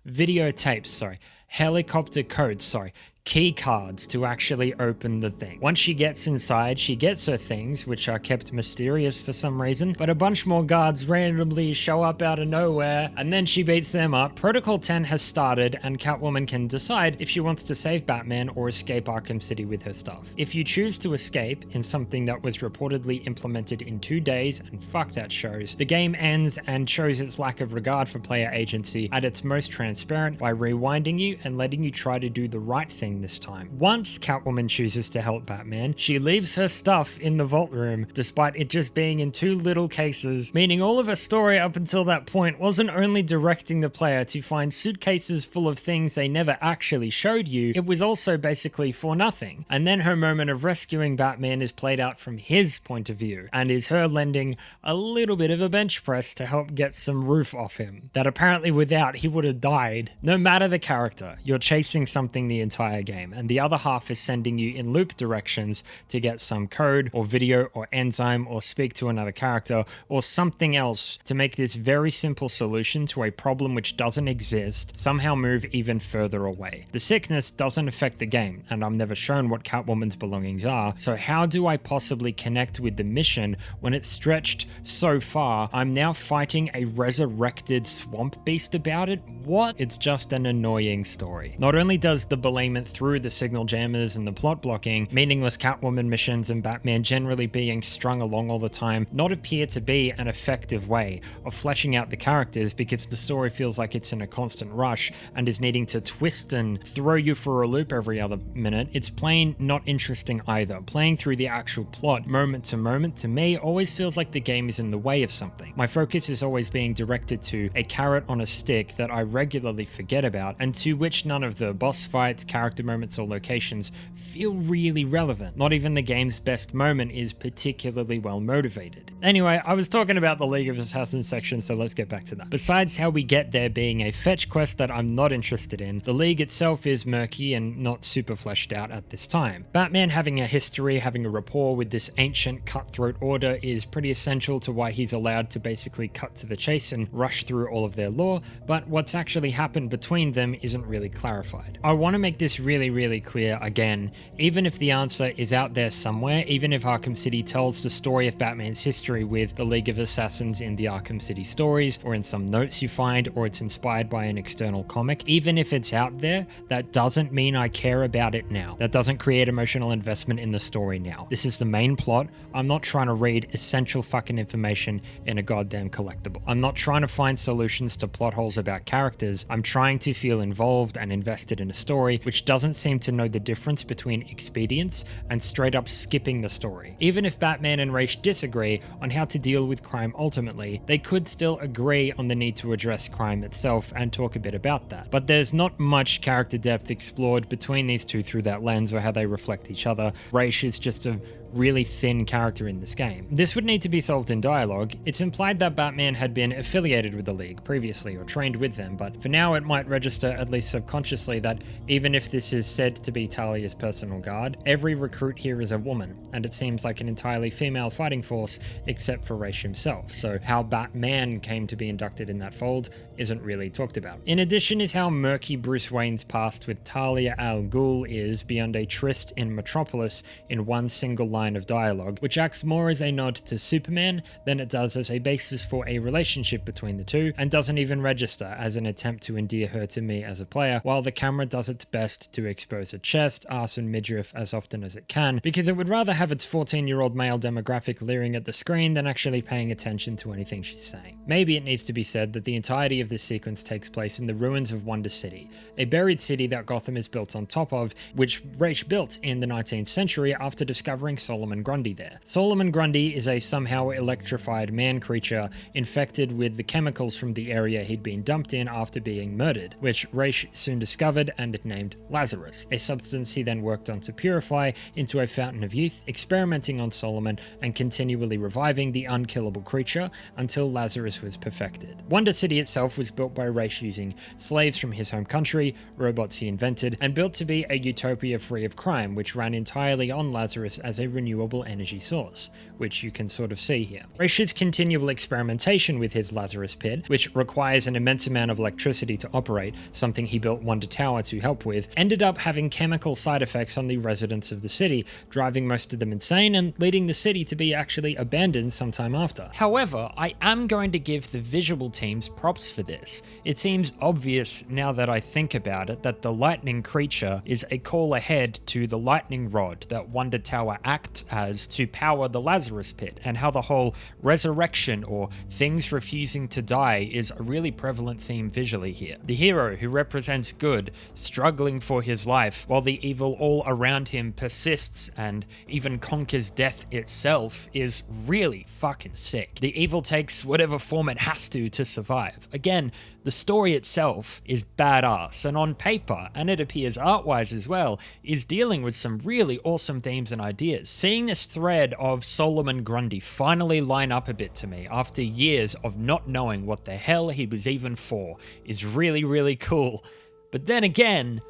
videotapes, helicopter codes, key cards to actually open the thing. Once she gets inside, she gets her things, which are kept mysterious for some reason, but a bunch more guards randomly show up out of nowhere, and then she beats them up. Protocol 10 has started, and Catwoman can decide if she wants to save Batman or escape Arkham City with her stuff. If you choose to escape in something that was reportedly implemented in 2 days, and fuck that shows, the game ends and shows its lack of regard for player agency at its most transparent by rewinding you and letting you try to do the right thing this time. Once Catwoman chooses to help Batman, she leaves her stuff in the vault room, despite it just being in 2 little cases, meaning all of her story up until that point wasn't only directing the player to find suitcases full of things they never actually showed you, it was also basically for nothing. And then her moment of rescuing Batman is played out from his point of view, and is her lending a little bit of a bench press to help get some roof off him, that apparently without he would have died. No matter the character, you're chasing something the entire game, and the other half is sending you in loop directions to get some code or video or enzyme or speak to another character or something else to make this very simple solution to a problem which doesn't exist somehow move even further away. The sickness doesn't affect the game, and I'm never shown what Catwoman's belongings are, so how do I possibly connect with the mission when it's stretched so far? I'm now fighting a resurrected swamp beast about it? What? It's just an annoying story. Not only does the belayment through the signal jammers and the plot blocking, meaningless Catwoman missions and Batman generally being strung along all the time not appear to be an effective way of fleshing out the characters, because the story feels like it's in a constant rush and is needing to twist and throw you for a loop every other minute. It's plain not interesting either. Playing through the actual plot moment to me always feels like the game is in the way of something. My focus is always being directed to a carrot on a stick that I regularly forget about, and to which none of the boss fights, character moments, or locations feel really relevant. Not even the game's best moment is particularly well motivated. Anyway, I was talking about the League of Assassins section, so let's get back to that. Besides how we get there being a fetch quest that I'm not interested in, the League itself is murky and not super fleshed out at this time. Batman having a history, having a rapport with this ancient cutthroat order is pretty essential to why he's allowed to basically cut to the chase and rush through all of their lore, but what's actually happened between them isn't really clarified. I want to make this really clear again, even if the answer is out there somewhere, even if Arkham City tells the story of Batman's history with the League of Assassins in the Arkham City stories, or in some notes you find, or it's inspired by an external comic, even if it's out there, that doesn't mean I care about it now. That doesn't create emotional investment in the story now. This is the main plot. I'm not trying to read essential fucking information in a goddamn collectible. I'm not trying to find solutions to plot holes about characters. I'm trying to feel involved and invested in a story which doesn't seem to know the difference between expedience and straight up skipping the story. Even if Batman and Ra's disagree on how to deal with crime ultimately, they could still agree on the need to address crime itself and talk a bit about that. But there's not much character depth explored between these two through that lens or how they reflect each other. Ra's is just a really thin character in this game. This would need to be solved in dialogue. It's implied that Batman had been affiliated with the League previously or trained with them, but for now it might register at least subconsciously that even if this is said to be Talia's personal guard, every recruit here is a woman, and it seems like an entirely female fighting force except for Ra's himself, so how Batman came to be inducted in that fold isn't really talked about. In addition is how murky Bruce Wayne's past with Talia al Ghul is beyond a tryst in Metropolis in one single line of dialogue, which acts more as a nod to Superman than it does as a basis for a relationship between the two, and doesn't even register as an attempt to endear her to me as a player, while the camera does its best to expose her chest, arse, and midriff as often as it can, because it would rather have its 14-year-old male demographic leering at the screen than actually paying attention to anything she's saying. Maybe it needs to be said that the entirety of this sequence takes place in the ruins of Wonder City, a buried city that Gotham is built on top of, which Ra's built in the 19th century after discovering Solomon Grundy there. Solomon Grundy is a somehow electrified man creature infected with the chemicals from the area he'd been dumped in after being murdered, which Ra's soon discovered and named Lazarus, a substance he then worked on to purify into a fountain of youth, experimenting on Solomon and continually reviving the unkillable creature until Lazarus was perfected. Wonder City itself was built by Ra's using slaves from his home country, robots he invented, and built to be a utopia free of crime, which ran entirely on Lazarus as a renewable energy source, which you can sort of see here. Ra's continual experimentation with his Lazarus pit, which requires an immense amount of electricity to operate, something he built Wonder Tower to help with, ended up having chemical side effects on the residents of the city, driving most of them insane and leading the city to be actually abandoned sometime after. However, I am going to give the visual teams props for this. It seems obvious now that I think about it that the lightning creature is a call ahead to the lightning rod that Wonder Tower acts as to power the Lazarus pit, and how the whole resurrection or things refusing to die is a really prevalent theme visually here. The hero who represents good, struggling for his life, while the evil all around him persists and even conquers death itself, is really fucking sick. The evil takes whatever form it has to survive. Again, the story itself is badass, and on paper, and it appears art-wise as well, is dealing with some really awesome themes and ideas. Seeing this thread of Solomon Grundy finally line up a bit to me after years of not knowing what the hell he was even for is really cool. But then again,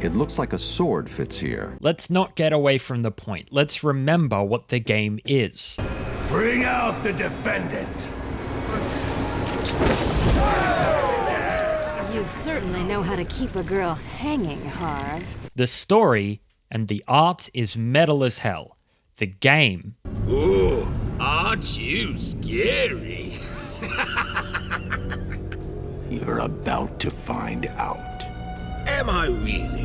It looks like a sword fits here. Let's not get away from the point. Let's remember what the game is. Bring out the defendant! You certainly know how to keep a girl hanging, Harv. The story and the art is metal as hell. The game... Ooh, aren't you scary? You're about to find out. Am I really?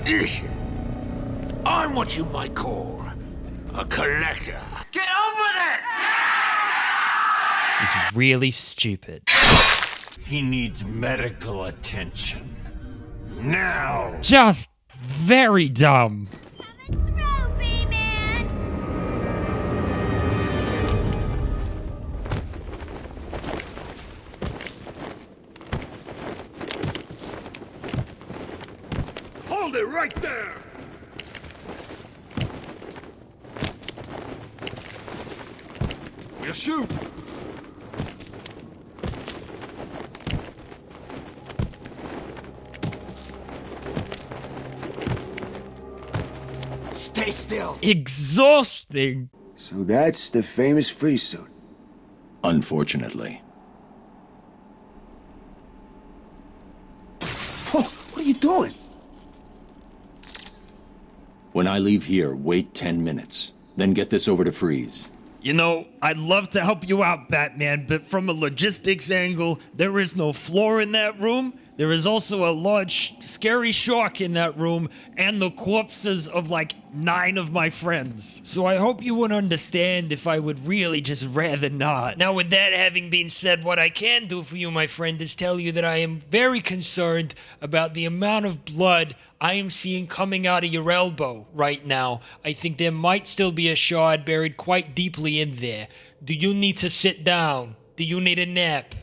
Listen, I'm what you might call a collector. Get over there! is really stupid. He needs medical attention. Now! Just very dumb. Hold it right there! You shoot! Stay still! Exhausting! So that's the famous freeze suit. Unfortunately. Oh, what are you doing? When I leave here, wait 10 minutes. Then get this over to Freeze. You know, I'd love to help you out, Batman, but from a logistics angle, there is no floor in that room. There is also a large, scary shark in that room, and the corpses of like 9 of my friends. So I hope you would understand if I would really just rather not. Now, with that having been said, what I can do for you, my friend, is tell you that I am very concerned about the amount of blood I am seeing coming out of your elbow right now. I think there might still be a shard buried quite deeply in there. Do you need to sit down? Do you need a nap?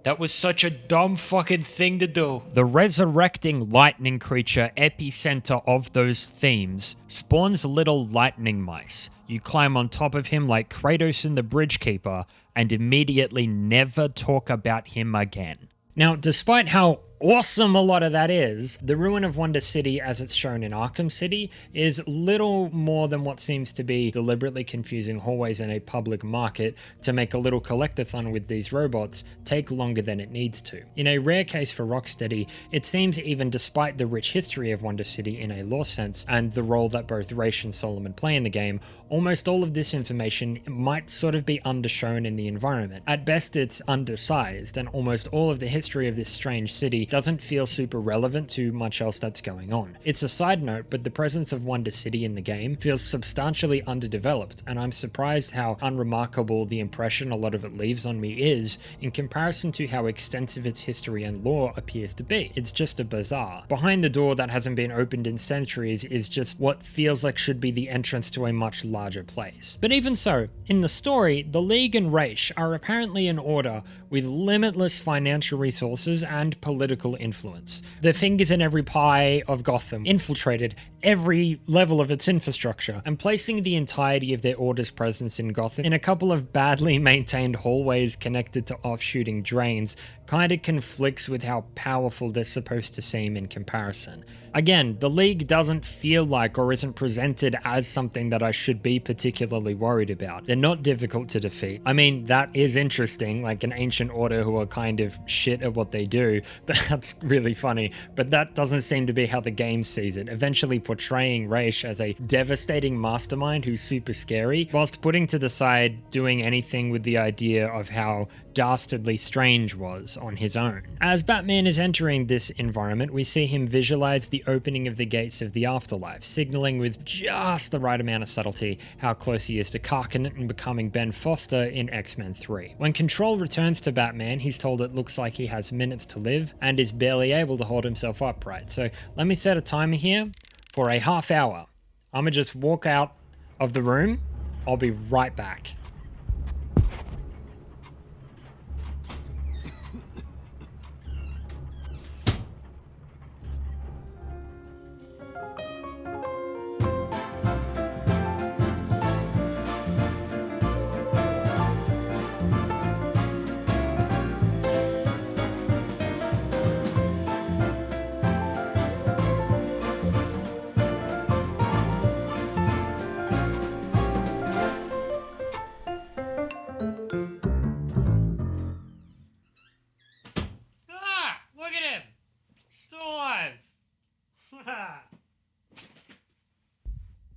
That was such a dumb fucking thing to do. The resurrecting lightning creature epicenter of those themes spawns little lightning mice. You climb on top of him like Kratos in the Bridge Keeper and immediately never talk about him again. Now, despite how awesome a lot of that is, the ruin of Wonder City as it's shown in Arkham City is little more than what seems to be deliberately confusing hallways in a public market to make a little collectathon with these robots take longer than it needs to. In a rare case for Rocksteady, it seems even despite the rich history of Wonder City in a lore sense and the role that both Raish and Solomon play in the game, almost all of this information might sort of be undershown in the environment. At best, it's undersized, and almost all of the history of this strange city doesn't feel super relevant to much else that's going on. It's a side note, but the presence of Wonder City in the game feels substantially underdeveloped, and I'm surprised how unremarkable the impression a lot of it leaves on me is in comparison to how extensive its history and lore appears to be. It's just a bazaar. Behind the door that hasn't been opened in centuries is just what feels like should be the entrance to a much larger place. But even so, in the story, the League and Raish are apparently in order with limitless financial resources and political influence. Their fingers in every pie of Gotham, infiltrated every level of its infrastructure, and placing the entirety of their order's presence in Gotham in a couple of badly maintained hallways connected to off-shooting drains kinda conflicts with how powerful they're supposed to seem in comparison. Again, the League doesn't feel like or isn't presented as something that I should be particularly worried about. They're not difficult to defeat. I mean, that is interesting, like an ancient order who are kind of shit at what they do, but that's really funny. But that doesn't seem to be how the game sees it, eventually portraying Raish as a devastating mastermind who's super scary, whilst putting to the side doing anything with the idea of how dastardly Strange was on his own. As Batman is entering this environment, we see him visualize the opening of the gates of the afterlife, signaling with just the right amount of subtlety how close he is to Carcanet and becoming Ben Foster in X-Men 3. When control returns to Batman, he's told it looks like he has minutes to live and is barely able to hold himself upright. So let me set a timer here for a half hour. I'ma just walk out of the room. I'll be right back.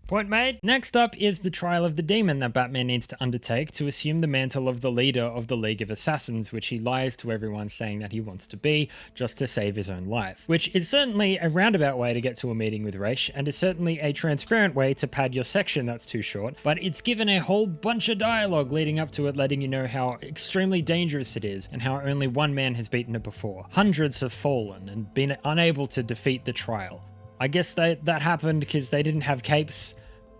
Point made. Next up is the trial of the demon that Batman needs to undertake to assume the mantle of the leader of the League of Assassins, which he lies to everyone saying that he wants to be, just to save his own life. Which is certainly a roundabout way to get to a meeting with Raish, and is certainly a transparent way to pad your section that's too short, but it's given a whole bunch of dialogue leading up to it, letting you know how extremely dangerous it is, and how only one man has beaten it before. Hundreds have fallen and been unable to defeat the trial. I guess that happened because they didn't have capes,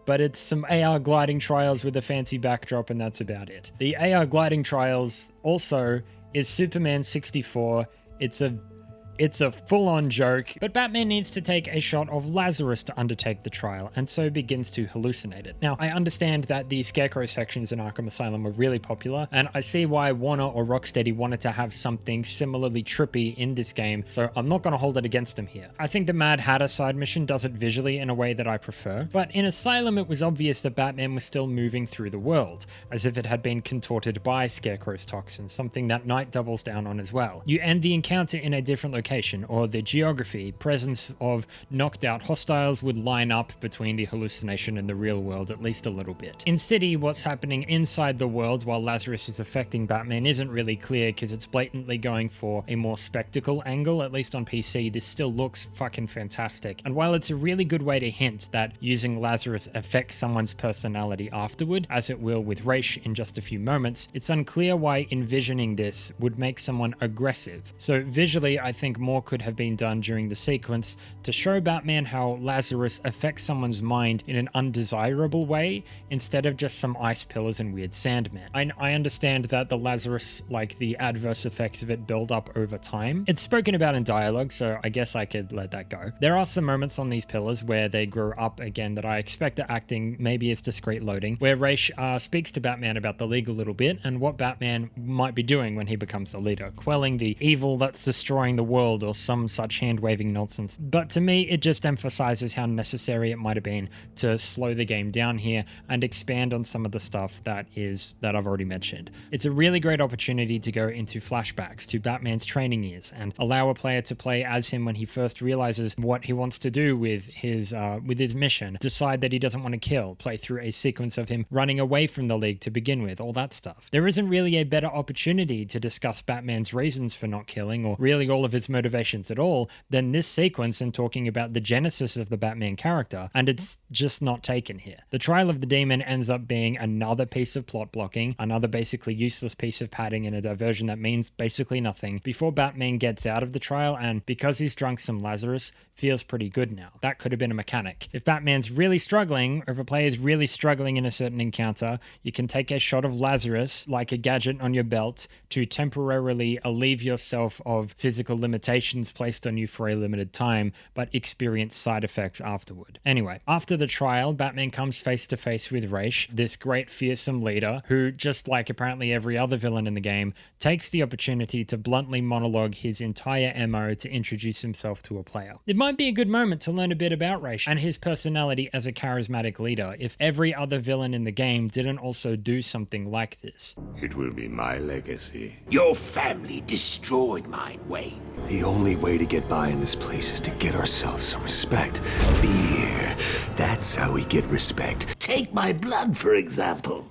but it's some AR gliding trials with a fancy backdrop, and that's about it. The AR gliding trials also is Superman 64. It's a full-on joke, but Batman needs to take a shot of Lazarus to undertake the trial, and so begins to hallucinate it. Now, I understand that the Scarecrow sections in Arkham Asylum were really popular, and I see why Warner or Rocksteady wanted to have something similarly trippy in this game, so I'm not going to hold it against them here. I think the Mad Hatter side mission does it visually in a way that I prefer, but in Asylum it was obvious that Batman was still moving through the world, as if it had been contorted by Scarecrow's toxins, something that Knight doubles down on as well. You end the encounter in a different location, or the geography, presence of knocked out hostiles would line up between the hallucination and the real world at least a little bit. In City, what's happening inside the world while Lazarus is affecting Batman isn't really clear because it's blatantly going for a more spectacle angle. At least on PC, this still looks fucking fantastic. And while it's a really good way to hint that using Lazarus affects someone's personality afterward, as it will with Raish in just a few moments, it's unclear why envisioning this would make someone aggressive. So visually, I think more could have been done during the sequence to show Batman how Lazarus affects someone's mind in an undesirable way instead of just some ice pillars and weird Sandman. I understand that the Lazarus, like the adverse effects of it, build up over time. It's spoken about in dialogue, so I guess I could let that go. There are some moments on these pillars where they grow up again that I expect are acting maybe as discrete loading, where Raish speaks to Batman about the League a little bit and what Batman might be doing when he becomes the leader, quelling the evil that's destroying the world or some such hand-waving nonsense. But to me, it just emphasizes how necessary it might have been to slow the game down here and expand on some of the stuff that I've already mentioned. It's a really great opportunity to go into flashbacks to Batman's training years and allow a player to play as him when he first realizes what he wants to do with his mission, decide that he doesn't want to kill, play through a sequence of him running away from the League to begin with, all that stuff. There isn't really a better opportunity to discuss Batman's reasons for not killing, or really all of his motivations at all, than this sequence and talking about the genesis of the Batman character, and it's just not taken here. The trial of the demon ends up being another piece of plot blocking, another basically useless piece of padding in a diversion that means basically nothing before Batman gets out of the trial, and because he's drunk some Lazarus, feels pretty good now. That could have been a mechanic. If Batman's really struggling, or if a player's really struggling in a certain encounter, you can take a shot of Lazarus, like a gadget on your belt, to temporarily alleviate yourself of physical limitations placed on you for a limited time, but experience side effects afterward. Anyway, after the trial, Batman comes face to face with Raish, this great fearsome leader, who, just like apparently every other villain in the game, takes the opportunity to bluntly monologue his entire MO to introduce himself to a player. It might be a good moment to learn a bit about Raish and his personality as a charismatic leader if every other villain in the game didn't also do something like this. It will be my legacy. Your family destroyed mine, Wayne. The only way to get by in this place is to get ourselves some respect. Beer. That's how we get respect. Take my blood, for example.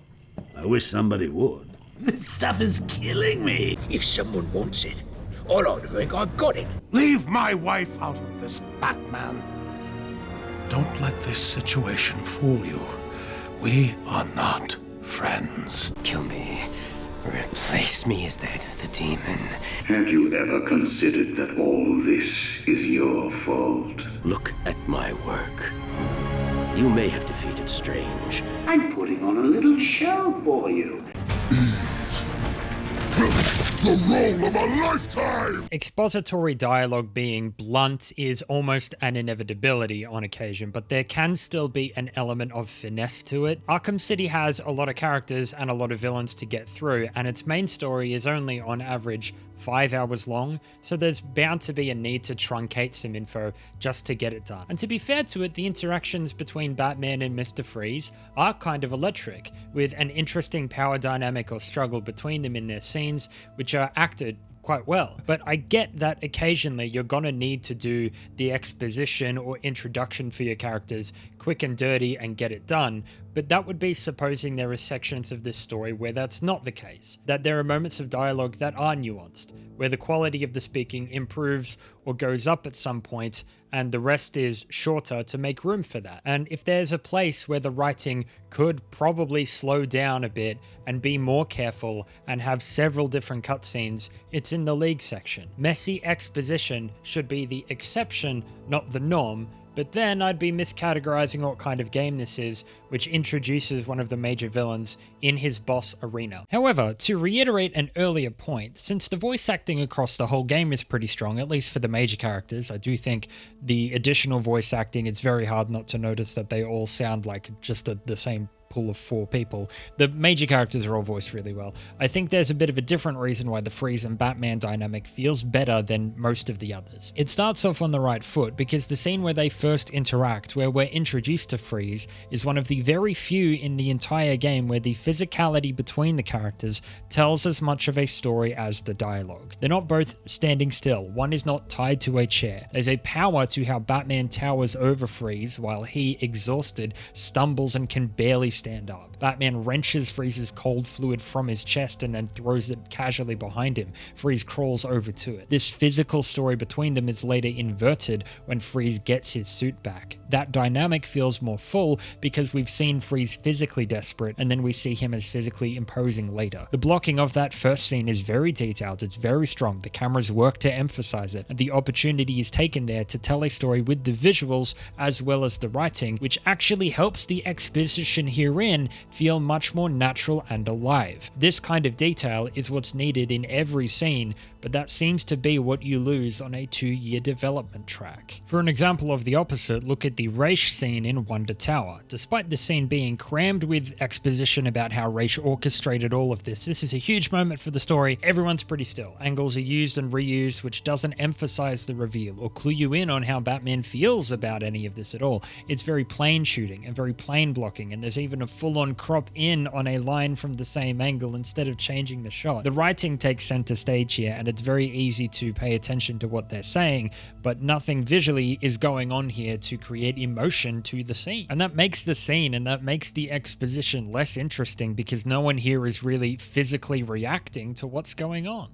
I wish somebody would. This stuff is killing me. If someone wants it, I like to think I've got it. Leave my wife out of this, Batman. Don't let this situation fool you. We are not friends. Kill me. Replace me as that of the demon. Have you ever considered that all this is your fault? Look at my work. You may have defeated Strange. I'm putting on a little show for you. The role of a lifetime! Expository dialogue being blunt is almost an inevitability on occasion, but there can still be an element of finesse to it. Arkham City has a lot of characters and a lot of villains to get through, and its main story is only on average 5 hours long, so there's bound to be a need to truncate some info just to get it done. And to be fair to it, the interactions between Batman and Mr. Freeze are kind of electric, with an interesting power dynamic or struggle between them in their scenes, which are acted quite well. But I get that occasionally you're gonna need to do the exposition or introduction for your characters quick and dirty and get it done, but that would be supposing there are sections of this story where that's not the case, that there are moments of dialogue that are nuanced, where the quality of the speaking improves or goes up at some point, and the rest is shorter to make room for that. And if there's a place where the writing could probably slow down a bit and be more careful and have several different cutscenes, it's in the League section. Messy exposition should be the exception, not the norm, but then I'd be miscategorizing what kind of game this is, which introduces one of the major villains in his boss arena. However, to reiterate an earlier point, since the voice acting across the whole game is pretty strong, at least for the major characters, I do think the additional voice acting, it's very hard not to notice that they all sound like just the same pool of 4 people. The major characters are all voiced really well. I think there's a bit of a different reason why the Freeze and Batman dynamic feels better than most of the others. It starts off on the right foot because the scene where they first interact, where we're introduced to Freeze, is one of the very few in the entire game where the physicality between the characters tells as much of a story as the dialogue. They're not both standing still. One is not tied to a chair. There's a power to how Batman towers over Freeze while he, exhausted, stumbles and can barely stand up. Batman wrenches Freeze's cold fluid from his chest and then throws it casually behind him. Freeze crawls over to it. This physical story between them is later inverted when Freeze gets his suit back. That dynamic feels more full because we've seen Freeze physically desperate and then we see him as physically imposing later. The blocking of that first scene is very detailed, it's very strong, the cameras work to emphasize it, and the opportunity is taken there to tell a story with the visuals as well as the writing, which actually helps the exposition herein feel much more natural and alive. This kind of detail is what's needed in every scene, but that seems to be what you lose on a 2-year development track. For an example of the opposite, look at the Raish scene in Wonder Tower. Despite the scene being crammed with exposition about how Raish orchestrated all of this is a huge moment for the story. Everyone's pretty still. Angles are used and reused, which doesn't emphasize the reveal or clue you in on how Batman feels about any of this at all. It's very plain shooting and very plain blocking, and there's even a full-on crop in on a line from the same angle instead of changing the shot. The writing takes center stage here, and it's very easy to pay attention to what they're saying, but nothing visually is going on here to create emotion to the scene. And that makes the scene and that makes the exposition less interesting because no one here is really physically reacting to what's going on.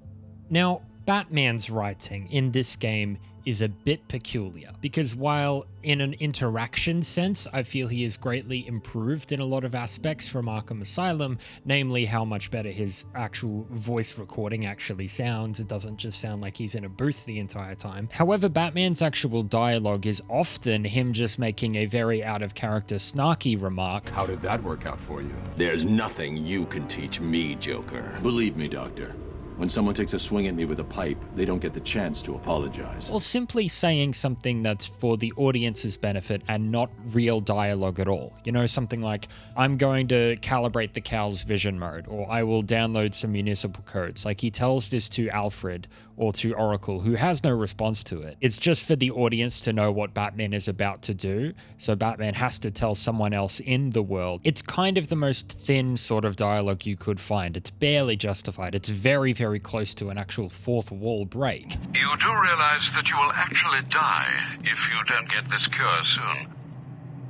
Now, Batman's writing in this game is a bit peculiar because while in an interaction sense, I feel he is greatly improved in a lot of aspects from Arkham Asylum, namely how much better his actual voice recording actually sounds. It doesn't just sound like he's in a booth the entire time. However, Batman's actual dialogue is often him just making a very out of character snarky remark. How did that work out for you? There's nothing you can teach me, Joker. Believe me, Doctor. When someone takes a swing at me with a pipe, they don't get the chance to apologize. Or simply saying something that's for the audience's benefit and not real dialogue at all. You know, something like, I'm going to calibrate the cow's vision mode, or I will download some municipal codes. Like he tells this to Alfred or to Oracle, who has no response to it. It's just for the audience to know what Batman is about to do, so Batman has to tell someone else in the world. It's kind of the most thin sort of dialogue you could find. It's barely justified. It's very, very close to an actual fourth wall break. You do realize that you will actually die if you don't get this cure soon.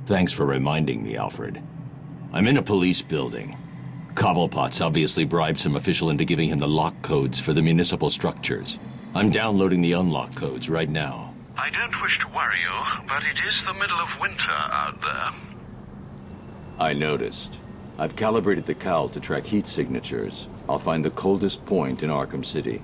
Thanks for reminding me, Alfred. I'm in a police building. Cobblepot's obviously bribed some official into giving him the lock codes for the municipal structures. I'm downloading the unlock codes right now. I don't wish to worry you, but it is the middle of winter out there. I noticed. I've calibrated the cowl to track heat signatures. I'll find the coldest point in Arkham City.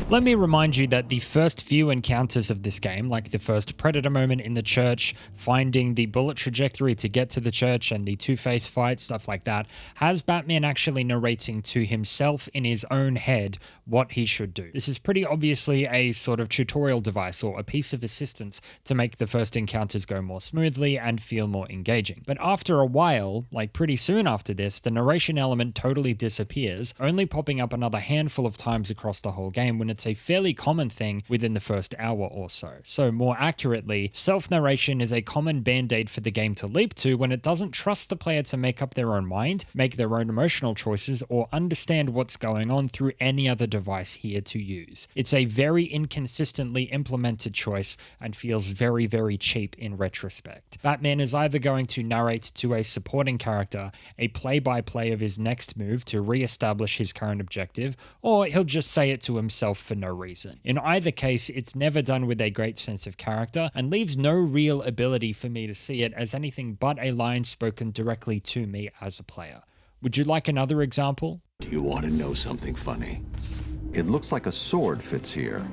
Let me remind you that the first few encounters of this game, like the first Predator moment in the church, finding the bullet trajectory to get to the church, and the Two-Face fight, stuff like that, has Batman actually narrating to himself in his own head what he should do. This is pretty obviously a sort of tutorial device or a piece of assistance to make the first encounters go more smoothly and feel more engaging. But after a while, like pretty soon after this, the narration element totally disappears, only popping up another handful of times across the whole game when it's a fairly common thing within the first hour or so. So more accurately, self-narration is a common band-aid for the game to leap to when it doesn't trust the player to make up their own mind, make their own emotional choices, or understand what's going on through any other device here to use. It's a very inconsistently implemented choice and feels very, very cheap in retrospect. Batman is either going to narrate to a supporting character a play-by-play of his next move to re-establish his current objective, or he'll just say it to himself for no reason. In either case, it's never done with a great sense of character and leaves no real ability for me to see it as anything but a line spoken directly to me as a player. Would you like another example? Do you want to know something funny? It looks like a sword fits here.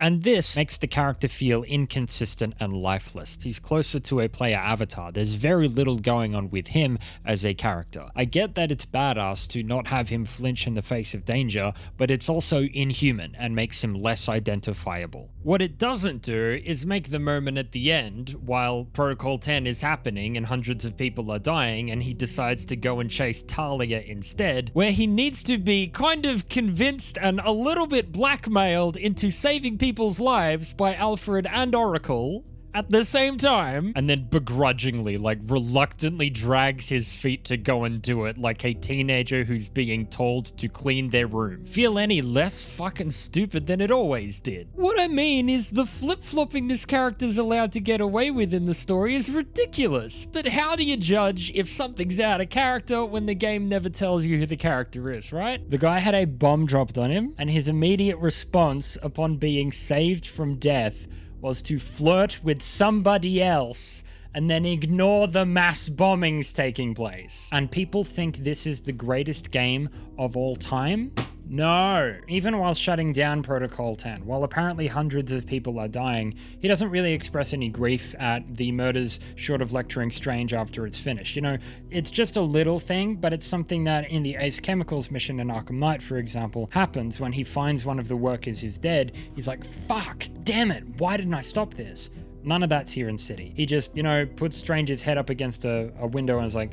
And this makes the character feel inconsistent and lifeless. He's closer to a player avatar. There's very little going on with him as a character. I get that it's badass to not have him flinch in the face of danger, but it's also inhuman and makes him less identifiable. What it doesn't do is make the moment at the end, while Protocol 10 is happening and hundreds of people are dying and he decides to go and chase Talia instead, where he needs to be kind of convinced and a little bit blackmailed into saving people's lives by Alfred and Oracle at the same time, and then begrudgingly, like reluctantly drags his feet to go and do it like a teenager who's being told to clean their room. Feel any less fucking stupid than it always did. What I mean is the flip-flopping this character's allowed to get away with in the story is ridiculous, but how do you judge if something's out of character when the game never tells you who the character is, right? The guy had a bomb dropped on him, and his immediate response upon being saved from death was to flirt with somebody else and then ignore the mass bombings taking place. And people think this is the greatest game of all time? No. Even while shutting down Protocol 10, while apparently hundreds of people are dying, he doesn't really express any grief at the murders short of lecturing Strange after it's finished. You know, it's just a little thing, but it's something that in the Ace Chemicals mission in Arkham Knight, for example, happens when he finds one of the workers is dead. He's like, fuck, damn it, why didn't I stop this? None of that's here in City. He just, you know, puts Strange's head up against a window and is like,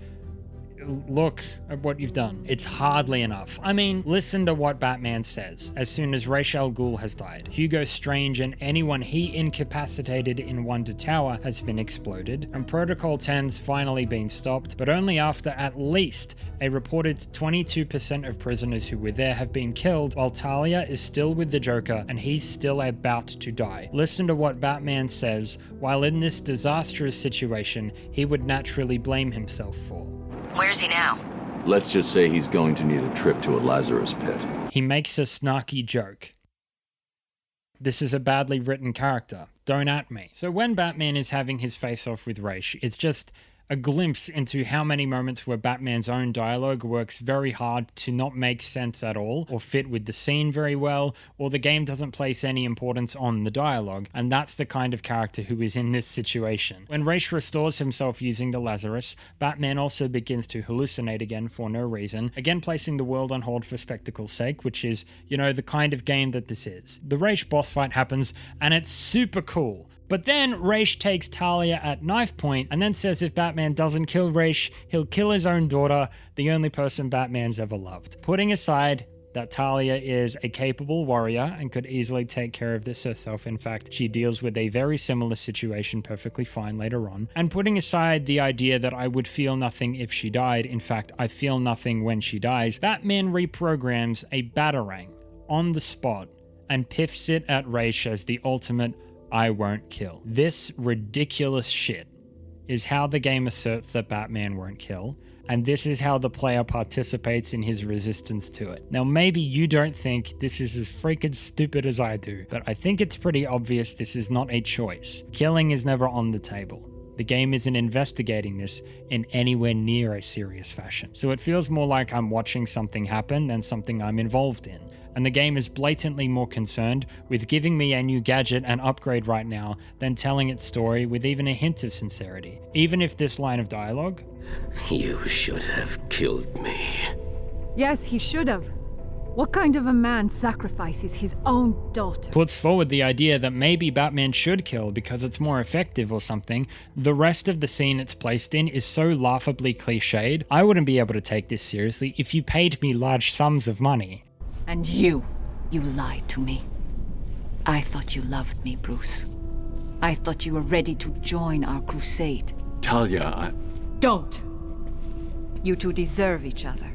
look at what you've done. It's hardly enough. I mean, listen to what Batman says as soon as Ra's al Ghul has died. Hugo Strange and anyone he incapacitated in Wonder Tower has been exploded, and Protocol 10's finally been stopped, but only after at least a reported 22% of prisoners who were there have been killed, while Talia is still with the Joker and he's still about to die. Listen to what Batman says while in this disastrous situation he would naturally blame himself for. Where's he now? Let's just say he's going to need a trip to a Lazarus pit. He makes a snarky joke. This is a badly written character. Don't at me. So when Batman is having his face-off with Ra's, it's just a glimpse into how many moments where Batman's own dialogue works very hard to not make sense at all, or fit with the scene very well, or the game doesn't place any importance on the dialogue, and that's the kind of character who is in this situation. When Ra's restores himself using the Lazarus, Batman also begins to hallucinate again for no reason, again placing the world on hold for spectacle's sake, which is, you know, the kind of game that this is. The Ra's boss fight happens, and it's super cool. But then Ra's takes Talia at knife point and then says if Batman doesn't kill Ra's, he'll kill his own daughter, the only person Batman's ever loved. Putting aside that Talia is a capable warrior and could easily take care of this herself. In fact, she deals with a very similar situation perfectly fine later on. And putting aside the idea that I would feel nothing if she died, in fact, I feel nothing when she dies, Batman reprograms a Batarang on the spot and piffs it at Ra's as the ultimate I won't kill. This ridiculous shit is how the game asserts that Batman won't kill, and this is how the player participates in his resistance to it. Now, maybe you don't think this is as freaking stupid as I do, but I think it's pretty obvious this is not a choice. Killing is never on the table. The game isn't investigating this in anywhere near a serious fashion. So it feels more like I'm watching something happen than something I'm involved in. And the game is blatantly more concerned with giving me a new gadget and upgrade right now than telling its story with even a hint of sincerity. Even if this line of dialogue, "You should have killed me." Yes, he should have. What kind of a man sacrifices his own daughter? Puts forward the idea that maybe Batman should kill because it's more effective or something. The rest of the scene it's placed in is so laughably cliched, I wouldn't be able to take this seriously if you paid me large sums of money. And you You lied to me. I thought you loved me, Bruce. I thought you were ready to join our crusade. Talia, Don't! You two deserve each other.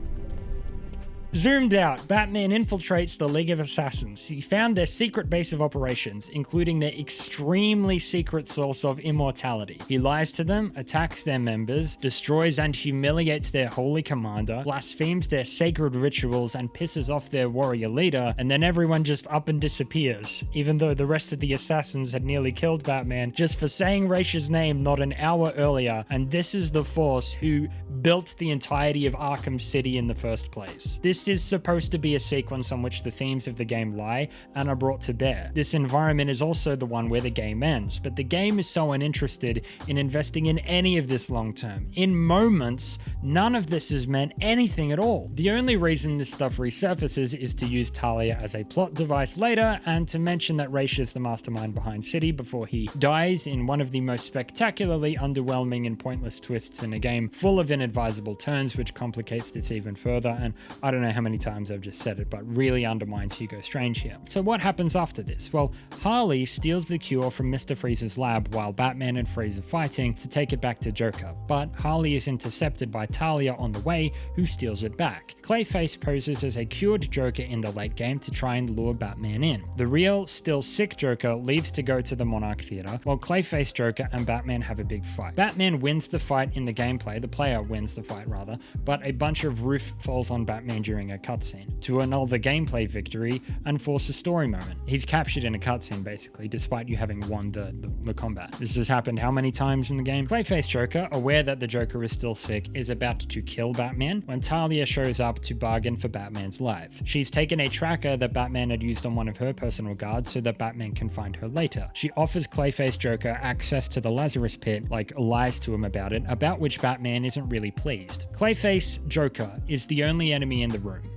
Zoomed out, Batman infiltrates the League of Assassins. He found their secret base of operations, including their extremely secret source of immortality. He lies to them, attacks their members, destroys and humiliates their holy commander, blasphemes their sacred rituals, and pisses off their warrior leader, and then everyone just up and disappears, even though the rest of the assassins had nearly killed Batman just for saying Raish's name not an hour earlier, and this is the force who built the entirety of Arkham City in the first place. This is supposed to be a sequence on which the themes of the game lie and are brought to bear. This environment is also the one where the game ends, but the game is so uninterested in investing in any of this long term. In moments, none of this has meant anything at all. The only reason this stuff resurfaces is to use Talia as a plot device later and to mention that Raish is the mastermind behind City before he dies in one of the most spectacularly underwhelming and pointless twists in a game full of inadvisable turns, which complicates this even further, and I don't know how many times I've just said it, but really undermines Hugo Strange here. So what happens after this? Well, Harley steals the cure from Mr. Freeze's lab while Batman and Freeze are fighting to take it back to Joker, but Harley is intercepted by Talia on the way, who steals it back. Clayface poses as a cured Joker in the late game to try and lure Batman in. The real, still sick Joker leaves to go to the Monarch Theater, while Clayface Joker and Batman have a big fight. Batman wins the fight in the gameplay, the player wins the fight rather, but a bunch of roof falls on Batman during a cutscene to annul the gameplay victory and force a story moment. He's captured in a cutscene basically, despite you having won the combat. This has happened how many times in the game? Clayface Joker, aware that the Joker is still sick, is about to kill Batman when Talia shows up to bargain for Batman's life. She's taken a tracker that Batman had used on one of her personal guards so that Batman can find her later. She offers Clayface Joker access to the Lazarus Pit, like lies to him about it, about which Batman isn't really pleased. Clayface Joker is the only enemy in the room.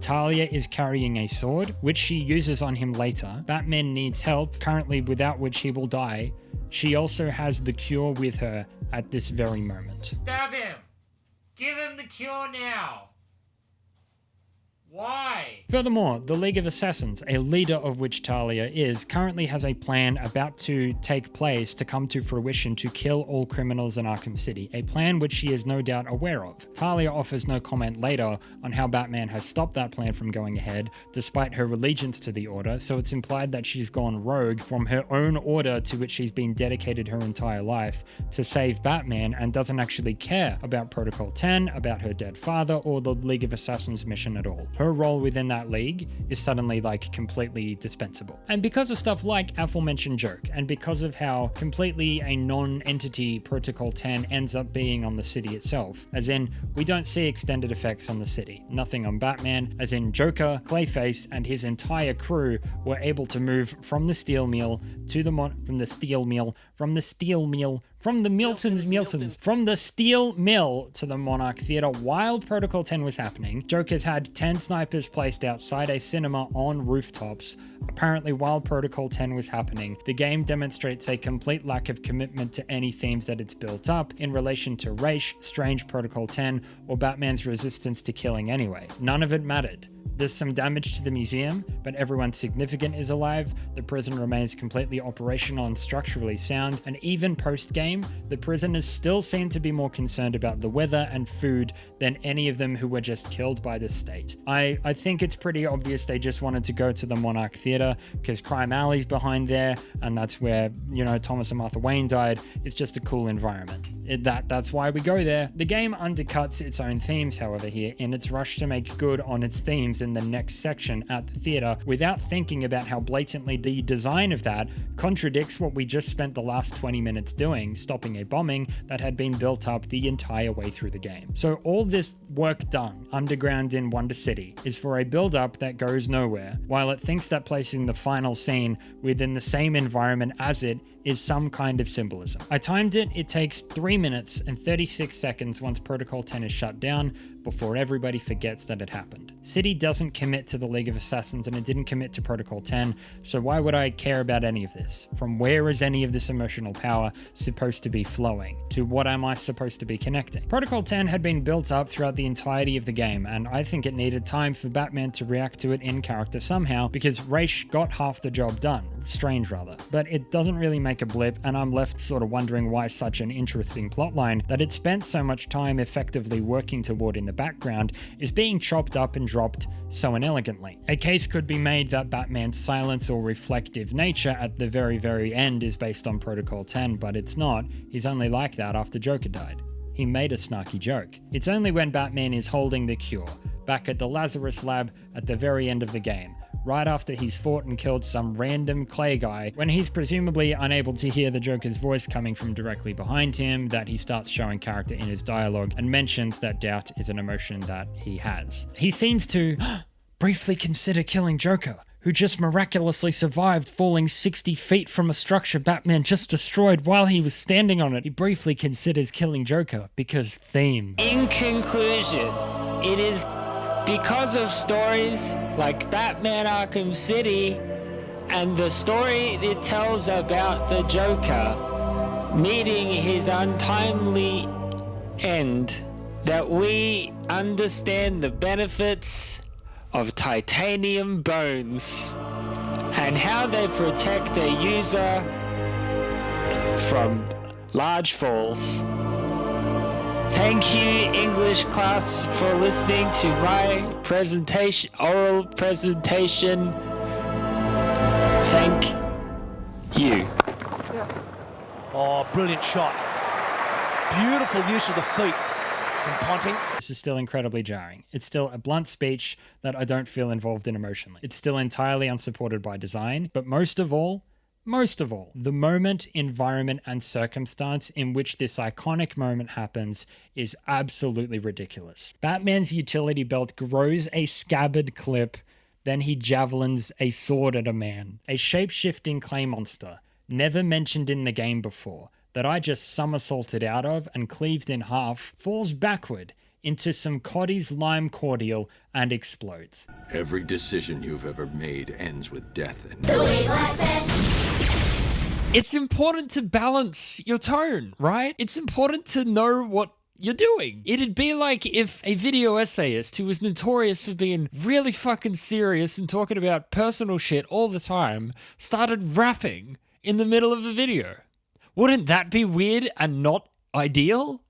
Talia is carrying a sword, which she uses on him later. Batman needs help, currently without which he will die. She also has the cure with her at this very moment. Stab him! Give him the cure now! Why? Furthermore, the League of Assassins, a leader of which Talia is, currently has a plan about to take place to come to fruition to kill all criminals in Arkham City, a plan which she is no doubt aware of. Talia offers no comment later on how Batman has stopped that plan from going ahead, despite her allegiance to the Order, so it's implied that she's gone rogue from her own order to which she's been dedicated her entire life to save Batman and doesn't actually care about Protocol 10, about her dead father, or the League of Assassins mission at all. Her role within that league is suddenly like completely dispensable. And because of stuff like aforementioned joke, and because of how completely a non-entity Protocol 10 ends up being on the city itself, as in we don't see extended effects on the city, nothing on Batman, as in Joker, Clayface, and his entire crew were able to move from the steel mill to the from the steel mill to the Monarch Theater while Protocol 10 was happening. Joker's had 10 snipers placed outside a cinema on rooftops. Apparently, while Protocol 10 was happening, the game demonstrates a complete lack of commitment to any themes that it's built up in relation to Raish, Strange, Protocol 10, or Batman's resistance to killing anyway. None of it mattered. There's some damage to the museum, but everyone significant is alive, the prison remains completely operational and structurally sound, and even post-game, the prisoners still seem to be more concerned about the weather and food than any of them who were just killed by the state. I think it's pretty obvious they just wanted to go to the Monarch Theater, because Crime Alley's behind there, and that's where, you know, Thomas and Martha Wayne died. It's just a cool environment. That's why we go there. The game undercuts its own themes, however, here, in its rush to make good on its themes in the next section at the theater, without thinking about how blatantly the design of that contradicts what we just spent the last 20 minutes doing, stopping a bombing that had been built up the entire way through the game. So all this work done underground in Wonder City is for a build-up that goes nowhere, while it thinks that placing the final scene within the same environment as it is some kind of symbolism. I timed it. It takes 3 minutes and 36 seconds once Protocol 10 is shut down before everybody forgets that it happened. City doesn't commit to the League of Assassins and it didn't commit to Protocol 10, so why would I care about any of this? From where is any of this emotional power supposed to be flowing? To what am I supposed to be connecting? Protocol 10 had been built up throughout the entirety of the game, and I think it needed time for Batman to react to it in character somehow, because Ra's got half the job done. Strange, rather. But it doesn't really make a blip, and I'm left sort of wondering why such an interesting plotline that it spent so much time effectively working toward in the background is being chopped up and dropped so inelegantly. A case could be made that Batman's silence or reflective nature at the very end is based on Protocol 10, but it's not. He's only like that after Joker died. He made a snarky joke. It's only when Batman is holding the cure, back at the Lazarus lab at the very end of the game, right after he's fought and killed some random clay guy, when he's presumably unable to hear the Joker's voice coming from directly behind him, that he starts showing character in his dialogue and mentions that doubt is an emotion that he has. He seems to briefly consider killing Joker, who just miraculously survived falling 60 feet from a structure Batman just destroyed while he was standing on it. He briefly considers killing Joker because theme. In conclusion, it is because of stories like Batman Arkham City and the story it tells about the Joker meeting his untimely end that we understand the benefits of titanium bones and how they protect a user from large falls. Thank you, English class, for listening to my oral presentation. Thank you. Oh, brilliant shot. Beautiful use of the feet from Ponting. This is still incredibly jarring. It's still a blunt speech that I don't feel involved in emotionally. It's still entirely unsupported by design, but most of all, the moment, environment, and circumstance in which this iconic moment happens is absolutely ridiculous. Batman's utility belt grows a scabbard clip, then he javelins a sword at a man. A shape-shifting clay monster, never mentioned in the game before, that I just somersaulted out of and cleaved in half, falls backward into some Coddy's lime cordial and explodes. Every decision you've ever made ends with death and It's important to balance your tone, right? It's important to know what you're doing. It'd be like if a video essayist who was notorious for being really fucking serious and talking about personal shit all the time started rapping in the middle of a video. Wouldn't that be weird and not ideal?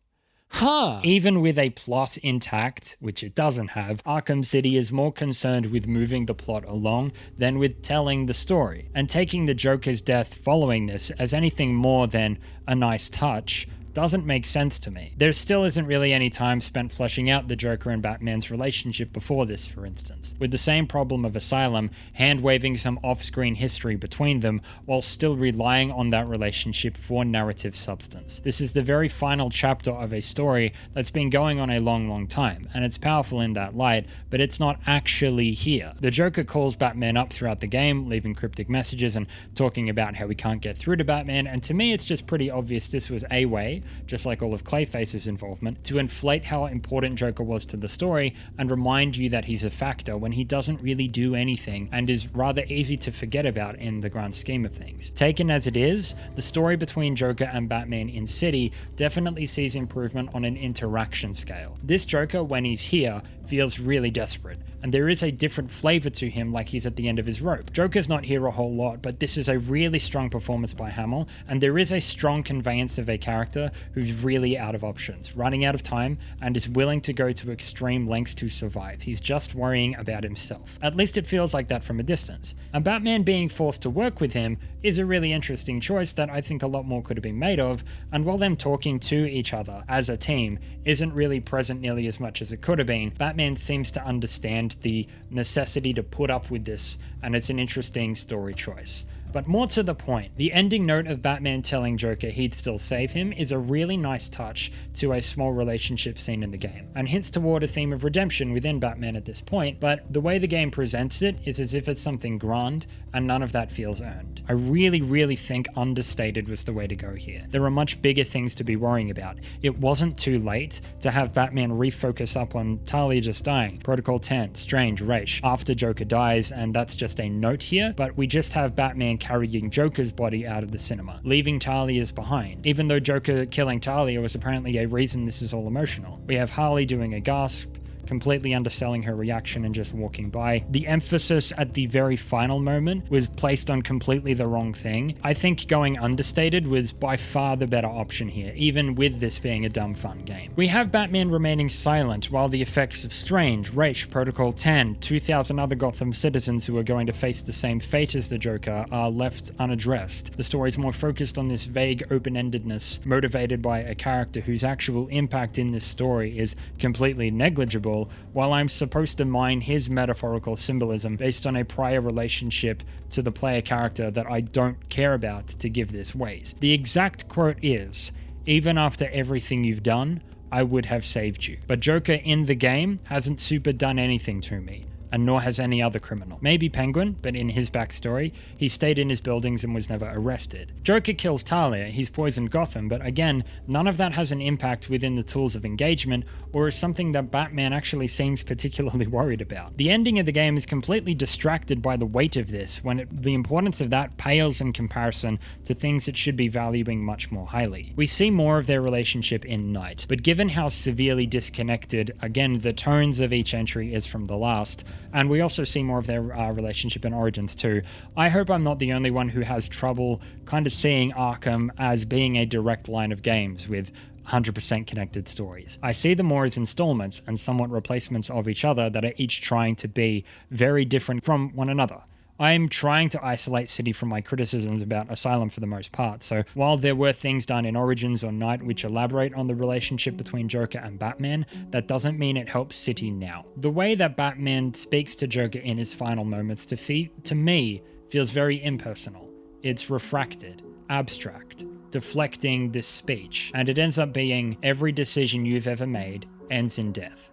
Huh. Even with a plot intact, which it doesn't have, Arkham City is more concerned with moving the plot along than with telling the story. And taking the Joker's death following this as anything more than a nice touch doesn't make sense to me. There still isn't really any time spent fleshing out the Joker and Batman's relationship before this, for instance, with the same problem of Asylum hand-waving some off-screen history between them while still relying on that relationship for narrative substance. This is the very final chapter of a story that's been going on a long time, and it's powerful in that light, but it's not actually here. The Joker calls Batman up throughout the game, leaving cryptic messages and talking about how he can't get through to Batman, and to me it's just pretty obvious this was a way, just like all of Clayface's involvement, to inflate how important Joker was to the story and remind you that he's a factor when he doesn't really do anything and is rather easy to forget about in the grand scheme of things. Taken as it is, the story between Joker and Batman in City definitely sees improvement on an interaction scale. This Joker, when he's here, feels really desperate, and there is a different flavor to him, like he's at the end of his rope. Joker's not here a whole lot, but this is a really strong performance by Hamill, and there is a strong conveyance of a character who's really out of options, running out of time, and is willing to go to extreme lengths to survive. He's just worrying about himself. At least it feels like that from a distance. And Batman being forced to work with him is a really interesting choice that I think a lot more could have been made of, and while them talking to each other as a team isn't really present nearly as much as it could have been, Batman seems to understand the necessity to put up with this, and it's an interesting story choice. But more to the point, the ending note of Batman telling Joker he'd still save him is a really nice touch to a small relationship scene in the game, and hints toward a theme of redemption within Batman at this point, but the way the game presents it is as if it's something grand, and none of that feels earned. I really think understated was the way to go here. There are much bigger things to be worrying about. It wasn't too late to have Batman refocus up on Talia just dying, Protocol 10, Strange, Ra's, after Joker dies, and that's just a note here, but we just have Batman carrying Joker's body out of the cinema, leaving Talia's behind, even though Joker killing Talia was apparently a reason this is all emotional. We have Harley doing a gasp, completely underselling her reaction and just walking by. The emphasis at the very final moment was placed on completely the wrong thing. I think going understated was by far the better option here, even with this being a dumb fun game. We have Batman remaining silent while the effects of Strange, Ra's, Protocol 10, 2,000 other Gotham citizens who are going to face the same fate as the Joker are left unaddressed. The story is more focused on this vague open-endedness motivated by a character whose actual impact in this story is completely negligible, while I'm supposed to mine his metaphorical symbolism based on a prior relationship to the player character that I don't care about to give this weight. The exact quote is, "Even after everything you've done, I would have saved you." But Joker in the game hasn't super done anything to me, and nor has any other criminal. Maybe Penguin, but in his backstory, he stayed in his buildings and was never arrested. Joker kills Talia, he's poisoned Gotham, but again, none of that has an impact within the tools of engagement, or is something that Batman actually seems particularly worried about. The ending of the game is completely distracted by the weight of this, when the importance of that pales in comparison to things it should be valuing much more highly. We see more of their relationship in Night, but given how severely disconnected, again, the tones of each entry is from the last, and we also see more of their relationship in Origins too, I hope I'm not the only one who has trouble kind of seeing Arkham as being a direct line of games with 100% connected stories. I see them more as installments and somewhat replacements of each other that are each trying to be very different from one another. I'm trying to isolate City from my criticisms about Asylum for the most part, so while there were things done in Origins or Night which elaborate on the relationship between Joker and Batman, that doesn't mean it helps City now. The way that Batman speaks to Joker in his final moments to me feels very impersonal. It's refracted, abstract, deflecting this speech, and it ends up being every decision you've ever made ends in death.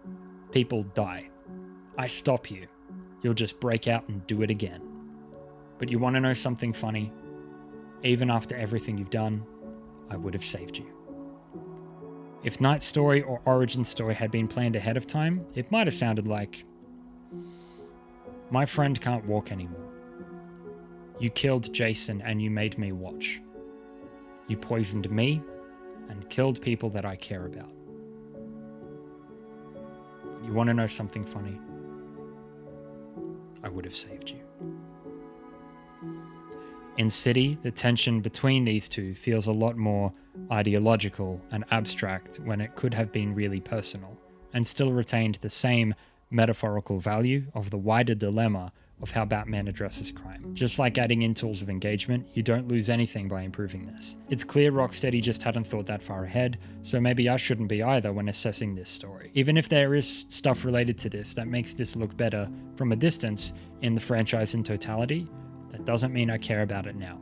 People die. I stop you. You'll just break out and do it again. But you want to know something funny? Even after everything you've done, I would have saved you. If Night's story or Origin story had been planned ahead of time, it might have sounded like, "My friend can't walk anymore. You killed Jason and you made me watch. You poisoned me and killed people that I care about. You want to know something funny? I would have saved you." In City, the tension between these two feels a lot more ideological and abstract when it could have been really personal, and still retained the same metaphorical value of the wider dilemma of how Batman addresses crime. Just like adding in tools of engagement, you don't lose anything by improving this. It's clear Rocksteady just hadn't thought that far ahead, so maybe I shouldn't be either when assessing this story. Even if there is stuff related to this that makes this look better from a distance in the franchise in totality, that doesn't mean I care about it now.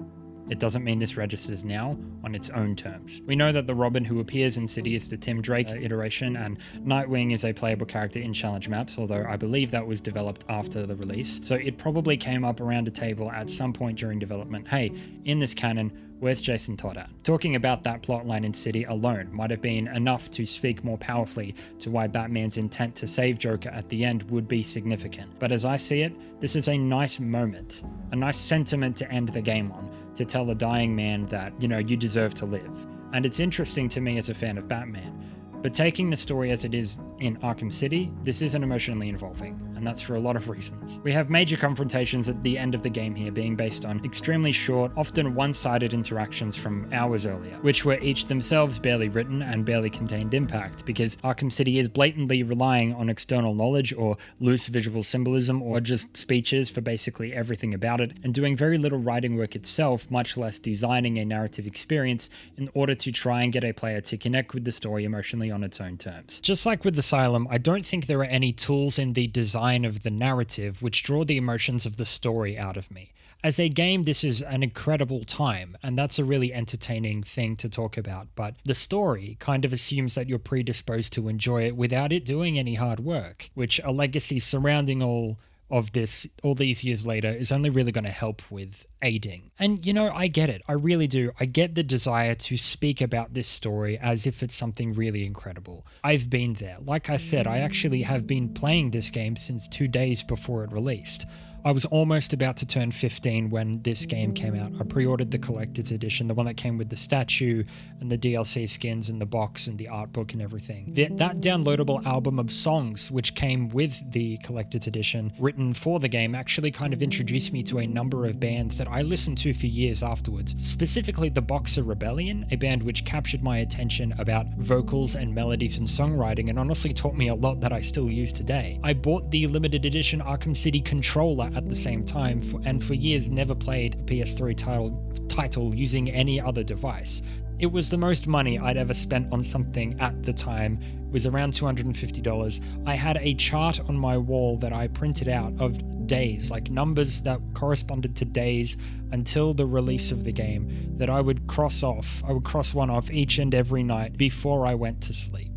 It doesn't mean this registers now on its own terms. We know that the Robin who appears in City is the Tim Drake iteration, and Nightwing is a playable character in challenge maps, although I believe that was developed after the release. So it probably came up around a table at some point during development. Hey, in this canon, where's Jason Todd at? Talking about that plotline in City alone might have been enough to speak more powerfully to why Batman's intent to save Joker at the end would be significant. But as I see it, this is a nice moment, a nice sentiment to end the game on, to tell a dying man that, you deserve to live. And it's interesting to me as a fan of Batman. But taking the story as it is in Arkham City, this isn't emotionally involving, and that's for a lot of reasons. We have major confrontations at the end of the game here being based on extremely short, often one-sided interactions from hours earlier, which were each themselves barely written and barely contained impact, because Arkham City is blatantly relying on external knowledge or loose visual symbolism or just speeches for basically everything about it, and doing very little writing work itself, much less designing a narrative experience in order to try and get a player to connect with the story emotionally on its own terms. Just like with Asylum, I don't think there are any tools in the design of the narrative which draw the emotions of the story out of me. As a game, this is an incredible time, and that's a really entertaining thing to talk about, but the story kind of assumes that you're predisposed to enjoy it without it doing any hard work, which a legacy surrounding all of this all these years later is only really going to help with aiding. And you know, I get it. I really do. I get the desire to speak about this story as if it's something really incredible. I've been there. Like I said, I actually have been playing this game since 2 days before it released. I was almost about to turn 15 when this game came out. I pre-ordered the collector's edition, the one that came with the statue and the DLC skins and the box and the art book and everything. That downloadable album of songs, which came with the collector's edition, written for the game, actually kind of introduced me to a number of bands that I listened to for years afterwards. Specifically the Boxer Rebellion, a band which captured my attention about vocals and melodies and songwriting and honestly taught me a lot that I still use today. I bought the limited edition Arkham City controller at the same time, and for years never played a PS3 title using any other device. It was the most money I'd ever spent on something at the time. It was around $250. I had a chart on my wall that I printed out of days, like numbers that corresponded to days until the release of the game, that I would cross off. I would cross one off each and every night before I went to sleep.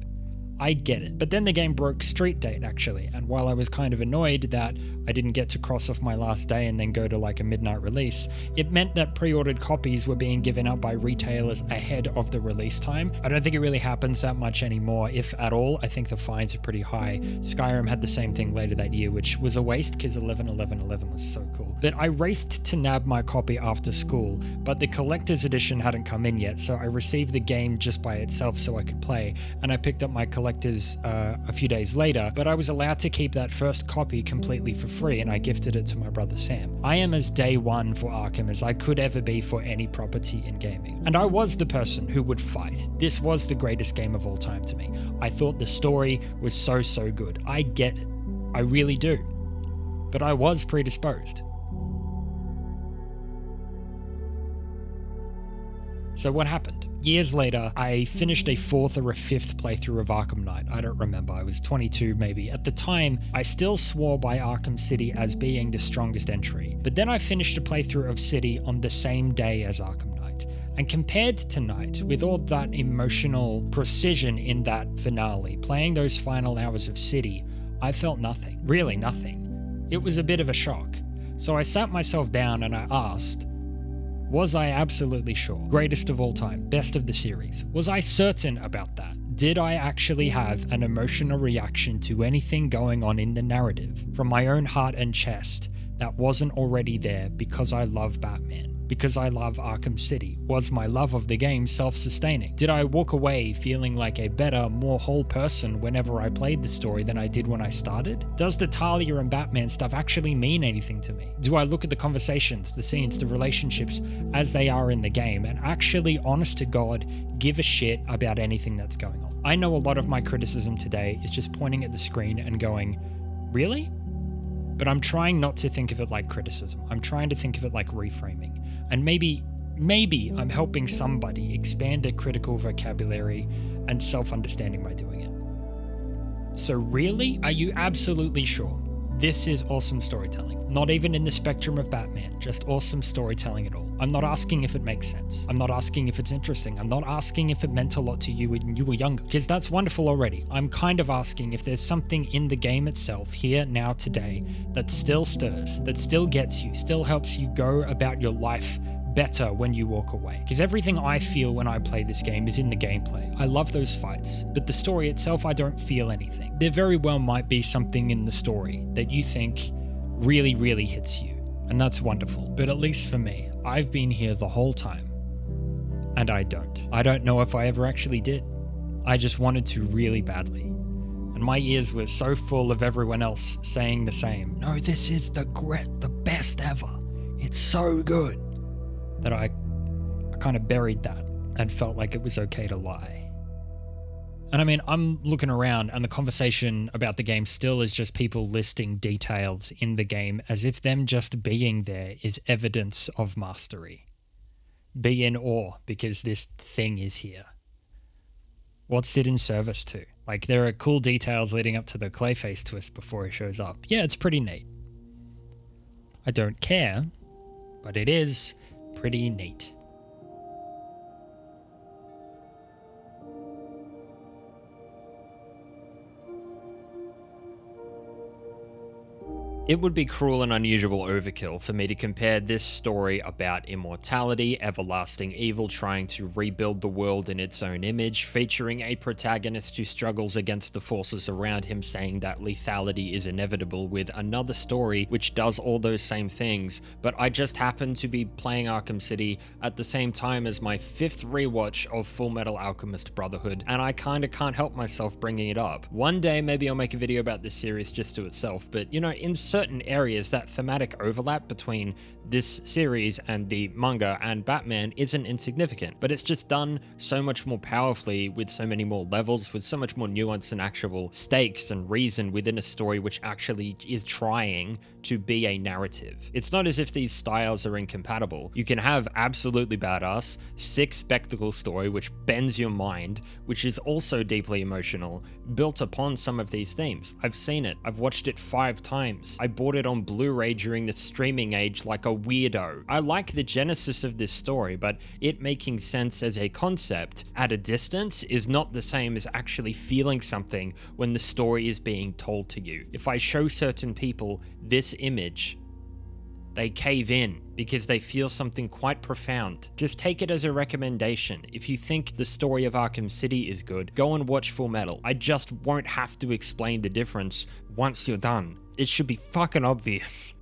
I get it. But then the game broke street date, actually, and while I was kind of annoyed that I didn't get to cross off my last day and then go to like a midnight release, it meant that pre-ordered copies were being given out by retailers ahead of the release time. I don't think it really happens that much anymore, if at all. I think the fines are pretty high. Skyrim had the same thing later that year, which was a waste because 11.11.11 was so cool. But I raced to nab my copy after school, but the collector's edition hadn't come in yet, so I received the game just by itself so I could play, and I picked up my collector's a few days later, but I was allowed to keep that first copy completely for free, and I gifted it to my brother Sam. I am as day one for Arkham as I could ever be for any property in gaming, and I was the person who would fight. This was the greatest game of all time to me. I thought the story was so good. I get it. I really do. But I was predisposed. So what happened? Years later, I finished a 4th or a 5th playthrough of Arkham Knight. I don't remember, I was 22 maybe. At the time, I still swore by Arkham City as being the strongest entry. But then I finished a playthrough of City on the same day as Arkham Knight. And compared to Knight, with all that emotional precision in that finale, playing those final hours of City, I felt nothing. Really nothing. It was a bit of a shock. So I sat myself down and I asked, was I absolutely sure? Greatest of all time, best of the series. Was I certain about that? Did I actually have an emotional reaction to anything going on in the narrative from my own heart and chest that wasn't already there because I love Batman? Because I love Arkham City? Was my love of the game self-sustaining? Did I walk away feeling like a better, more whole person whenever I played the story than I did when I started? Does the Talia and Batman stuff actually mean anything to me? Do I look at the conversations, the scenes, the relationships as they are in the game and actually, honest to God, give a shit about anything that's going on? I know a lot of my criticism today is just pointing at the screen and going, really? But I'm trying not to think of it like criticism. I'm trying to think of it like reframing. And maybe I'm helping somebody expand their critical vocabulary and self-understanding by doing it. So really, are you absolutely sure this is awesome storytelling? Not even in the spectrum of Batman, just awesome storytelling at all. I'm not asking if it makes sense. I'm not asking if it's interesting. I'm not asking if it meant a lot to you when you were younger, because that's wonderful already. I'm kind of asking if there's something in the game itself, here, now, today, that still stirs, that still gets you, still helps you go about your life better when you walk away. Because everything I feel when I play this game is in the gameplay. I love those fights, but the story itself, I don't feel anything. There very well might be something in the story that you think really hits you, and that's wonderful. But at least for me, I've been here the whole time, and I don't know if I ever actually did. I just wanted to really badly, and my ears were so full of everyone else saying the same. No, this is the best ever. It's so good. That I kind of buried that and felt like it was okay to lie. And I mean, I'm looking around and the conversation about the game still is just people listing details in the game as if them just being there is evidence of mastery. Be in awe because this thing is here. What's it in service to? Like, there are cool details leading up to the Clayface twist before he shows up. Yeah, it's pretty neat. I don't care, but it is pretty neat. It would be cruel and unusual overkill for me to compare this story about immortality, everlasting evil trying to rebuild the world in its own image, featuring a protagonist who struggles against the forces around him saying that lethality is inevitable, with another story which does all those same things, but I just happen to be playing Arkham City at the same time as my 5th rewatch of Full Metal Alchemist Brotherhood, and I kinda can't help myself bringing it up. One day maybe I'll make a video about this series just to itself, but you know, in certain areas that thematic overlap between this series and the manga and Batman isn't insignificant, but it's just done so much more powerfully with so many more levels, with so much more nuance and actual stakes and reason within a story which actually is trying to be a narrative. It's not as if these styles are incompatible. You can have absolutely badass, sick spectacle story which bends your mind, which is also deeply emotional, built upon some of these themes. I've seen it. I've watched it 5 times. I bought it on Blu-ray during the streaming age like a weirdo. I like the genesis of this story, but it making sense as a concept at a distance is not the same as actually feeling something when the story is being told to you. If I show certain people this image, they cave in because they feel something quite profound. Just take it as a recommendation. If you think the story of Arkham City is good, go and watch Full Metal. I just won't have to explain the difference once you're done. It should be fucking obvious.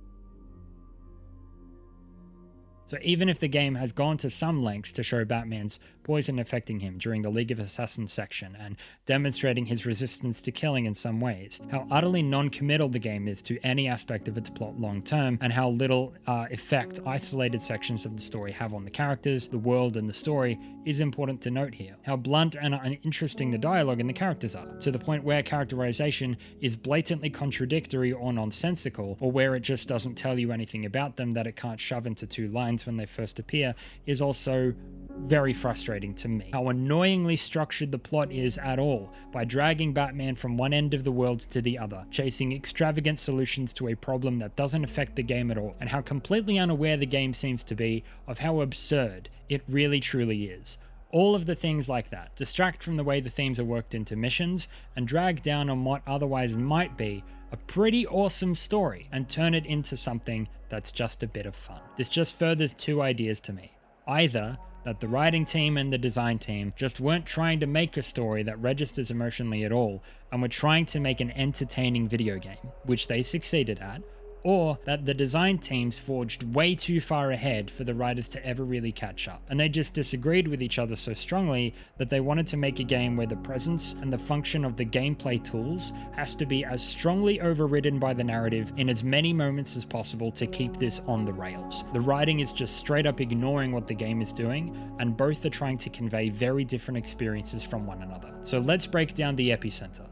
So even if the game has gone to some lengths to show Batman's poison affecting him during the League of Assassins section and demonstrating his resistance to killing in some ways, how utterly non-committal the game is to any aspect of its plot long-term, and how little effect isolated sections of the story have on the characters, the world, and the story is important to note here. How blunt and uninteresting the dialogue and the characters are, to the point where characterization is blatantly contradictory or nonsensical, or where it just doesn't tell you anything about them that it can't shove into 2 lines when they first appear, is also very frustrating to me. How annoyingly structured the plot is at all, by dragging Batman from one end of the world to the other, chasing extravagant solutions to a problem that doesn't affect the game at all, and how completely unaware the game seems to be of how absurd it really truly is. All of the things like that distract from the way the themes are worked into missions and drag down on what otherwise might be a pretty awesome story and turn it into something that's just a bit of fun. This just furthers 2 ideas to me. Either that the writing team and the design team just weren't trying to make a story that registers emotionally at all and were trying to make an entertaining video game, which they succeeded at, or that the design teams forged way too far ahead for the writers to ever really catch up, and they just disagreed with each other so strongly that they wanted to make a game where the presence and the function of the gameplay tools has to be as strongly overridden by the narrative in as many moments as possible to keep this on the rails. The writing is just straight up ignoring what the game is doing, and both are trying to convey very different experiences from one another. So let's break down the epicenter,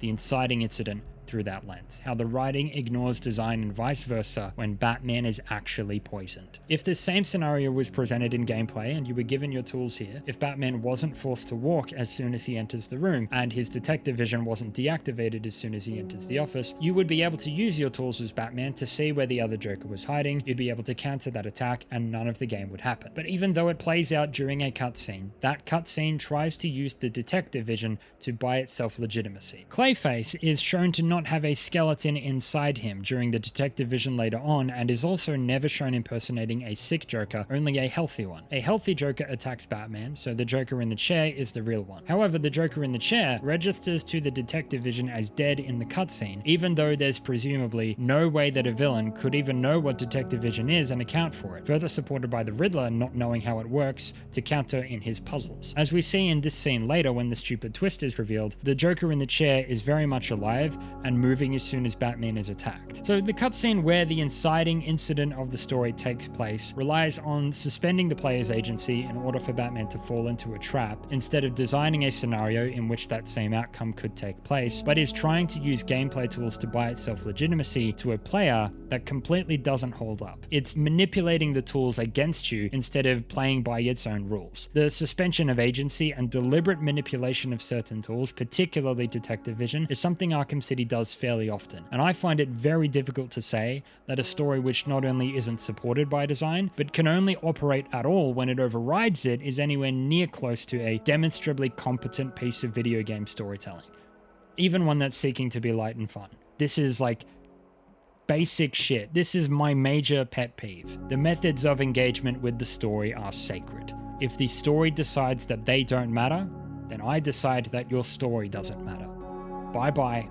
the inciting incident, through that lens, how the writing ignores design and vice versa when Batman is actually poisoned. If this same scenario was presented in gameplay and you were given your tools here, if Batman wasn't forced to walk as soon as he enters the room and his detective vision wasn't deactivated as soon as he enters the office, you would be able to use your tools as Batman to see where the other Joker was hiding, you'd be able to counter that attack, and none of the game would happen. But even though it plays out during a cutscene, that cutscene tries to use the detective vision to buy itself legitimacy. Clayface is shown to not have a skeleton inside him during the detective vision later on, and is also never shown impersonating a sick Joker, only a healthy one. A healthy Joker attacks Batman, so the Joker in the chair is the real one. However, the Joker in the chair registers to the detective vision as dead in the cutscene, even though there's presumably no way that a villain could even know what detective vision is and account for it, further supported by the Riddler not knowing how it works to counter in his puzzles. As we see in this scene later when the stupid twist is revealed, the Joker in the chair is very much alive and moving as soon as Batman is attacked. So the cutscene where the inciting incident of the story takes place relies on suspending the player's agency in order for Batman to fall into a trap, instead of designing a scenario in which that same outcome could take place, but is trying to use gameplay tools to buy itself legitimacy to a player that completely doesn't hold up. It's manipulating the tools against you instead of playing by its own rules. The suspension of agency and deliberate manipulation of certain tools, particularly detective vision, is something Arkham City does does fairly often, and I find it very difficult to say that a story which not only isn't supported by design, but can only operate at all when it overrides it is anywhere near close to a demonstrably competent piece of video game storytelling. Even one that's seeking to be light and fun. This is like basic shit. This is my major pet peeve. The methods of engagement with the story are sacred. If the story decides that they don't matter, then I decide that your story doesn't matter. Bye-bye.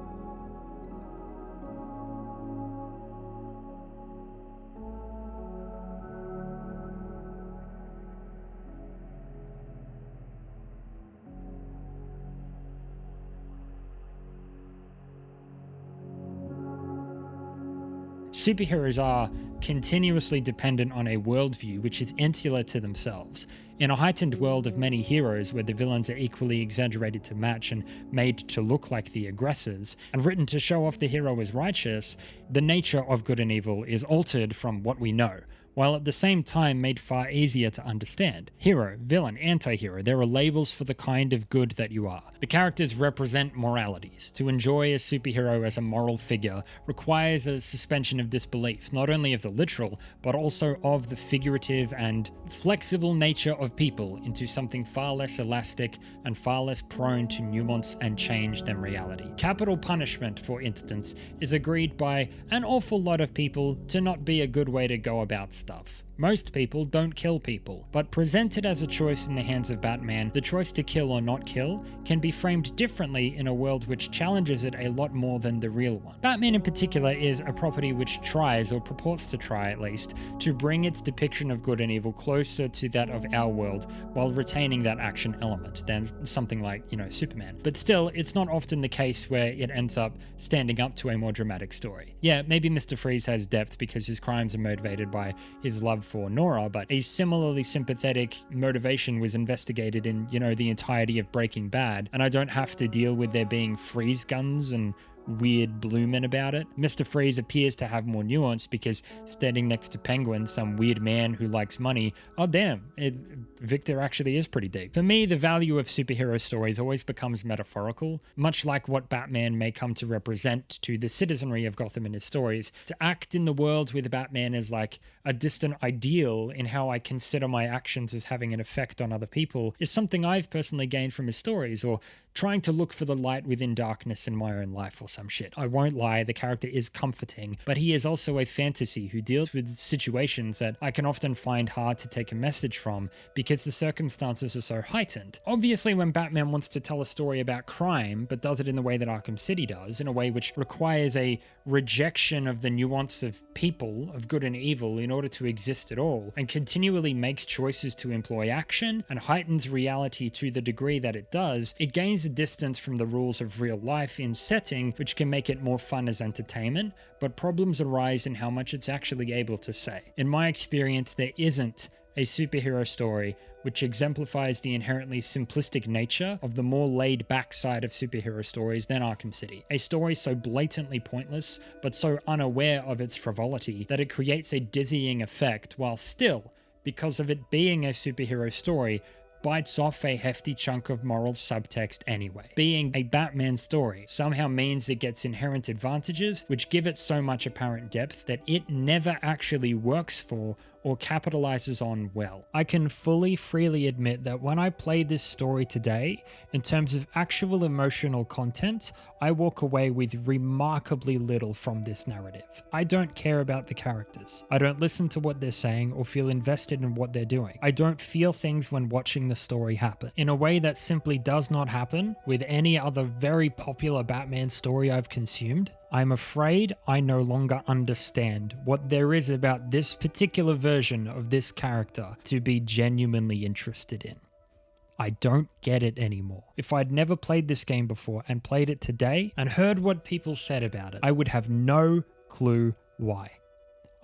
Superheroes are continuously dependent on a worldview which is insular to themselves. In a heightened world of many heroes where the villains are equally exaggerated to match and made to look like the aggressors, and written to show off the hero as righteous, the nature of good and evil is altered from what we know, while at the same time made far easier to understand. Hero, villain, anti-hero, there are labels for the kind of good that you are. The characters represent moralities. To enjoy a superhero as a moral figure requires a suspension of disbelief, not only of the literal, but also of the figurative and flexible nature of people into something far less elastic and far less prone to nuance and change than reality. Capital punishment, for instance, is agreed by an awful lot of people to not be a good way to go about stuff. Most people don't kill people, but presented as a choice in the hands of Batman, the choice to kill or not kill can be framed differently in a world which challenges it a lot more than the real one. Batman in particular is a property which tries, or purports to try at least, to bring its depiction of good and evil closer to that of our world while retaining that action element than something like, Superman. But still, it's not often the case where it ends up standing up to a more dramatic story. Yeah, maybe Mr. Freeze has depth because his crimes are motivated by his love for Nora, but a similarly sympathetic motivation was investigated in, the entirety of Breaking Bad, and I don't have to deal with there being freeze guns and weird blue men about it. Mr. Freeze appears to have more nuance because standing next to Penguin, some weird man who likes money, oh damn, Victor actually is pretty deep. For me, the value of superhero stories always becomes metaphorical, much like what Batman may come to represent to the citizenry of Gotham in his stories. To act in the world with Batman is like a distant ideal in how I consider my actions as having an effect on other people is something I've personally gained from his stories, or trying to look for the light within darkness in my own life or some shit. I won't lie, the character is comforting, but he is also a fantasy who deals with situations that I can often find hard to take a message from because the circumstances are so heightened. Obviously, when Batman wants to tell a story about crime, but does it in the way that Arkham City does, in a way which requires a rejection of the nuance of people, of good and evil, in order to exist at all, and continually makes choices to employ action and heightens reality to the degree that it does, it gains a distance from the rules of real life in setting, which can make it more fun as entertainment, but problems arise in how much it's actually able to say. In my experience, there isn't a superhero story which exemplifies the inherently simplistic nature of the more laid-back side of superhero stories than Arkham City. A story so blatantly pointless, but so unaware of its frivolity that it creates a dizzying effect, while still, because of it being a superhero story, bites off a hefty chunk of moral subtext anyway. Being a Batman story somehow means it gets inherent advantages which give it so much apparent depth that it never actually works for or capitalizes on well. I can freely admit that when I play this story today, in terms of actual emotional content, I walk away with remarkably little from this narrative. I don't care about the characters. I don't listen to what they're saying or feel invested in what they're doing. I don't feel things when watching the story happen, in a way that simply does not happen with any other very popular Batman story I've consumed. I'm afraid I no longer understand what there is about this particular version of this character to be genuinely interested in. I don't get it anymore. If I'd never played this game before and played it today and heard what people said about it, I would have no clue why.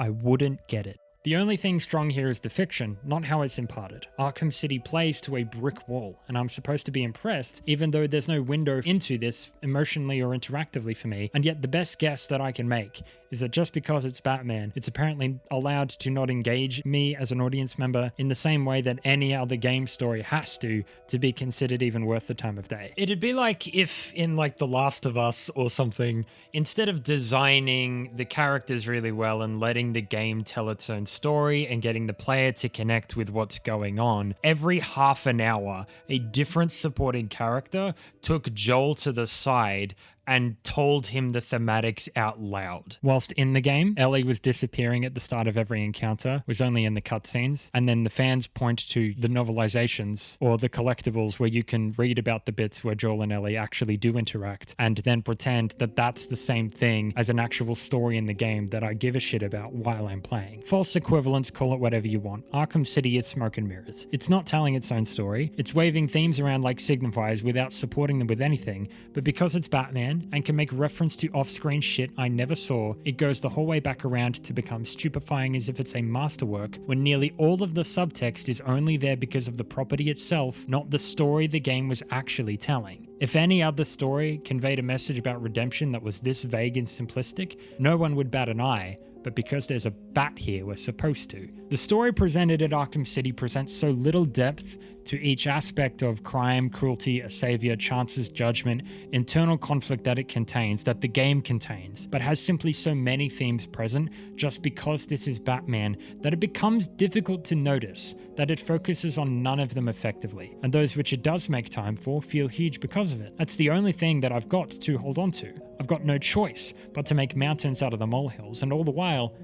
I wouldn't get it. The only thing strong here is the fiction, not how it's imparted. Arkham City plays to a brick wall, and I'm supposed to be impressed, even though there's no window into this emotionally or interactively for me, and yet the best guess that I can make is that just because it's Batman, it's apparently allowed to not engage me as an audience member in the same way that any other game story has to be considered even worth the time of day. It'd be like if in like The Last of Us or something, instead of designing the characters really well and letting the game tell its own story and getting the player to connect with what's going on, every half an hour, a different supporting character took Joel to the side and told him the thematics out loud. Whilst in the game, Ellie was disappearing at the start of every encounter, was only in the cutscenes, and then the fans point to the novelizations or the collectibles where you can read about the bits where Joel and Ellie actually do interact, and then pretend that that's the same thing as an actual story in the game that I give a shit about while I'm playing. False equivalence, call it whatever you want. Arkham City is smoke and mirrors. It's not telling its own story, it's waving themes around like signifiers without supporting them with anything, but because it's Batman, and can make reference to off-screen shit I never saw, it goes the whole way back around to become stupefying as if it's a masterwork when nearly all of the subtext is only there because of the property itself, not the story the game was actually telling. If any other story conveyed a message about redemption that was this vague and simplistic, no one would bat an eye, but because there's a bat here, we're supposed to. The story presented at Arkham City presents so little depth to each aspect of crime, cruelty, a savior, chances, judgment, internal conflict that it contains, that the game contains, but has simply so many themes present just because this is Batman that it becomes difficult to notice that it focuses on none of them effectively, and those which it does make time for feel huge because of it. That's the only thing that I've got to hold on to. I've got no choice but to make mountains out of the molehills, and all the while,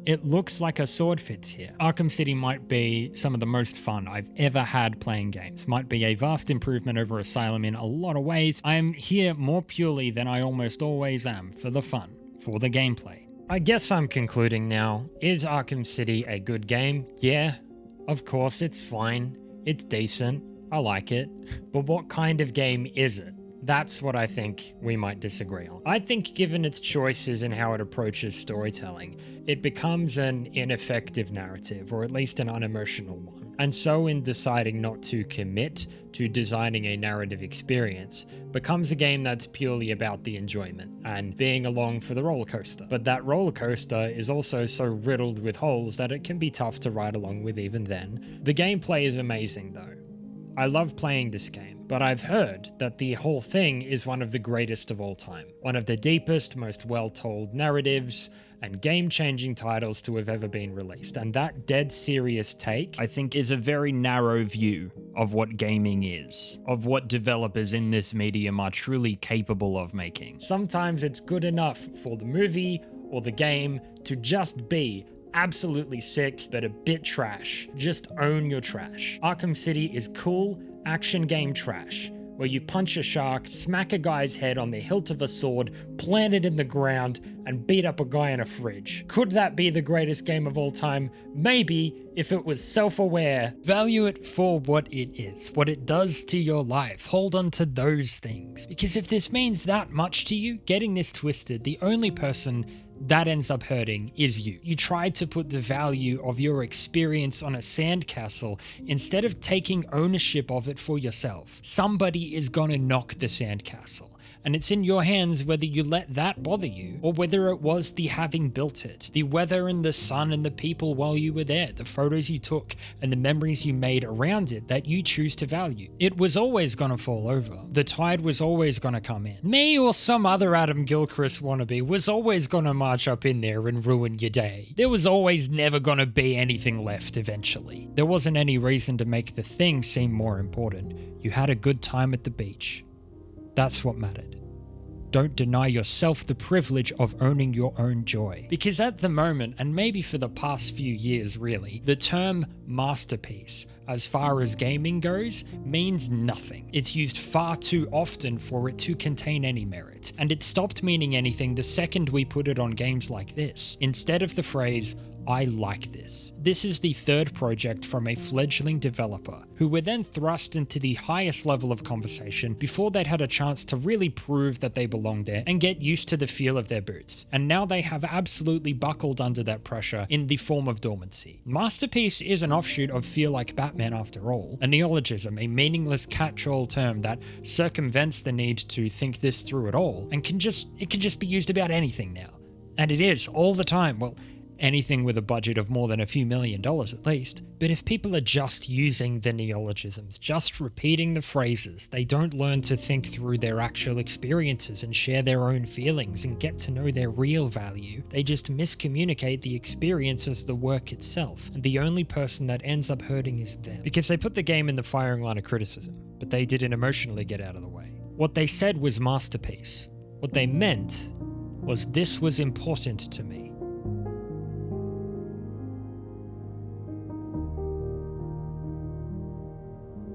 it looks like a sword fits here. Arkham City might be some of the most fun I've ever had playing games. Might be a vast improvement over Asylum in a lot of ways. I'm here more purely than I almost always am, for the fun, for the gameplay. I guess I'm concluding now. Is Arkham City a good game? Yeah, of course, it's fine. It's decent. I like it. But what kind of game is it? That's what I think we might disagree on. I think given its choices and how it approaches storytelling, it becomes an ineffective narrative, or at least an unemotional one. And so in deciding not to commit to designing a narrative experience, becomes a game that's purely about the enjoyment and being along for the roller coaster. But that roller coaster is also so riddled with holes that it can be tough to ride along with even then. The gameplay is amazing though. I love playing this game, but I've heard that the whole thing is one of the greatest of all time. One of the deepest, most well-told narratives and game-changing titles to have ever been released. And that dead serious take, I think, is a very narrow view of what gaming is, of what developers in this medium are truly capable of making. Sometimes it's good enough for the movie or the game to just be absolutely sick, but a bit trash. Just own your trash. Arkham City is cool action game trash, where you punch a shark, smack a guy's head on the hilt of a sword, plant it in the ground, and beat up a guy in a fridge. Could that be the greatest game of all time? Maybe, if it was self-aware. Value it for what it is, what it does to your life. Hold on to those things. Because if this means that much to you, getting this twisted, the only person that ends up hurting is you. You tried to put the value of your experience on a sandcastle instead of taking ownership of it for yourself. Somebody is gonna knock the sandcastle, and it's in your hands whether you let that bother you or whether it was the having built it, the weather and the sun and the people while you were there, the photos you took and the memories you made around it that you choose to value. It was always gonna fall over. The tide was always gonna come in. Me or some other Adam Gilchrist wannabe was always gonna march up in there and ruin your day. There was always never gonna be anything left eventually. There wasn't any reason to make the thing seem more important. You had a good time at the beach. That's what mattered. Don't deny yourself the privilege of owning your own joy. Because at the moment, and maybe for the past few years really, the term masterpiece, as far as gaming goes, means nothing. It's used far too often for it to contain any merit, and it stopped meaning anything the second we put it on games like this, instead of the phrase, I like this. This is the third project from a fledgling developer, who were then thrust into the highest level of conversation before they'd had a chance to really prove that they belonged there and get used to the feel of their boots. And now they have absolutely buckled under that pressure in the form of dormancy. Masterpiece is an offshoot of Feel Like Batman after all, a neologism, a meaningless catch-all term that circumvents the need to think this through at all, and it can just be used about anything now. And it is, all the time. Well, anything with a budget of more than a few $1 million at least. But if people are just using the neologisms, just repeating the phrases, they don't learn to think through their actual experiences and share their own feelings and get to know their real value. They just miscommunicate the experience as the work itself. And the only person that ends up hurting is them. Because they put the game in the firing line of criticism, but they didn't emotionally get out of the way. What they said was masterpiece. What they meant was this was important to me.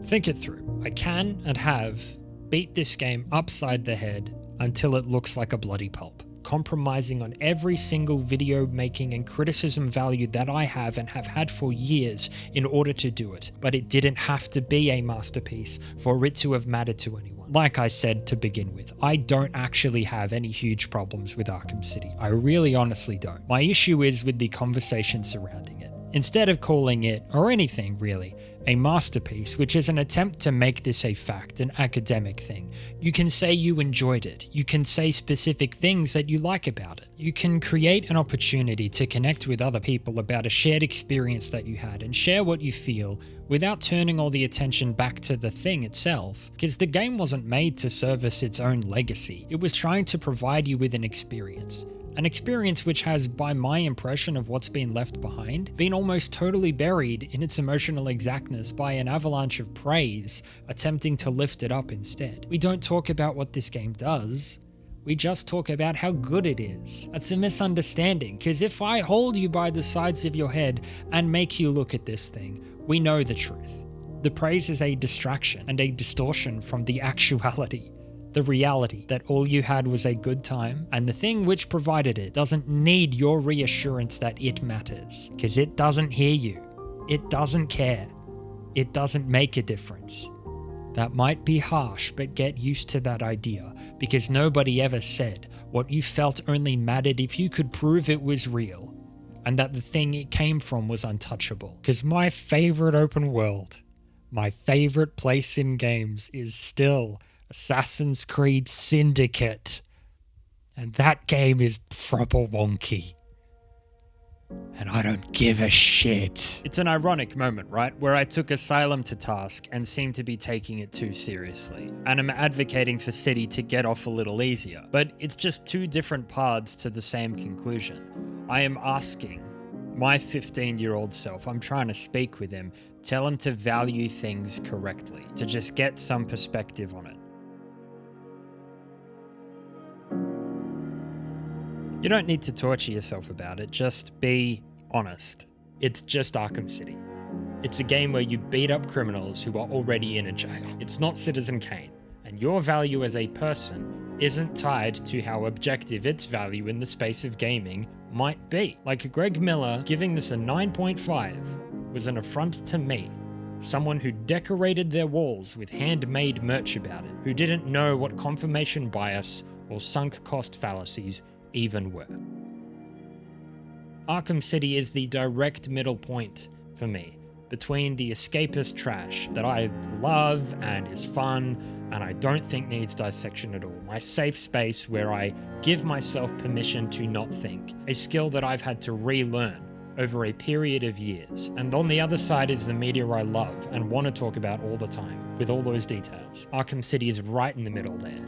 Think it through. I can and have beat this game upside the head until it looks like a bloody pulp, compromising on every single video making and criticism value that I have and have had for years in order to do it. But it didn't have to be a masterpiece for it to have mattered to anyone. Like I said to begin with, I don't actually have any huge problems with Arkham City. I really honestly don't. My issue is with the conversation surrounding it. Instead of calling it, or anything really, a masterpiece, which is an attempt to make this a fact, an academic thing. You can say you enjoyed it. You can say specific things that you like about it. You can create an opportunity to connect with other people about a shared experience that you had and share what you feel without turning all the attention back to the thing itself, because the game wasn't made to service its own legacy. It was trying to provide you with an experience. An experience which has, by my impression of what's been left behind, been almost totally buried in its emotional exactness by an avalanche of praise, attempting to lift it up instead. We don't talk about what this game does, we just talk about how good it is. That's a misunderstanding, because if I hold you by the sides of your head and make you look at this thing, we know the truth. The praise is a distraction and a distortion from the actuality. The reality that all you had was a good time, and the thing which provided it doesn't need your reassurance that it matters, because it doesn't hear you, it doesn't care, it doesn't make a difference. That might be harsh, but get used to that idea, because nobody ever said what you felt only mattered if you could prove it was real, and that the thing it came from was untouchable. Because my favorite open world, my favorite place in games is still Assassin's Creed Syndicate, and that game is proper wonky, and I don't give a shit. It's an ironic moment, right, where I took Asylum to task and seemed to be taking it too seriously, and I'm advocating for City to get off a little easier, but it's just two different paths to the same conclusion. I am asking my 15-year-old self, I'm trying to speak with him, tell him to value things correctly, to just get some perspective on it. You don't need to torture yourself about it, just be honest. It's just Arkham City. It's a game where you beat up criminals who are already in a jail. It's not Citizen Kane, and your value as a person isn't tied to how objective its value in the space of gaming might be. Like Greg Miller giving this a 9.5 was an affront to me, someone who decorated their walls with handmade merch about it, who didn't know what confirmation bias or sunk cost fallacies even were. Arkham City is the direct middle point for me between the escapist trash that I love and is fun and I don't think needs dissection at all, my safe space where I give myself permission to not think, a skill that I've had to relearn over a period of years. And on the other side is the media I love and want to talk about all the time, with all those details. Arkham City is right in the middle there.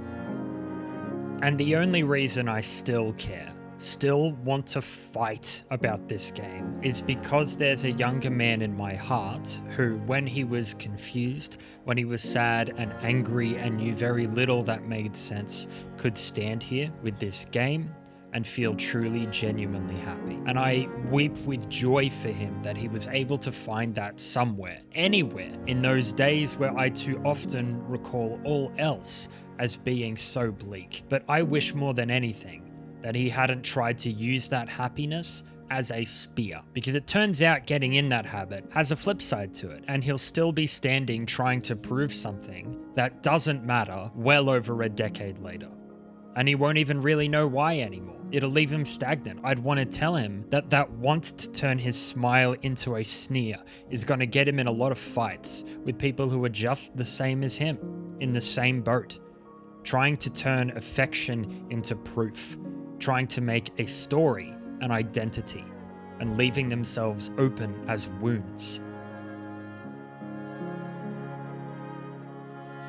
And the only reason I still care, still want to fight about this game, is because there's a younger man in my heart who, when he was confused, when he was sad and angry and knew very little that made sense, could stand here with this game and feel truly, genuinely happy. And I weep with joy for him that he was able to find that somewhere, anywhere, in those days where I too often recall all else as being so bleak. But I wish more than anything that he hadn't tried to use that happiness as a spear, because it turns out getting in that habit has a flip side to it, and he'll still be standing trying to prove something that doesn't matter well over a decade later. And he won't even really know why anymore. It'll leave him stagnant. I'd want to tell him that that want to turn his smile into a sneer is going to get him in a lot of fights with people who are just the same as him, in the same boat, trying to turn affection into proof, trying to make a story an identity and leaving themselves open as wounds.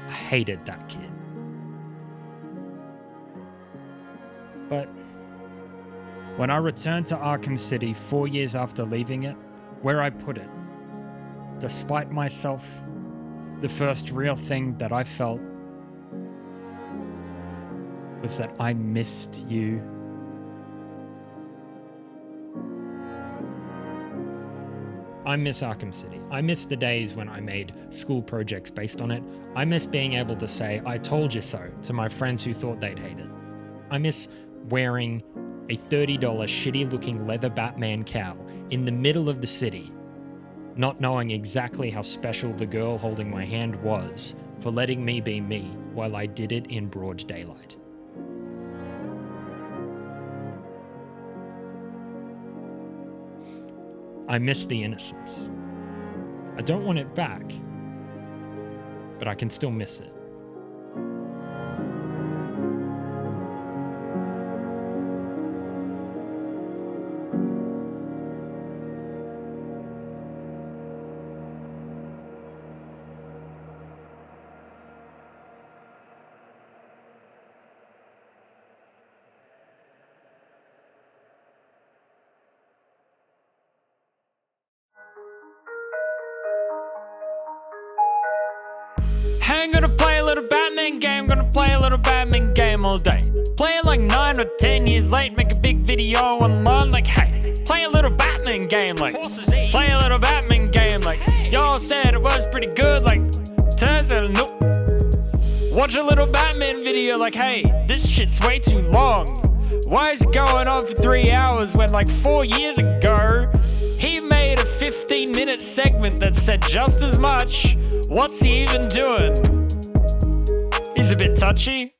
I hated that kid. But when I returned to Arkham City 4 years after leaving it, where I put it, despite myself, the first real thing that I felt was that I missed you. I miss Arkham City. I miss the days when I made school projects based on it. I miss being able to say, I told you so, to my friends who thought they'd hate it. I miss wearing a $30 shitty looking leather Batman cowl in the middle of the city, not knowing exactly how special the girl holding my hand was for letting me be me while I did it in broad daylight. I miss the innocence. I don't want it back, but I can still miss it. Hey, I'm gonna play a little Batman game, gonna play a little Batman game all day. Play it like 9 or 10 years late, make a big video online like, hey, play a little Batman game, like, play a little Batman game, like, y'all said it was pretty good, like, turns out nope. Watch a little Batman video like, hey, this shit's way too long. Why is it going on for 3 hours when like 4 years ago, he made a 15-minute segment that said just as much. What's he even doing? He's a bit touchy.